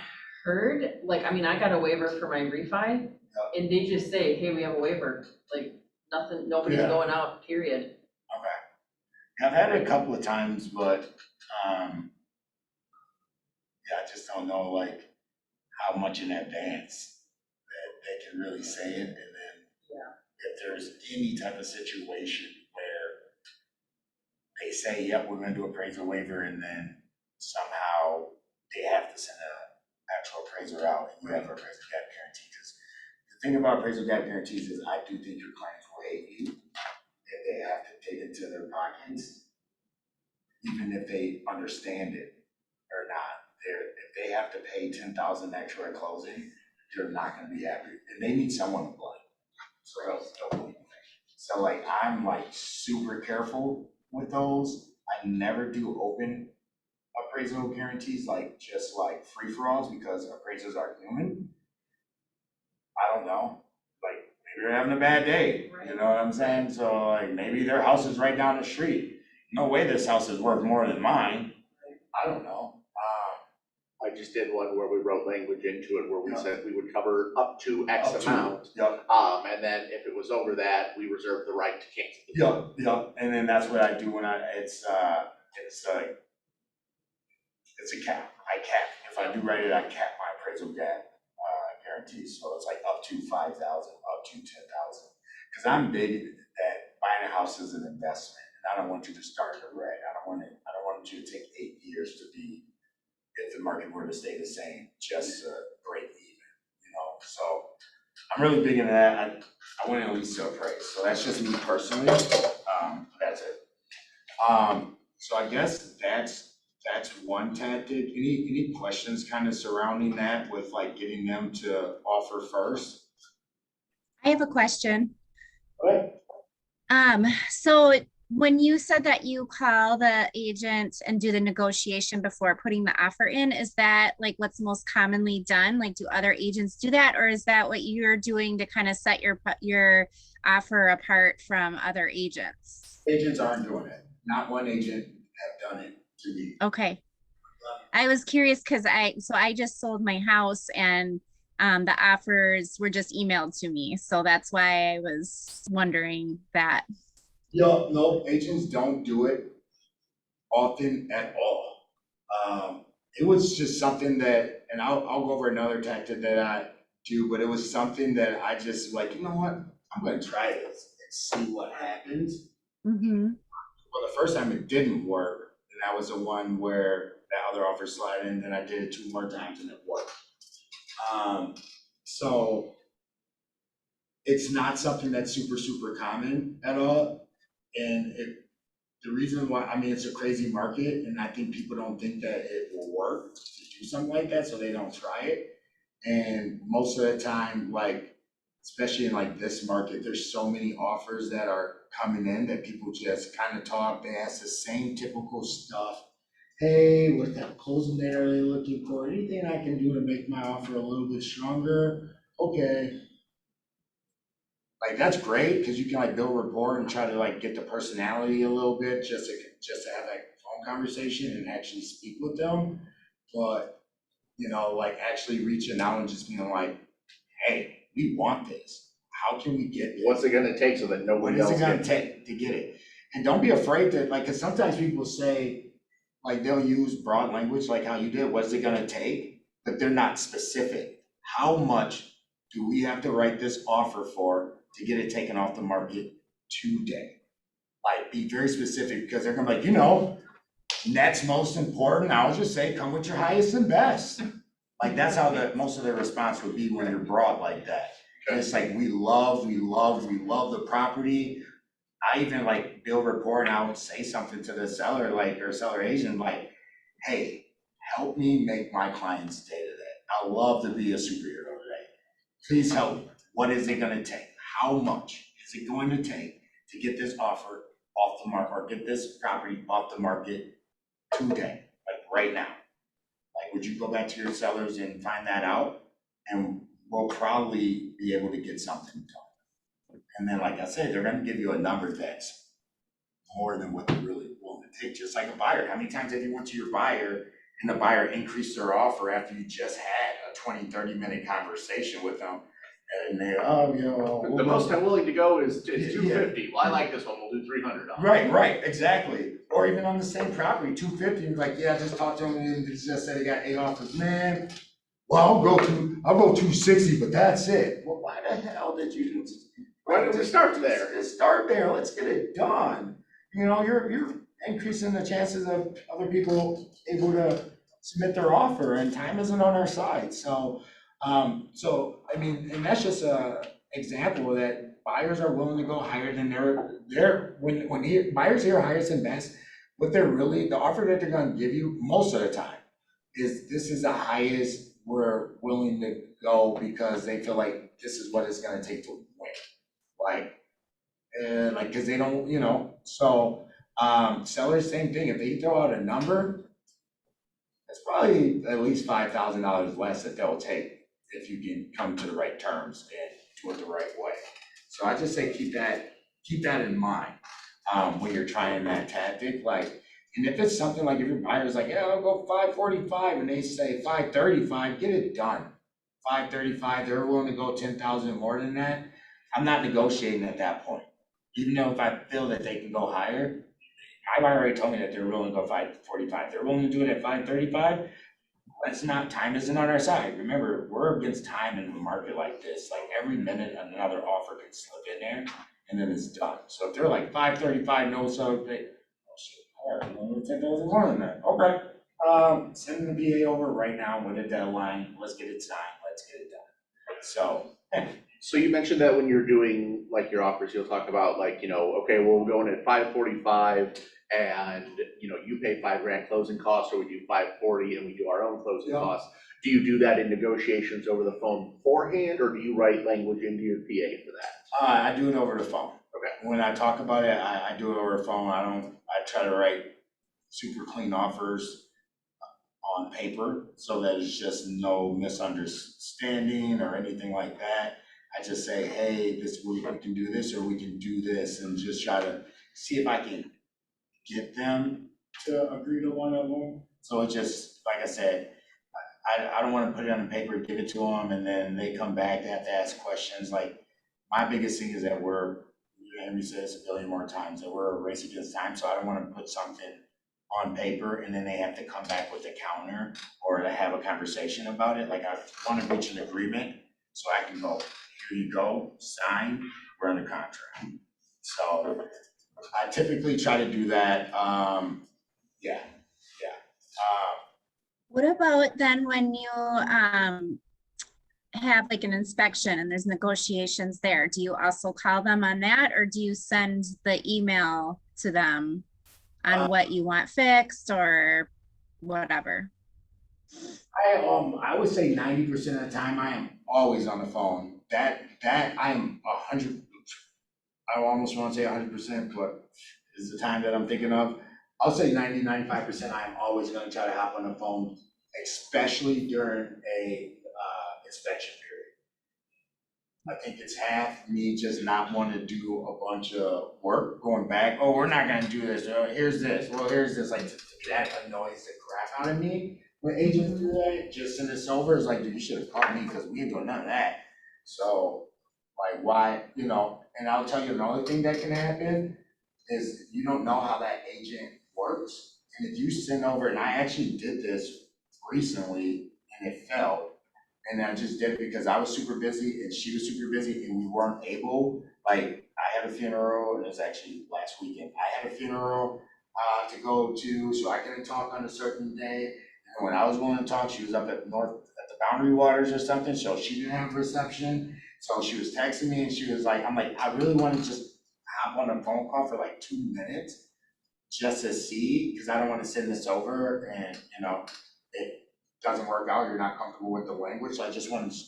heard, I got a waiver for my refi, and they just say, hey, we have a waiver, like nothing, nobody's Yeah. going out, period. Okay. I've had it a couple of times, but I just don't know like how much in advance that they can really say it, and then if there's any type of situation where they say, yep, we're gonna do appraisal waiver, and then somehow they have to send an actual appraiser out and you have an appraisal gap guarantee. Because the thing about appraisal gap guarantees is I do think your clients will hate you if they have to dig into their pockets, even if they understand it or not. If they have to pay $10,000 extra at closing, they're not gonna be happy, and they need someone to blame. So else don't believe me. So like, I'm like super careful with those. I never do open appraisal guarantees, like just like free-for-alls, because appraisals are human. I don't know, like, maybe they're having a bad day, you know what I'm saying? So like, maybe their house is right down the street. No way this house is worth more than mine. I don't know. I just did one where we wrote language into it where we Yeah. said we would cover up to X Up to, amount. Yep, And then if it was over that, we reserve the right to cancel the deal. yep, and then that's what I do when it's a cap. I cap, if I do write it, I cap my appraisal guarantees, so it's like up to 5,000, up to 10,000. Cause I'm big at buying a house as an investment, and I don't want you to start it right. I don't want you to take 8 years to be, if the market were to stay the same, just to break even, you know? So I'm really big into that. I want at least to appraise, so that's just me personally. That's it. So I guess that's one tactic. Any questions kind of surrounding that with like getting them to offer first? I have a question. Okay. So when you said that you call the agent and do the negotiation before putting the offer in, is that like what's most commonly done? Like, do other agents do that, or is that what you're doing to kind of set your offer apart from other agents? Agents aren't doing it. Not one agent have done it to me. Okay. I was curious because I just sold my house, and the offers were just emailed to me. So that's why I was wondering that. No, agents don't do it often at all. It was just something that, and I'll go over another tactic that I do, but it was something that I just like, you know what? I'm gonna try this and see what happens. Mm-hmm. Well, the first time it didn't work, and that was the one where the other offer slid in, then I did it 2 more times and it worked. So it's not something that's super common at all. And the reason why, I mean, it's a crazy market, and I think people don't think that it will work to do something like that, so they don't try it. And most of the time, like, especially in like this market, there's so many offers that are coming in that people just kind of talk, they ask the same typical stuff. Hey, what type of closing date are they looking for? Anything I can do to make my offer a little bit stronger? Okay. Like, that's great, because you can like build rapport and try to like get the personality a little bit, just to have that phone conversation and actually speak with them. But, you know, like actually reaching out and just being like, hey, we want this. How can we get this? What's it gonna take so that nobody else What is it gonna gets take to get it? And don't be afraid to, like, because sometimes people say, like, they'll use broad language like how you did, what's it gonna take? But they're not specific. How much do we have to write this offer for to get it taken off the market today? Like, be very specific, because they're gonna be like, you know, net's most important. I'll just say, come with your highest and best. Like, that's how most of their response would be when you're broad like that. And it's like, we love the property. I even like build rapport, and I would say something to the seller, like, or seller agent, like, hey, help me make my client's day today. I love to be a superhero today. Please help me. What is it gonna take? How much is it going to take to get this offer off the market, or get this property off the market today, like right now? Like, would you go back to your sellers and find that out? And we'll probably be able to get something done. And then, like I said, they're gonna give you a number that's more than what they're really willing to take, just like a buyer. How many times have you went to your buyer and the buyer increased their offer after you just had a 20, 30-minute conversation with them? And they, oh, you know. The most I'm willing to go is Yeah. 250. Well, I like this one, we'll do 300 on it. Right, exactly. Or even on the same property, 250, and like, yeah, I just talked to him and he just said he got 8 offers. Man, well, I'll go 260, but that's it. Well, why the hell did you? Why did we start there? Let's start there. Let's get it done. You know, you're increasing the chances of other people able to submit their offer, and time isn't on our side. So I mean, and that's just a example that buyers are willing to go higher than when buyers hear highest and best, what they're really, the offer that they're gonna give you most of the time is, this is the highest we're willing to go, because they feel like this is what it's gonna take to win. Like, And like, cause they don't, so, sellers, same thing, if they throw out a number, it's probably at least $5,000 less that they'll take if you can come to the right terms and do it the right way. So I just say keep that in mind, when you're trying that tactic, like, and if it's something like if your buyer's like, yeah, I'll go 545 and they say 535, get it done. 535, they're willing to go 10,000 more than that. I'm not negotiating at that point. Even though if I feel that they can go higher, my buyer already told me that they're willing to go 545. They're willing to do it at 535. Time isn't on our side. Remember, we're against time in a market like this. Like every minute another offer can slip in there and then it's done. So if they're like 535, no, so they, oh shit, all right, well, 10,000 more than that. Okay. Send the BA over right now with a deadline. Let's get it signed. Let's get it done. So, So you mentioned that when you're doing like your offers, you'll talk about like, okay, well, we're going at 545 and, you pay $5,000 closing costs, or we do 540 and we do our own closing costs. Do you do that in negotiations over the phone beforehand, or do you write language into your PA for that? I do it over the phone. Okay. When I talk about it, I do it over the phone. I try to write super clean offers on paper so that it's just no misunderstanding or anything like that. I just say, hey, we can do this or we can do this, and just try to see if I can get them to agree to one of them. So it just, like I said, I don't want to put it on the paper, give it to them, and then they come back, they have to ask questions. Like, my biggest thing is that Henry says a billion more times, that we're a race against time, so I don't want to put something on paper and then they have to come back with a counter or to have a conversation about it. Like, I want to reach an agreement so I can go, here you go, sign, we're under contract. So I typically try to do that. What about then when you have like an inspection and there's negotiations there? Do you also call them on that, or do you send the email to them on what you want fixed or whatever? I would say 90% of the time I am always on the phone. That I am 100. I almost want to say 100%, but is the time that I'm thinking of. I'll say 95% I'm always going to try to hop on the phone, especially during a inspection period. I think it's half me just not wanting to do a bunch of work, going back, oh, we're not going to do this, here's this, well, here's this, like that annoys the crap out of me. When agents do that, just send this over, it's like, dude, you should have called me because we ain't doing none of that. So, like, why, and I'll tell you another thing that can happen is you don't know how that agent works. And if you send over, and I actually did this recently and it failed. And I just did it because I was super busy and she was super busy and we weren't able, like, I had a funeral, and it was actually last weekend. I had a funeral to go to, so I couldn't talk on a certain day. And when I was willing to talk, she was up at the Boundary Waters or something, so she didn't have reception. So she was texting me and she was like, I'm like, I really want to just hop on a phone call for like 2 minutes just to see, because I don't want to send this over and, it doesn't work out, you're not comfortable with the language. So I just want to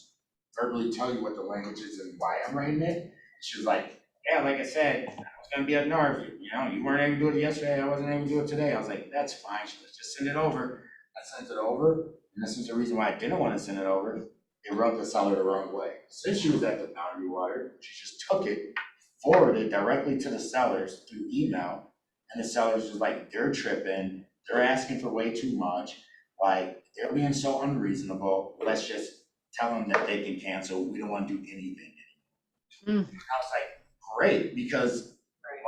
verbally tell you what the language is and why I'm writing it. She was like, yeah, like I said, I was going to be up north. You weren't able to do it yesterday. I wasn't able to do it today. I was like, that's fine. She was just send it over. I sent it over. And this is the reason why I didn't want to send it over. It rubbed the seller the wrong way. Since she was at the Boundary Water, she just took it, forwarded it directly to the sellers through email. And the sellers was like, they're tripping. They're asking for way too much. Like, they're being so unreasonable. Let's just tell them that they can cancel. We don't want to do anything anymore. I was like, great, because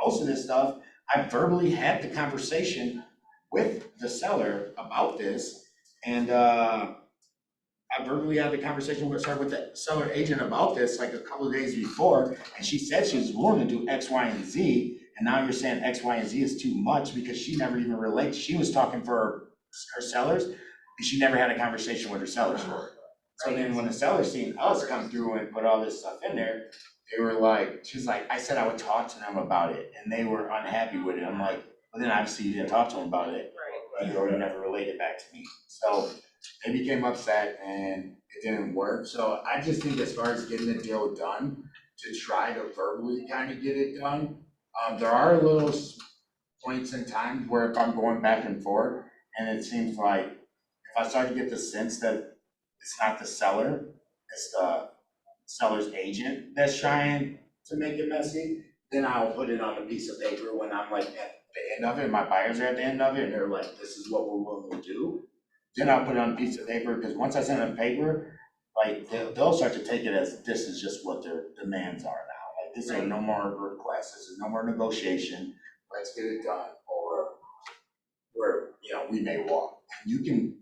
most of this stuff, I verbally had the conversation with the seller about this. And I verbally had the conversation with the seller agent about this like a couple of days before. And she said she was willing to do X, Y, and Z. And now you're saying X, Y, and Z is too much because she never even relates. She was talking for her sellers, and she never had a conversation with her sellers. So then when the sellers seen us come through and put all this stuff in there, they were like, she's like, I said I would talk to them about it, and they were unhappy with it. I'm like, well, then obviously you didn't talk to them about it. Right. Or you never related back to me. So they became upset and it didn't work. So I just think as far as getting the deal done, to try to verbally kind of get it done. There are little points in times where if I'm going back and forth, and it seems like if I start to get the sense that it's not the seller, it's the seller's agent that's trying to make it messy, then I'll put it on a piece of paper when I'm like at the end of it, my buyers are at the end of it, and they're like, this is what we're willing to do. Then I'll put it on a piece of paper, because once I send them paper, like they'll start to take it as this is just what their demands are now. Like this is no more requests, this is no more negotiation, let's get it done, or we may walk. And you can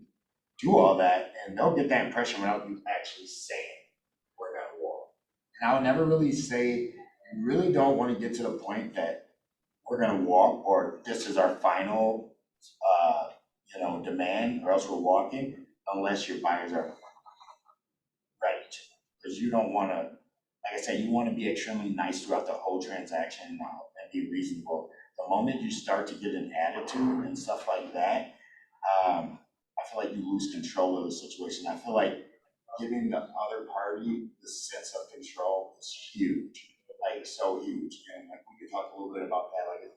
do all that, and they'll get that impression without you actually saying, we're gonna walk. And I would never really say, you really don't wanna get to the point that we're gonna walk, or this is our final, demand, or else we're walking, unless your buyers are ready to. Because you don't wanna, like I said, you wanna be extremely nice throughout the whole transaction and be reasonable. The moment you start to get an attitude and stuff like that, I feel like you lose control of the situation. I feel like giving the other party the sense of control is huge, like so huge. And like we could talk a little bit about that. Like,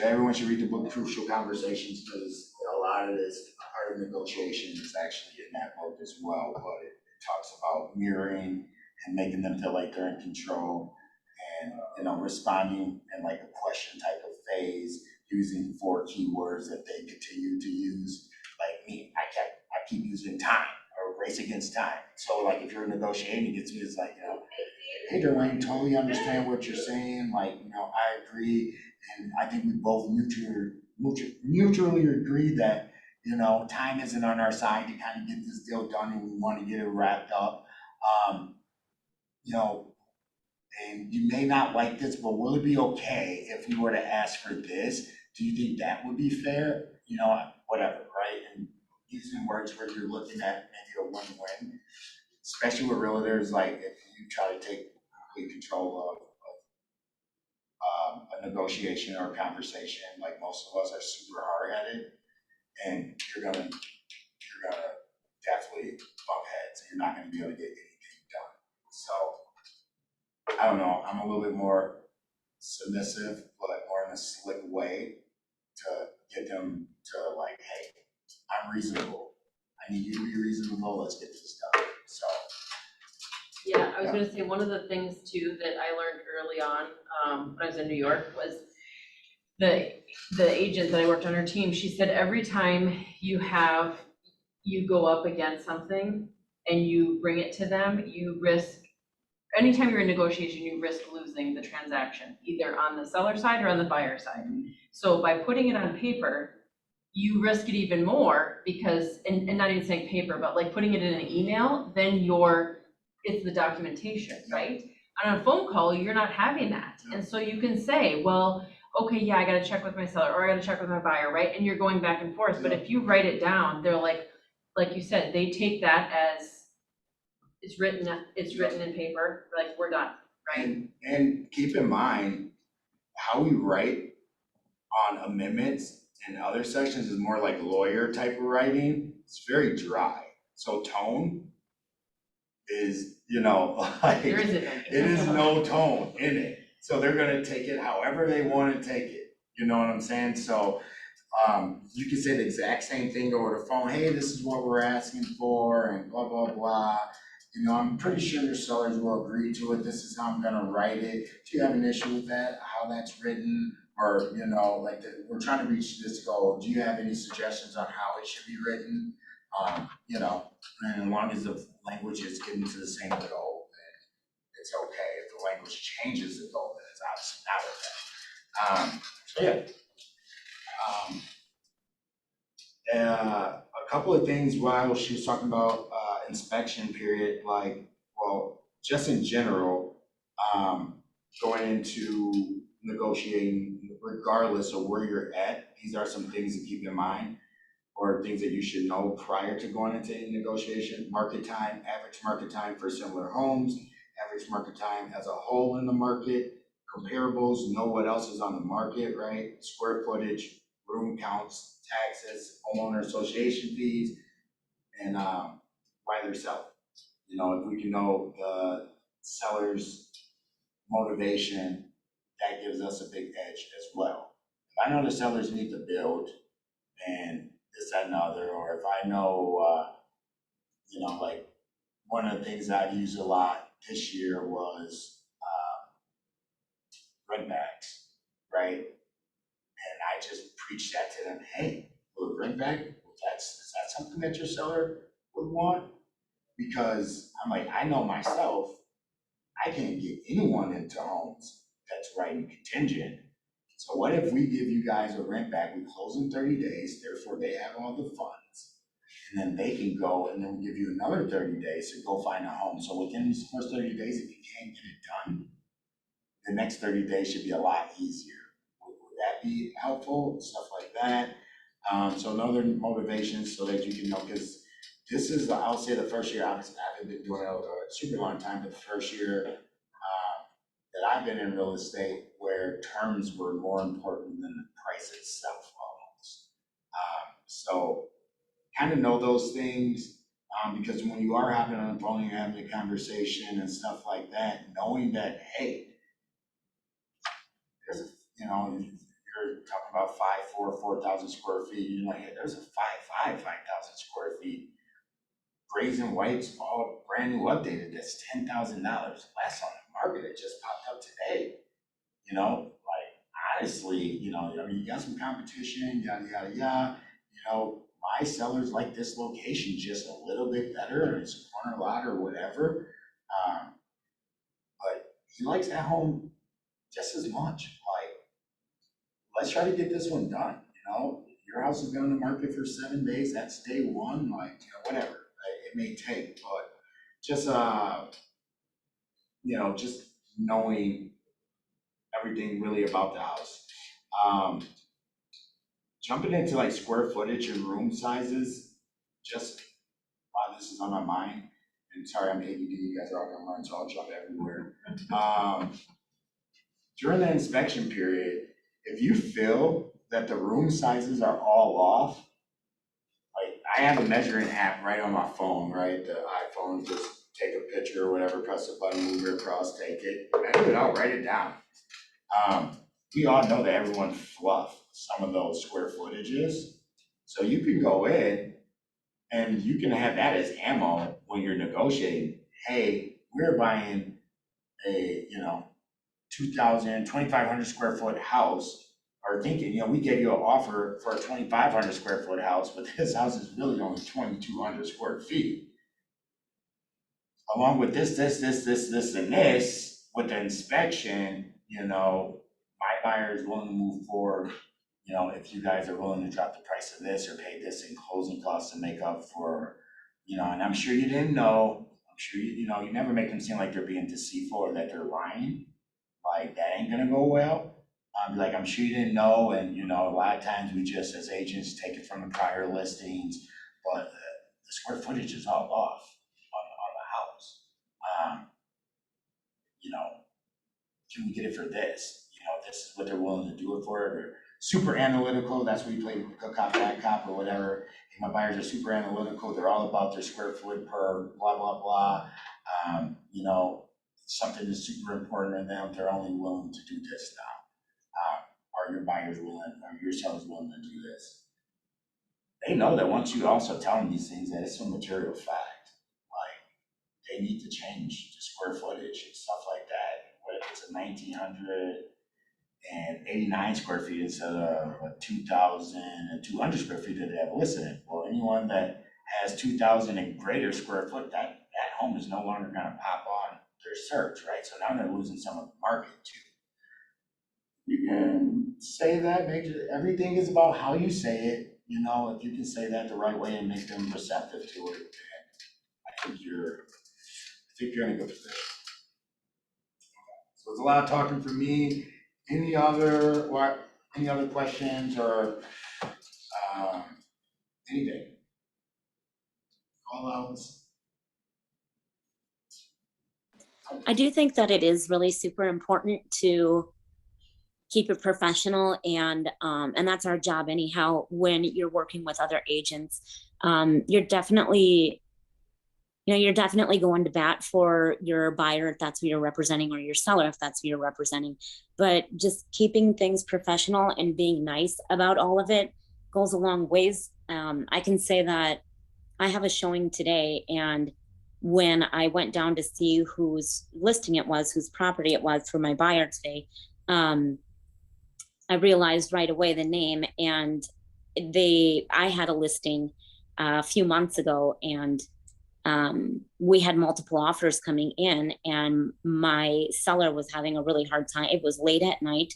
everyone should read the book Crucial Conversations, because a lot of this part of negotiation is actually in that book as well. But it talks about mirroring and making them feel like they're in control, and responding in like a question type of phase, using 4 keywords that they continue to use. Like me, I keep using time, or race against time. So like if you're negotiating against me, it's like, hey Dwayne, totally understand what you're saying. Like, I agree. And I think we both mutually agree that, time isn't on our side to kind of get this deal done, and we want to get it wrapped up. And you may not like this, but will it be okay if we were to ask for this? Do you think that would be fair? Whatever, right? And using words where you're looking at maybe a win-win, especially with realtors, like if you try to take complete control of a negotiation or a conversation, like most of us are super hard at it, and you're gonna definitely bump heads, and you're not gonna be able to get anything done. So I don't know, I'm a little bit more submissive, but more in a slick way to get them to like, hey, I'm reasonable. I need you to be reasonable. Let's get this done. So. Yeah, I was gonna say, one of the things too that I learned early on, when I was in New York, was the agent that I worked on her team, she said every time you go up against something and you bring it to them, you risk, anytime you're in negotiation, you risk losing the transaction, either on the seller side or on the buyer side. So by putting it on paper, you risk it even more, because, and not even saying paper, but like putting it in an email, then it's the documentation, right? On a phone call, you're not having that. And so you can say, well, okay, yeah, I gotta check with my seller, or I gotta check with my buyer, right? And you're going back and forth. But if you write it down, they're like you said, they take that as it's written in paper, like we're done, right? And keep in mind, how we write on amendments and other sections is more like lawyer type of writing. It's very dry. So tone is, like, There isn't it is no tone in it. So they're gonna take it however they wanna take it. You know what I'm saying? So you can say the exact same thing over the phone. Hey, this is what we're asking for, and blah, blah, blah. I'm pretty sure your sellers will agree to it. This is how I'm gonna write it. Do you have an issue with that, how that's written? Or, we're trying to reach this goal. Do you have any suggestions on how it should be written? And as long as the language is getting to the same goal, then it's okay. If the language changes the goal, then it's obviously not okay. So yeah. A couple of things while she was talking about inspection period, just in general, going into negotiating, regardless of where you're at, these are some things to keep in mind, or things that you should know prior to going into negotiation. Market time, average market time for similar homes, average market time as a whole in the market, comparables, know what else is on the market, right? Square footage, room counts, taxes, homeowner association fees, and why they're selling. If we can know the seller's motivation, that gives us a big edge as well. If I know the sellers need to build and this, that, and the other, or if I know, like one of the things I've used a lot this year was rent backs, right? And I just preached that to them. Hey, will a rent back, is that something that your seller would want? Because I'm like, I know myself, I can't get anyone into homes that's writing contingent. So what if we give you guys a rent back, we close in 30 days, therefore they have all the funds. And then they can go and then we give you another 30 days to go find a home. So within these first 30 days, if you can't get it done, the next 30 days should be a lot easier. Would that be helpful? Stuff like that. So another motivation so that you can know, because this is, I'll say the first year, I haven't been doing it a super long time, but the first year that I've been in real estate where terms were more important than the price itself almost. So kind of know those things because when you are having on the phone, you're having a conversation and stuff like that, knowing that, hey, there's a, you're talking about 4,000 square feet, you're like, hey, there's a 5,000 square feet. Brazen whites, all brand new updated, that's $10,000 less on the market. It just popped up today. Like honestly, you got some competition, yada, yada, yada. My sellers like this location just a little bit better, and it's a corner lot or whatever. But he likes that home just as much. Like, let's try to get this one done. Your house has been on the market for 7 days. That's day one. Like, whatever it may take, but just just knowing everything really about the house. Jumping into like square footage and room sizes, just while this is on my mind, and sorry, I'm ADD, you guys are all gonna learn, so I'll jump everywhere. During the inspection period, if you feel that the room sizes are all off, like I have a measuring app right on my phone, right? The iPhone, just take a picture or whatever, press the button, move it across, take it, measure it out, write it down. We all know that everyone fluff some of those square footages. So you can go in and you can have that as ammo when you're negotiating. Hey, we're buying a, 2,500 square foot house, or thinking, we gave you an offer for a 2,500 square foot house, but this house is really only 2,200 square feet. Along with this, and this, with the inspection, my buyer is willing to move forward. If you guys are willing to drop the price of this or pay this in closing costs to make up for, and I'm sure you didn't know, I'm sure you never make them seem like they're being deceitful or that they're lying. Like, that ain't gonna go well. Like, I'm sure you didn't know, and a lot of times we just, as agents, take it from the prior listings, but the square footage is all off on the house. Can we get it for this? This is what they're willing to do it for. They're super analytical. That's where you play good cop, bad cop, or whatever. And my buyers are super analytical. They're all about their square foot per blah, blah, blah. Something is super important to them. They're only willing to do this now. Are your buyers willing, are your sellers willing to do this? They know that once you also tell them these things, that it's a material fact. Like, they need to change the square footage and stuff like that. What if it's a 1,989 square feet instead of a 2,200 square feet that they have listed? Well, anyone that has 2,000 and greater square foot, that home is no longer gonna pop on their search, right? So now they're losing some of the market too. You can say that, everything is about how you say it. If you can say that the right way and make them receptive to it, then I think you're in a good position. So it's a lot of talking from me. Any other questions or anything? Call outs. I do think that it is really super important to keep it professional, and that's our job anyhow. When you're working with other agents, you're definitely you're definitely going to bat for your buyer if that's who you're representing, or your seller if that's who you're representing. But just keeping things professional and being nice about all of it goes a long ways. I can say that I have a showing today, and when I went down to see whose listing it was, whose property it was for my buyer today, I realized right away the name, and I had a listing a few months ago, and we had multiple offers coming in, and my seller was having a really hard time. It was late at night.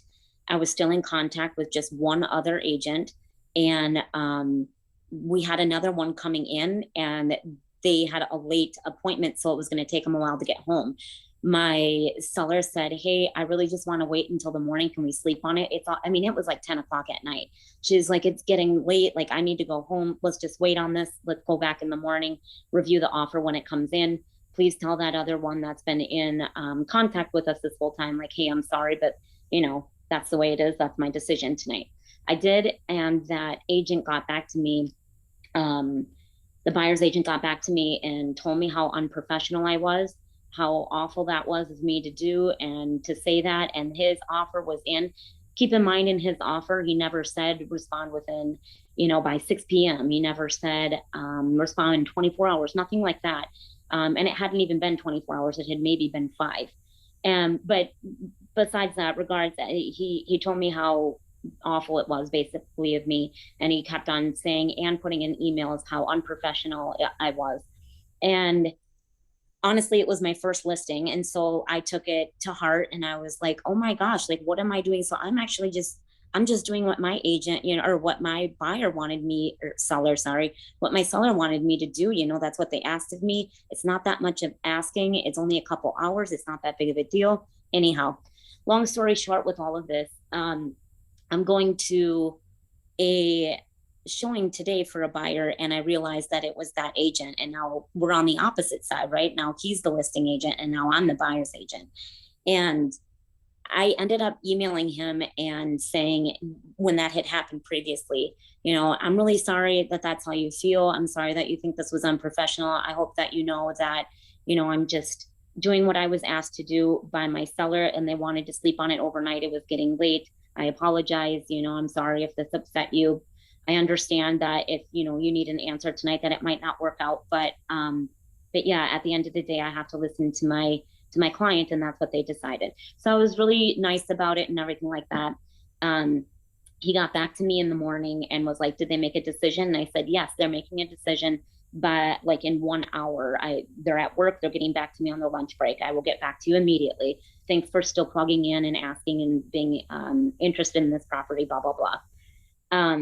I was still in contact with just one other agent, and we had another one coming in, and they had a late appointment, so it was going to take them a while to get home. My seller said, "Hey, I really just want to wait until the morning. Can we sleep on it?" It was like 10 o'clock at night. She's like, "It's getting late. Like, I need to go home. Let's just wait on this. Let's go back in the morning, review the offer when it comes in. Please tell that other one that's been in contact with us this whole time, like, hey, I'm sorry, but that's the way it is. That's my decision tonight." I did, and that agent got back to me. The buyer's agent got back to me and told me how unprofessional I was, how awful that was of me to do and to say that. And his offer was in. Keep in mind, in his offer, he never said respond within, by 6 p.m. He never said respond in 24 hours, nothing like that. And it hadn't even been 24 hours. It had maybe been 5. But besides that, he told me how awful it was basically of me. And he kept on saying and putting in emails how unprofessional I was. And honestly, it was my first listing. And so I took it to heart, and I was like, oh my gosh, like, what am I doing? So I'm just doing what my agent, or what my buyer wanted me, or seller, sorry, what my seller wanted me to do. That's what they asked of me. It's not that much of asking. It's only a couple hours. It's not that big of a deal. Anyhow, long story short, with all of this, I'm going to a showing today for a buyer, and I realized that it was that agent, and now we're on the opposite side. Right now he's the listing agent, and now I'm the buyer's agent. And I ended up emailing him and saying, when that had happened previously, I'm really sorry that that's how you feel. I'm sorry that you think this was unprofessional. I hope that that I'm just doing what I was asked to do by my seller, and they wanted to sleep on it overnight. It was getting late. I apologize. I'm sorry if this upset you. I understand that if, you need an answer tonight, that it might not work out. But yeah, at the end of the day, I have to listen to my client, and that's what they decided. So I was really nice about it and everything like that. He got back to me in the morning and was like, did they make a decision? And I said, yes, they're making a decision, but like in 1 hour. They're at work. They're getting back to me on their lunch break. I will get back to you immediately. Thanks for still plugging in and asking and being interested in this property, blah, blah, blah.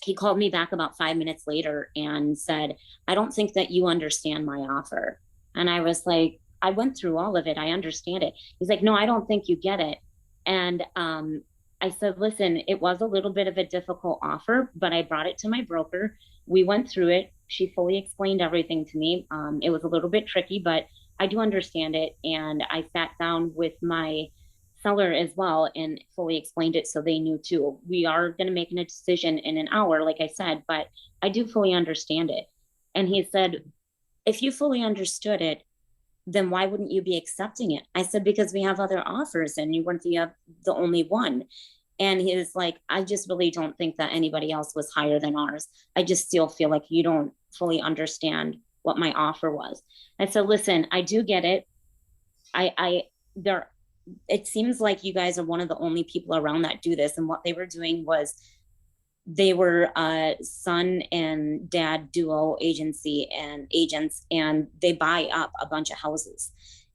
He called me back about 5 minutes later and said, I don't think that you understand my offer. And I was like, I went through all of it. I understand it. He's like, no, I don't think you get it. And I said, listen, it was a little bit of a difficult offer, but I brought it to my broker. We went through it. She fully explained everything to me. It was a little bit tricky, but I do understand it. And I sat down with my seller as well and fully explained it, so they knew too. We are going to make a decision in an hour, like I said, but I do fully understand it. And he said, if you fully understood it, then why wouldn't you be accepting it? I said, because we have other offers and you weren't the only one. And he was like, I just really don't think that anybody else was higher than ours. I just still feel like you don't fully understand what my offer was. I said, listen, I do get it. It seems like you guys are one of the only people around that do this. And what they were doing was they were a son and dad duo agency and agents, and they buy up a bunch of houses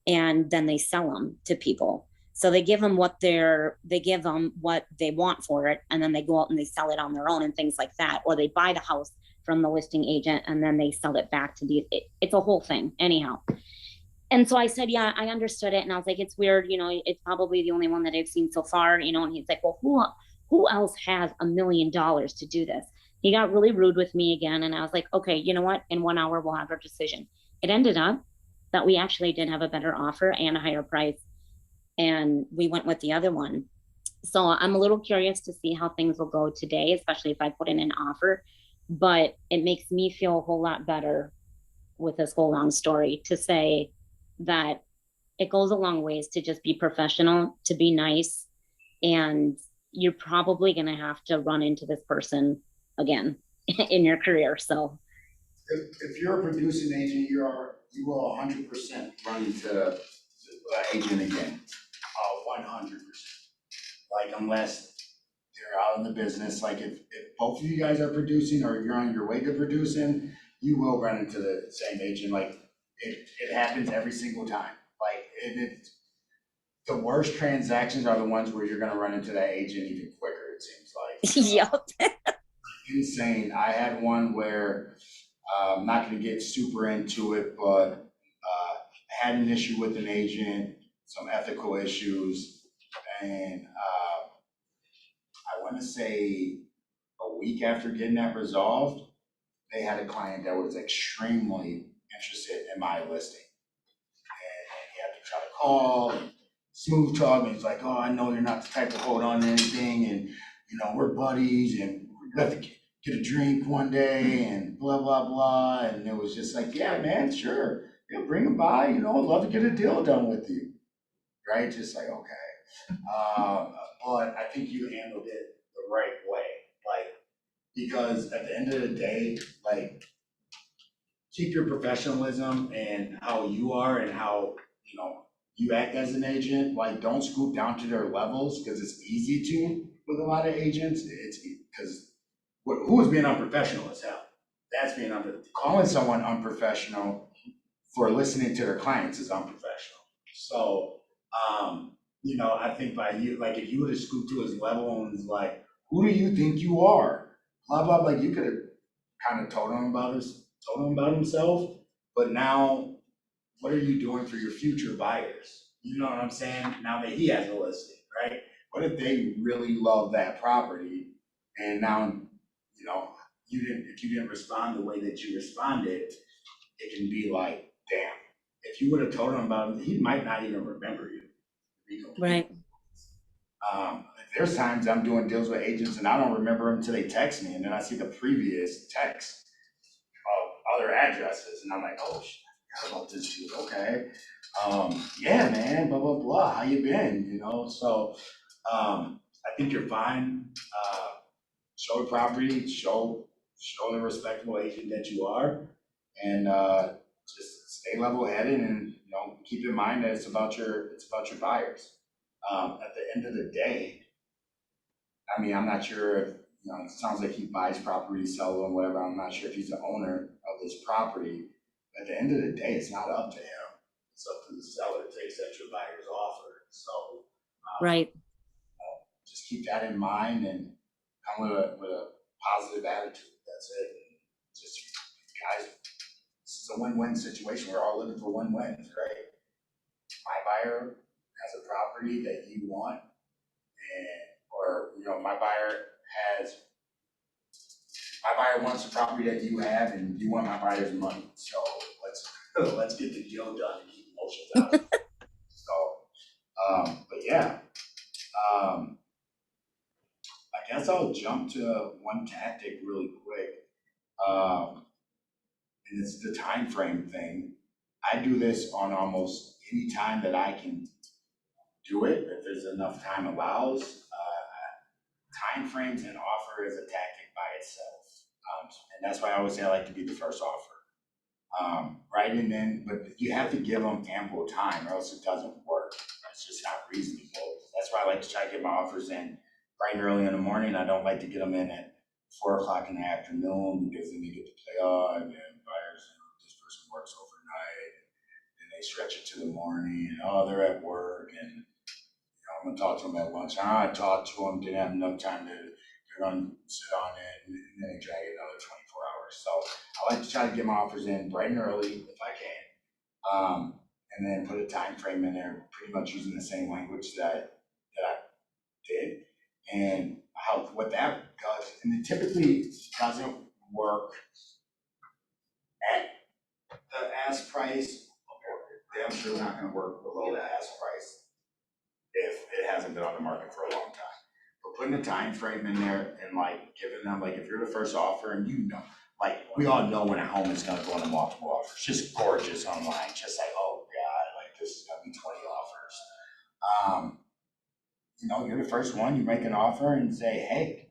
and then they sell them to people. So they give them what they want for it, and then they go out and they sell it on their own and things like that. Or they buy the house from the listing agent and then they sell it back to it's a whole thing anyhow. And so I said, yeah, I understood it. And I was like, it's weird, it's probably the only one that I've seen so far, and he's like, well, who else has $1 million to do this? He got really rude with me again. And I was like, okay, you know what? In 1 hour, we'll have our decision. It ended up that we actually did have a better offer and a higher price. And we went with the other one. So I'm a little curious to see how things will go today, especially if I put in an offer. But it makes me feel a whole lot better with this whole long story to say that it goes a long ways to just be professional, to be nice, and you're probably going to have to run into this person again in your career. So If you're a producing agent, you will 100% run into an agent again, 100%. Like unless they're out of the business, like if both of you guys are producing or you're on your way to producing, you will run into the same agent. Like it happens every single time. Like the worst transactions are the ones where you're gonna run into that agent even quicker, it seems like. yep. Insane. I had one where, I'm not gonna get super into it, but had an issue with an agent, some ethical issues, and I wanna say a week after getting that resolved, they had a client that was extremely interested in my listing. And he had to try to call and smooth talk, and he's like, oh, I know you're not the type to hold on to anything, and we're buddies, and we'd have to get a drink one day, and blah, blah, blah. And it was just like, yeah, man, sure. Yeah, bring him by, I'd love to get a deal done with you. Right? Just like, okay. But I think you handled it the right way. Like, because at the end of the day, like, keep your professionalism and how you are and how, you act as an agent. Like, don't scoop down to their levels, because it's easy to with a lot of agents. It's because who is being unprofessional as hell? That's being calling someone unprofessional for listening to their clients is unprofessional. So, I think by you, like if you would have scooped to his level and was like, who do you think you are? Blah, blah, blah. You could have kind of told him about himself, but now what are you doing for your future buyers? You know what I'm saying? Now that he has a listing, right? What if they really love that property and now, if you didn't respond the way that you responded, it can be like, damn, if you would have told him about it, he might not even remember you. Right. There's times I'm doing deals with agents and I don't remember them until they text me, and then I see the previous text of other addresses, and I'm like, oh shit, I forgot about this dude. Okay, yeah, man, blah blah blah. How you been? So I think you're fine. Show the property, show the respectable agent that you are, and just stay level headed, and keep in mind that it's about your buyers. At the end of the day, I mean, I'm not sure if, it sounds like he buys properties, sells them, whatever. I'm not sure if he's the owner of this property. At the end of the day, it's not up to him. It's up to the seller to accept your buyer's offer. So, Right. Just keep that in mind and come with a positive attitude. That's it. Just, guys, this is a win-win situation. We're all looking for win-wins, right? My buyer has a property that you want, or my buyer wants a property that you have, and you want my buyer's money. So let's get the deal done and keep emotions out. So, but yeah, I guess I'll jump to one tactic really quick, and it's the time frame thing. I do this on almost any time that I can do it, if there's enough time allows. Time frames and offer is a tactic by itself. And that's why I always say I like to be the first offer. Right, and then, but you have to give them ample time or else it doesn't work. It's just not reasonable. That's why I like to try to get my offers in bright and early in the morning. I don't like to get them in at 4 o'clock in the afternoon, because then you get to play on, and buyers, this person works overnight, and they stretch it to the morning, and they're at work, and I'm gonna talk to them at lunch. I talked to them, didn't have enough time to run, sit on it, and then they drag it another 24 hours. So I like to try to get my offers in bright and early if I can, and then put a time frame in there, pretty much using the same language that I did, and what that does. And it typically doesn't work at the ask price. I'm sure not going to work below the ask price if it hasn't been on the market for a long time. But putting a time frame in there and like giving them, like if you're the first offer and like, we all know when a home is gonna go into multiple offers, just gorgeous online, just like, oh God, like this is gonna be 20 offers. You know, you're the first one, you make an offer and say, hey,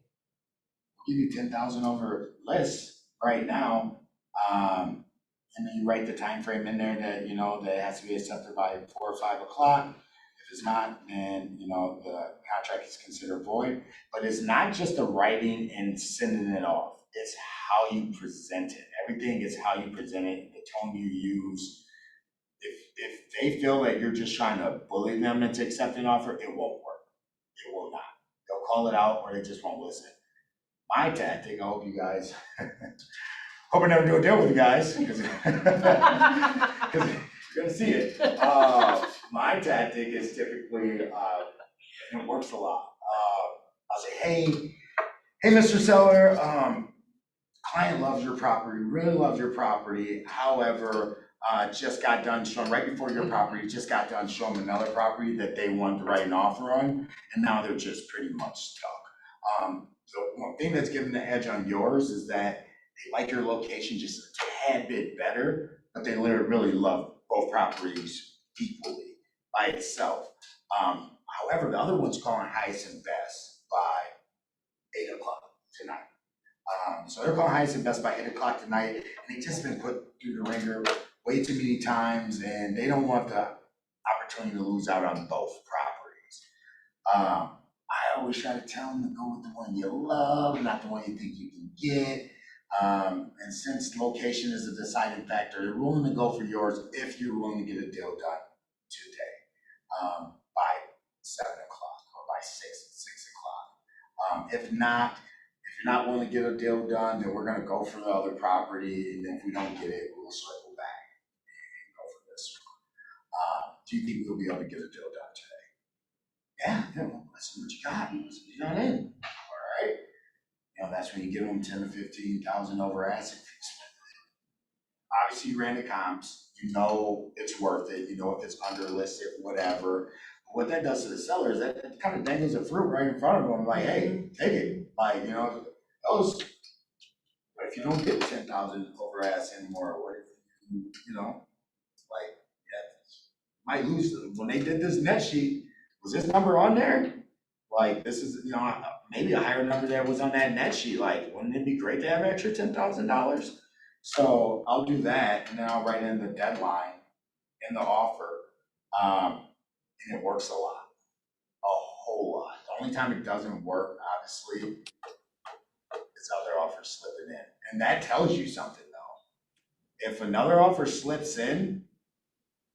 I'll give you 10,000 over list right now. And then you write the time frame in there that, you know, that it has to be accepted by 4 or 5 o'clock. If it's not, then, you know, the contract is considered void. But it's not just the writing and sending it off, it's how you present it. Everything is how you present it, the tone you use. If they feel that you're just trying to bully them into accepting an offer, it won't work. It will not. They'll call it out or they just won't listen. My tactic, I hope you guys, hope I never do a deal with you guys, because you're gonna see it. My tactic is typically, and it works a lot. I'll say, hey, Mr. Seller, client loves your property, really loves your property. However, just got done showing, right before your property, just got done showing another property that they wanted to write an offer on, and now they're just pretty much stuck. So one thing that's given the edge on yours is that they like your location just a tad bit better, but they really love both properties equally by itself. However, the other one's calling highest and best by 8 o'clock tonight. So they're calling highest and best by 8 o'clock tonight, and they've just been put through the ringer way too many times, and they don't want the opportunity to lose out on both properties. I always try to tell them to go with the one you love, not the one you think you can get. And since location is a deciding factor, they're willing to go for yours if you're willing to get a deal done today, by 7 o'clock or by 6 o'clock. If you're not willing to get a deal done, then we're gonna go for the other property, and if we don't get it, we'll circle back and go for this one. Do you think we'll be able to get a deal done today? Yeah, well, let's see what you got. Let's see what you got in. All right. You know, that's when you give them 10 to 15,000 over asking fees. Obviously, you ran the comps. You know it's worth it. You know if it's under listed, whatever. But what that does to the seller is that kind of dangles the fruit right in front of them. Like, hey, take it. Like, you know, those. What if you don't get 10,000 over ask anymore? What if you know, like, yeah, might lose them. When they did this net sheet, was this number on there? Like, this is, you know, maybe a higher number that was on that net sheet. Like, wouldn't it be great to have extra $10,000? So I'll do that, and then I'll write in the deadline in the offer, and it works a lot, a whole lot. The only time it doesn't work, obviously, is other offers slipping in, and that tells you something though. If another offer slips in,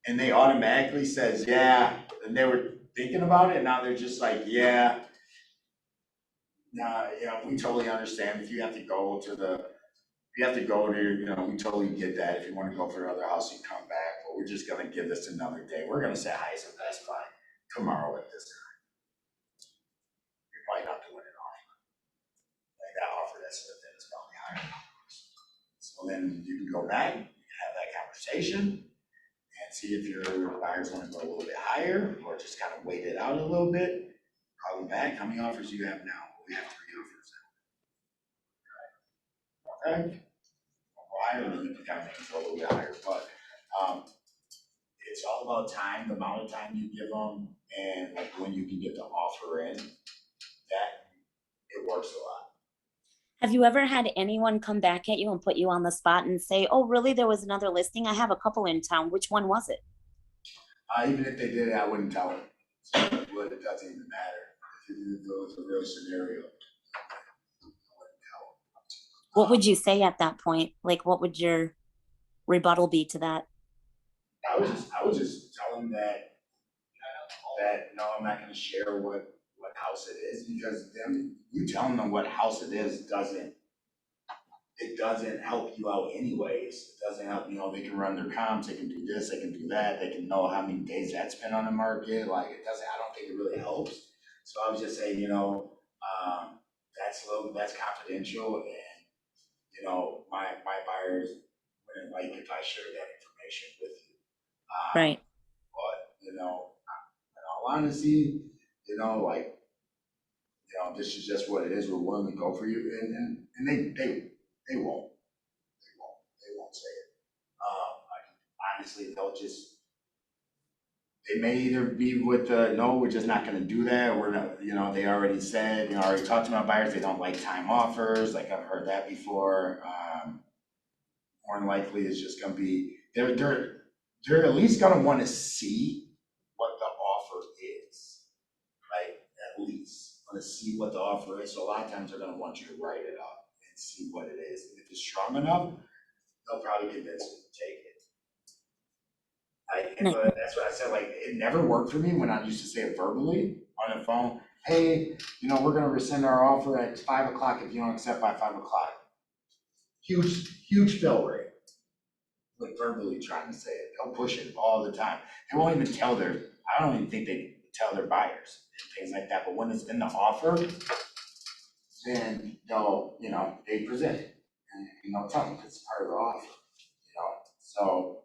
and they automatically says, yeah, and they were thinking about it, and now they're just like, yeah, nah, you know, we totally understand if you have to go to you know, we totally get that. If you want to go for another house, you come back, but we're just gonna give this another day. We're gonna say highest and best by tomorrow at this time. You're probably not doing an offer. Like that offer that's slipped in is probably higher than yours. So then you can go back, you can have that conversation and see if your buyers want to go a little bit higher or just kind of wait it out a little bit. Call them back. How many offers do you have now? We have 3 offers now. Okay. Well, I don't know, you can kind of make it go a little bit higher, but it's all about time, the amount of time you give them, and like when you can get the offer in. That it works a lot. Have you ever had anyone come back at you and put you on the spot and say, oh, really, there was another listing? I have a couple in town. Which one was it? Even if they did it, I wouldn't tell them. So it doesn't even matter. If it was a real scenario, I wouldn't tell them. What would you say at that point? Like, what would your rebuttal be to that? I would just tell them that no, I'm not gonna share what house it is, because them, you telling them what house it is doesn't help you out anyways. It doesn't help, you know, they can run their comps, they can do this, they can do that, they can know how many days that's been on the market. Like, it doesn't, I don't think it really helps. So I was just saying, you know, that's confidential, and, you know, my buyers wouldn't like if I shared that information with you. Right. But, you know, in all honesty, you know, like, you know, this is just what it is. We're willing to go for you, and they won't. honestly, they may either be with the, no, we're just not gonna do that, we're not, they already said, already talked to my buyers, they don't like time offers, like I've heard that before. More than likely it's just gonna be, they're at least gonna wanna see what the offer is, right? At least, wanna see what the offer is, so a lot of times they're gonna want you to write it up and see what it is. And if it's strong enough, they'll probably convince you to take it. But that's what I said, like, it never worked for me when I used to say it verbally on the phone. Hey, we're gonna rescind our offer at 5 o'clock if you don't accept by 5 o'clock. Huge fail rate. Like verbally trying to say it. They'll push it all the time. They won't even I don't even think they tell their buyers and things like that. But when it's in the offer, then they'll, they present it. And tell them it's part of the offer, So,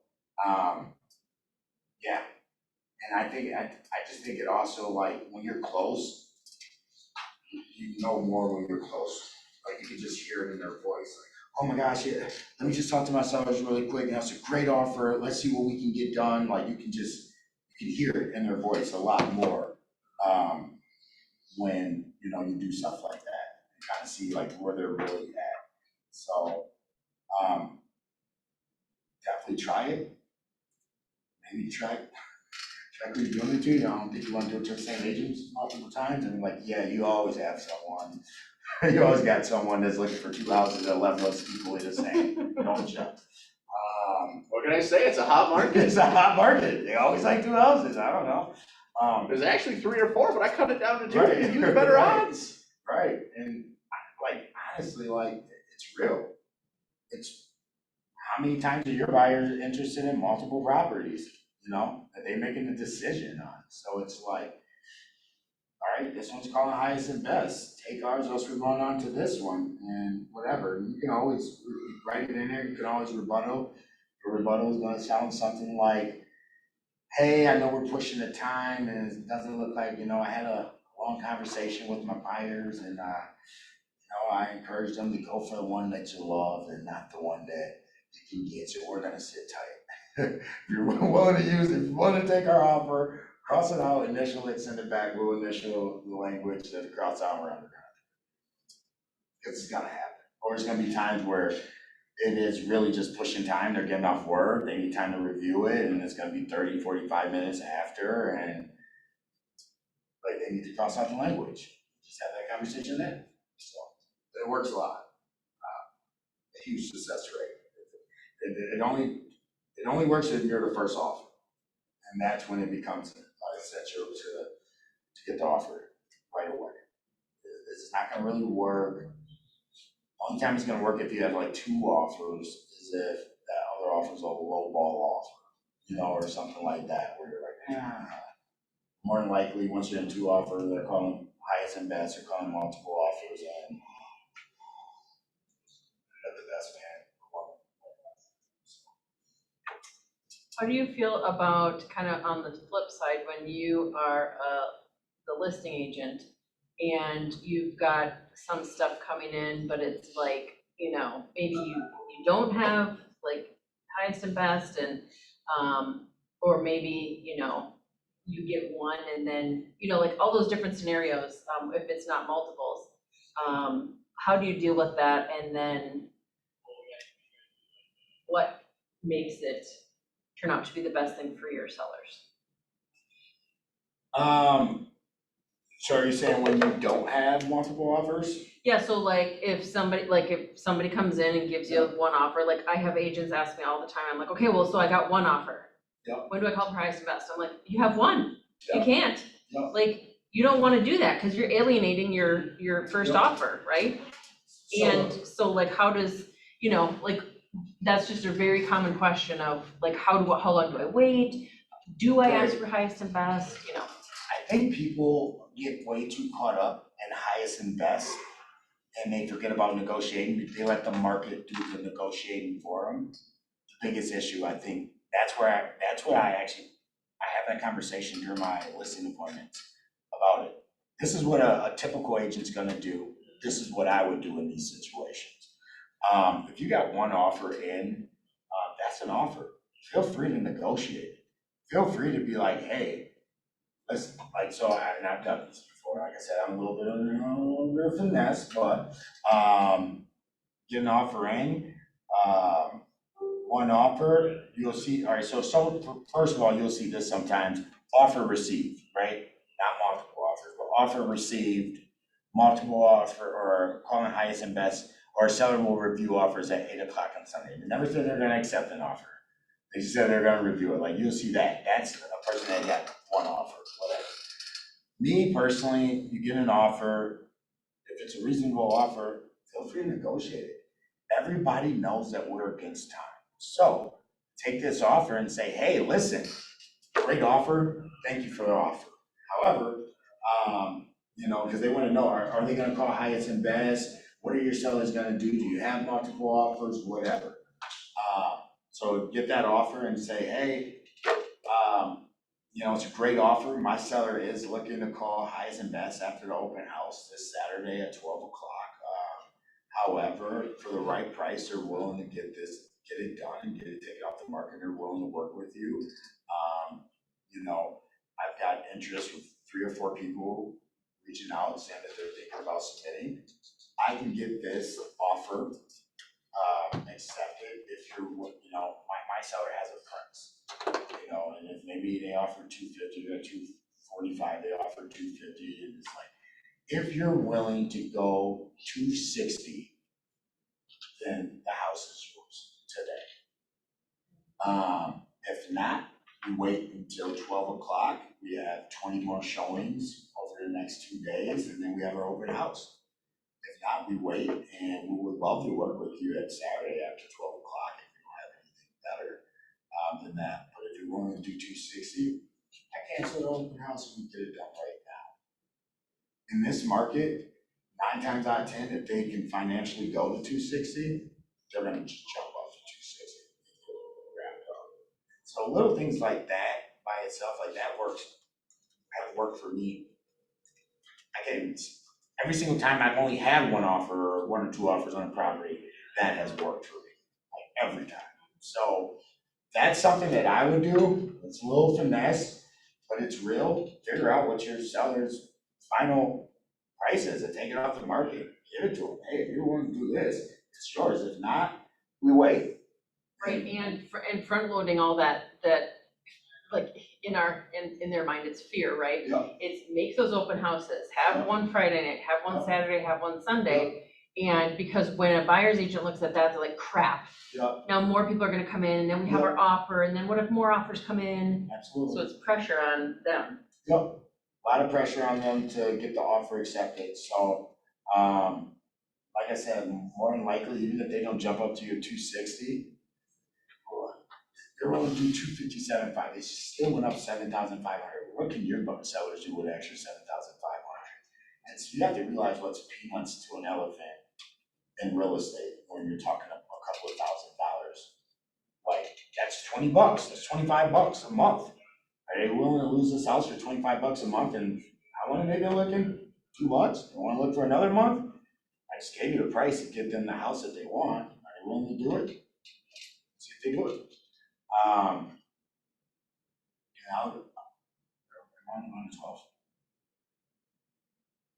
yeah. And I just think it also, like, when you're close, you know more when you're close. Like, you can just hear it in their voice. Like, oh my gosh, yeah, let me just talk to my sellers really quick. It's a great offer. Let's see what we can get done. Like, you can hear it in their voice a lot more when, you do stuff like that. You kind of see, like, where they're really at. So, definitely try it. Maybe try who you're doing it to. I don't think you want to do it to the same agents multiple times. And like, yeah, you always have someone. You always got someone that's looking for 2 houses that love us equally the same, don't you? What can I say? It's a hot market. It's a hot market. They always like 2 houses. I don't know. There's actually 3 or 4, but I cut it down to 2 Right. to give you the better Right. odds. Right. And like, honestly, like, it's real. It's how many times are your buyers interested in multiple properties, that they're making a decision on? So it's like, all right, this one's calling highest and best. Take ours, else we're going on to this one, and whatever. You can always write it in there. You can always rebuttal. Your rebuttal is going to sound something like, hey, I know we're pushing the time, and it doesn't look like, I had a long conversation with my buyers, and, I encouraged them to go for the one that you love and not the one that you can get. So we're going to sit tight. If you're willing to if you want to take our offer, cross it out, initial it, send it back, we'll initial the language that it cross out around the contract. Because it's gonna happen. Or there's gonna be times where it is really just pushing time, they're getting off work, they need time to review it, and it's gonna be 30, 45 minutes after, and like they need to cross out the language. Just have that conversation then. So it works a lot. A huge success rate. It only works if you're the first offer. And that's when it becomes essential to get the offer right away. It's not gonna really work. Only time it's gonna work if you have like 2 offers is if that other offer's a low ball offer, or something like that, where you're like, More than likely, once you're in 2 offers, they're calling highest and best, they're calling multiple offers, and that's the best man. How do you feel about, kind of on the flip side, when you are the listing agent and you've got some stuff coming in, but it's like, maybe you don't have like highest and best, and or maybe, you get one and then, like all those different scenarios, if it's not multiples, how do you deal with that? And then what makes it turn out to be the best thing for your sellers? So are you saying when you don't have multiple offers? Yeah, so like if somebody comes in and gives you 1 offer, like I have agents ask me all the time, I'm like, okay, well, so I got 1 offer. Yep. When do I call for highest and best? I'm like, you have 1. You Yep. can't. Yep. Like, you don't want to do that because you're alienating your first Yep. offer, right? And so like, how does, like, that's just a very common question of like, how long do I wait? Do I ask for highest and best, I think people get way too caught up in highest and best, and they forget about negotiating. They let the market do the negotiating for them. The biggest issue, I think, that's where I have that conversation during my listing appointments about it. This is what a typical agent's gonna do. This is what I would do in these situations. If you got 1 offer in, that's an offer. feel free to negotiate. Feel free to be like, hey, let's, like, so and I've done this before. Like I said, I'm a little bit of finesse, but, get an offer in, one offer, you'll see, all right, so first of all, you'll see this sometimes, offer received, right? Not multiple offers, but offer received, multiple offer, or calling highest and best, or seller will review offers at 8 o'clock on Sunday. They never said they're gonna accept an offer. They said they're gonna review it, like, you'll see that, that's a person that got one offer, whatever. Me personally, you get an offer, if it's a reasonable offer, feel free to negotiate it. Everybody knows that we're against time. So take this offer and say, hey, listen, great offer, thank you for the offer. However, you know, because they want to know, are they going to call highest and best? What are your sellers going to do? Do you have multiple offers? Whatever. So get that offer and say, hey, you know, it's a great offer. My seller is looking to call highest and best after the open house this Saturday at 12 o'clock. However, for the right price, they're willing to get it done and get it taken off the market. They're willing to work with you. You know, I've got interest with 3 or 4 people reaching out saying that they're thinking about submitting. I can get this offer accepted if you're, you know, my seller has a price, you know, and if maybe they offer 250 or 245, they offer 250, and it's like, if you're willing to go 260, then the house is yours today. If not, we wait until 12 o'clock. We have 20 more showings over the next 2 days, and then we have our open house. If not, we wait, and we would love to work with you at Saturday after 12 o'clock if you don't have anything better than that. But if you're willing to do 260, I cancel the open house and we get it done right now. In this market, 9 times out of 10, if they can financially go to 260, they're going to just jump up to 260. So little things like that by itself, like that have worked for me. I can, every single time I've only had one offer or 1 or 2 offers on a property, that has worked for me, like every time. So that's something that I would do. It's a little finesse, but it's real. Figure out what your seller's final price is and take it off the market. Give it to them. Hey, if you're willing to do this, it's yours. If not, we wait. Right, and front loading all that, like, in their mind, it's fear, right? Yeah. It's make those open houses, have one Friday night, have one Saturday, have one Sunday. And because when a buyer's agent looks at that, they're like, crap. Yeah. Now more people are gonna come in, and then we have our offer, and then what if more offers come in? Absolutely. So it's pressure on them. Yep, a lot of pressure on them to get the offer accepted, so, like I said, more than likely, even if they don't jump up to your 260, they're willing to do 257.5, they still went up 7,500. What can your sellers do with extra 7,500? And so you have to realize what's peanuts to an elephant in real estate when you're talking a couple of $1,000. Like, that's $20, that's $25 a month. Are they willing to lose this house for $25 a month? And how long have they been looking? 2 months? They want to look for another month? I just gave you the price to get them the house that they want. Are they willing to do it? See if they do it. You know, I'm on 12.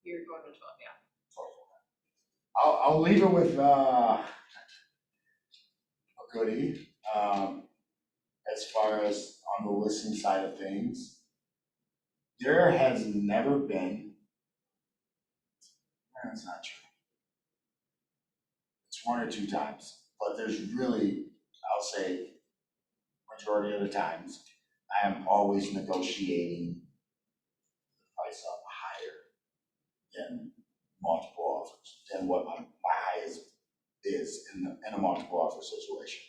You're going to 12, yeah. I'll leave it with a goodie. As far as on the listing side of things, there has never been, that's not true. It's 1 or 2 times, but there's really, I'll say, majority of the times, I am always negotiating the price up higher than multiple offers, than what my highest is in a multiple offer situation.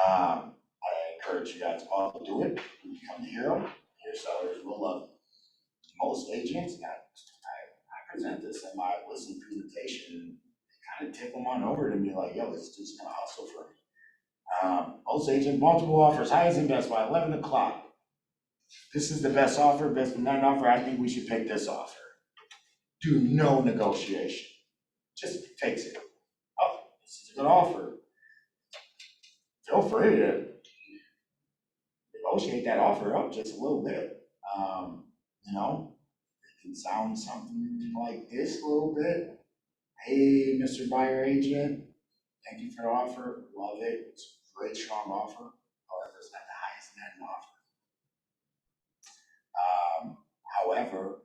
I encourage you guys all to do it. You become the hero, your sellers will love you. Most agents, and I present this in my listing presentation, kind of tip them on over to me like, yo, this dude's gonna hustle for me. Most agents, multiple offers, highest and best by 11 o'clock. This is the best offer, best from that offer, I think we should pick this offer. Do no negotiation, just takes it. Oh, this is a good offer. Feel free to negotiate that offer up just a little bit. You know, it can sound something like this a little bit. Hey, Mr. Buyer Agent, thank you for the offer, love it, it's a great, strong offer, however, it's not the highest net offer. However,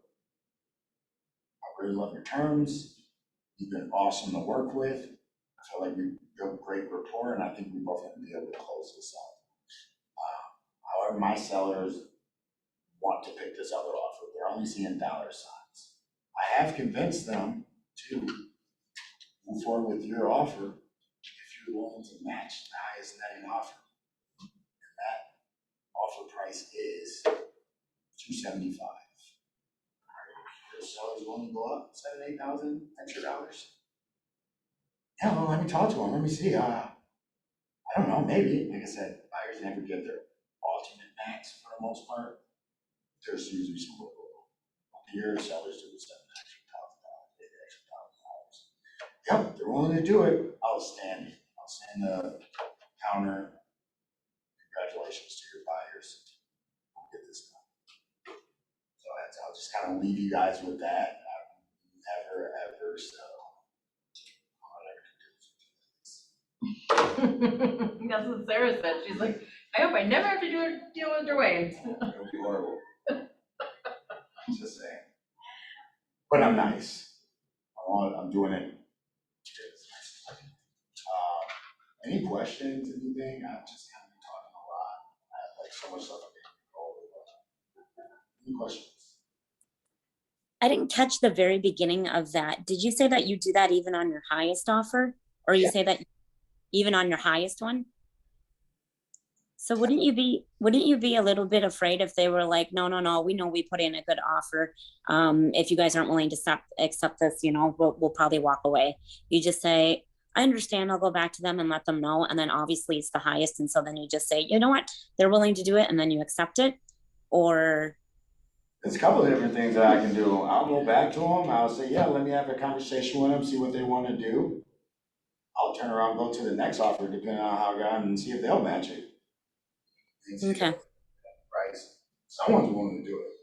I really love your terms, you've been awesome to work with, I feel like we built great rapport, and I think we both going to be able to close this out. However, my sellers want to pick this other offer, they're only seeing dollar signs. I have convinced them to move forward with your offer if you're willing to match the highest netting offer. And that offer price is $275. The seller's willing to go up $7,000, $8,000 extra dollars. Yeah, well, let me talk to them. Let me see. I don't know, maybe. Like I said, buyers never give their ultimate max for the most part. There's usually some wiggle room. Here, sellers do $7,000 extra, $8,000. Yep, they're willing to do it. Outstanding. I'll send the counter. Congratulations to your buyers. We'll get this done. So that's, I'll just kind of leave you guys with that. Never ever sell. That's what Sarah said. She's like, I hope I never have to deal with your waves. It'll be horrible. Just saying. But I'm nice. I'm doing it. Any questions, anything? I've just kind of been talking a lot. I have like so much stuff I'm getting over. Any questions? I didn't catch the very beginning of that. Did you say that you do that even on your highest offer? Or you say that even on your highest one? So wouldn't you be a little bit afraid if they were like, no, we know we put in a good offer. If you guys aren't willing to accept this, you know, we'll probably walk away. You just say, I understand, I'll go back to them and let them know. And then obviously it's the highest. And so then you just say, you know what, they're willing to do it. And then you accept it. Or There's a couple of different things that I can do. I'll go back to them. I'll say, yeah, let me have a conversation with them, see what they want to do. I'll turn around, go to the next offer, depending on how I got, and see if they'll match it. okay. Right? Someone's willing to do it.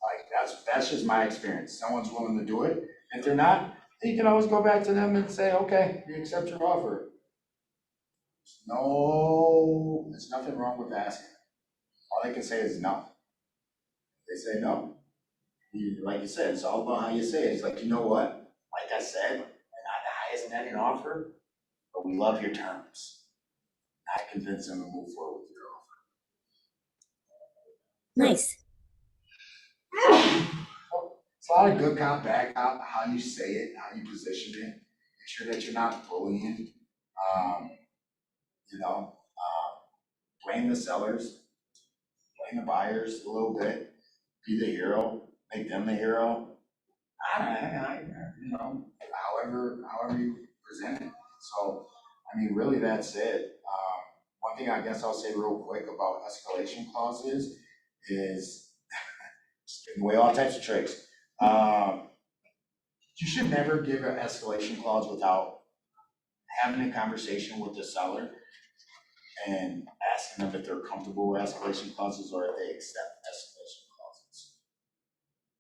Like that's just my experience. Someone's willing to do it. If they're not, you can always go back to them and say, okay, we accept your offer. There's nothing wrong with asking. All they can say is no. They say no. Like you said, it's all about how you say it. It's like, you know what? Like I said, we're not the highest netting offer, but we love your terms. I convince them to move forward with your offer. Nice. It's a lot of good cop, bad cop, how you say it, how you position it. Make sure that you're not bullying. Blame the sellers, blame the buyers a little bit, be the hero, make them the hero. However you present it. So, I mean, really, that's it. One thing I guess I'll say real quick about escalation clauses is, just giving away all types of tricks. You should never give an escalation clause without having a conversation with the seller and asking them if they're comfortable with escalation clauses or if they accept escalation clauses.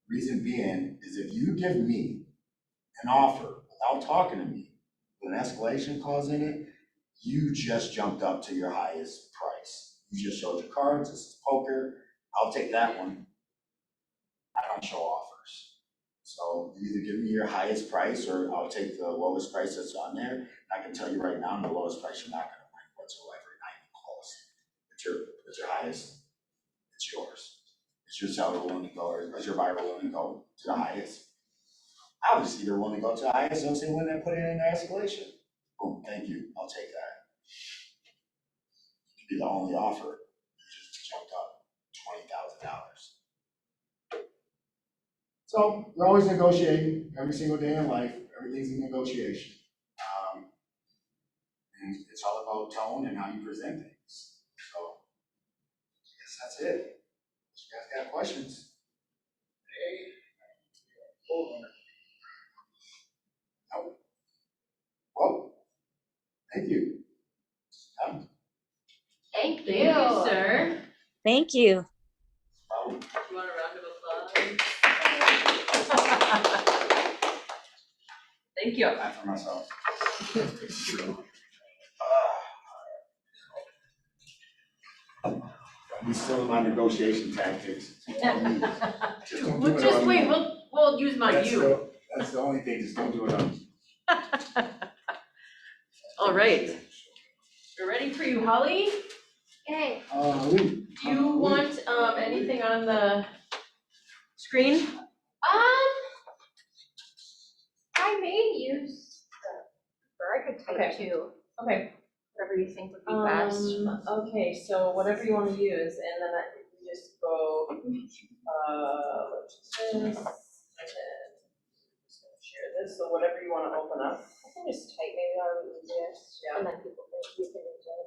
Reason being is if you give me an offer without talking to me with an escalation clause in it, you just jumped up to your highest price. You just showed your cards, this is poker, I'll take that one. I don't show offers. So you either give me your highest price or I'll take the lowest price that's on there. And I can tell you right now, the lowest price you're not gonna win whatsoever, not even close. It's your highest, it's yours. Is your seller willing to go, or is your buyer willing to go to the highest? Obviously, they're willing to go to the highest, so they wouldn't put it in the escalation. Boom, thank you, I'll take that. You could be the only offer, you just jumped up $20,000. So we're always negotiating every single day in life. Everything's a negotiation. And it's all about tone and how you present things. So I guess that's it. You guys got questions? Hey. No. Well, thank you. Thank you, sir. Thank you. You want a round of applause? Thank you. Not for myself. I'm still in my negotiation tactics. Just don't do We'll it just on wait, me. we'll use them on you. That's the only thing, just don't do it on me. All right. We're ready for you, Holly. Yay. Do you want anything on the screen? I may use or I could Okay. type too, Okay. whatever you think would be best. Okay, so whatever you want to use, and then you just go, let's just this, and then just gonna share this, so whatever you want to open up. I can just type, maybe that would be easiest. Yeah. And then people can, you can share.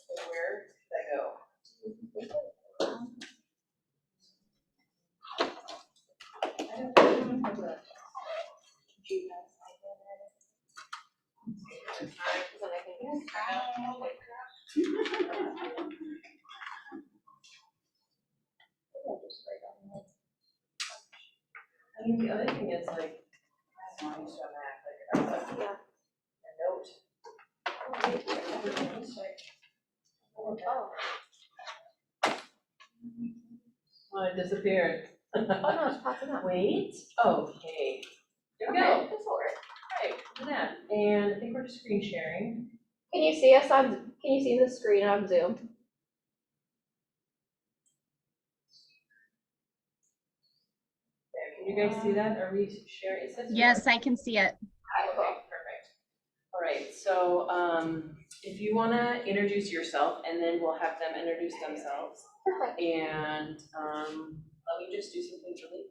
Okay, where should I go? I mean, the other thing is like, I don't know, I used to have a Mac, like, a note. Oh, it disappeared. Oh, no, it's popping up. Wait, okay. There we Okay, go. this will work. Right, look at that. And I think we're just screen sharing. Can you see us on, can you see the screen on Zoom? There, can you guys see that? Are we sharing? It says. Yes, I can see it. Okay, perfect. All right, so if you wanna introduce yourself and then we'll have them introduce themselves. Perfect. And let me just do something really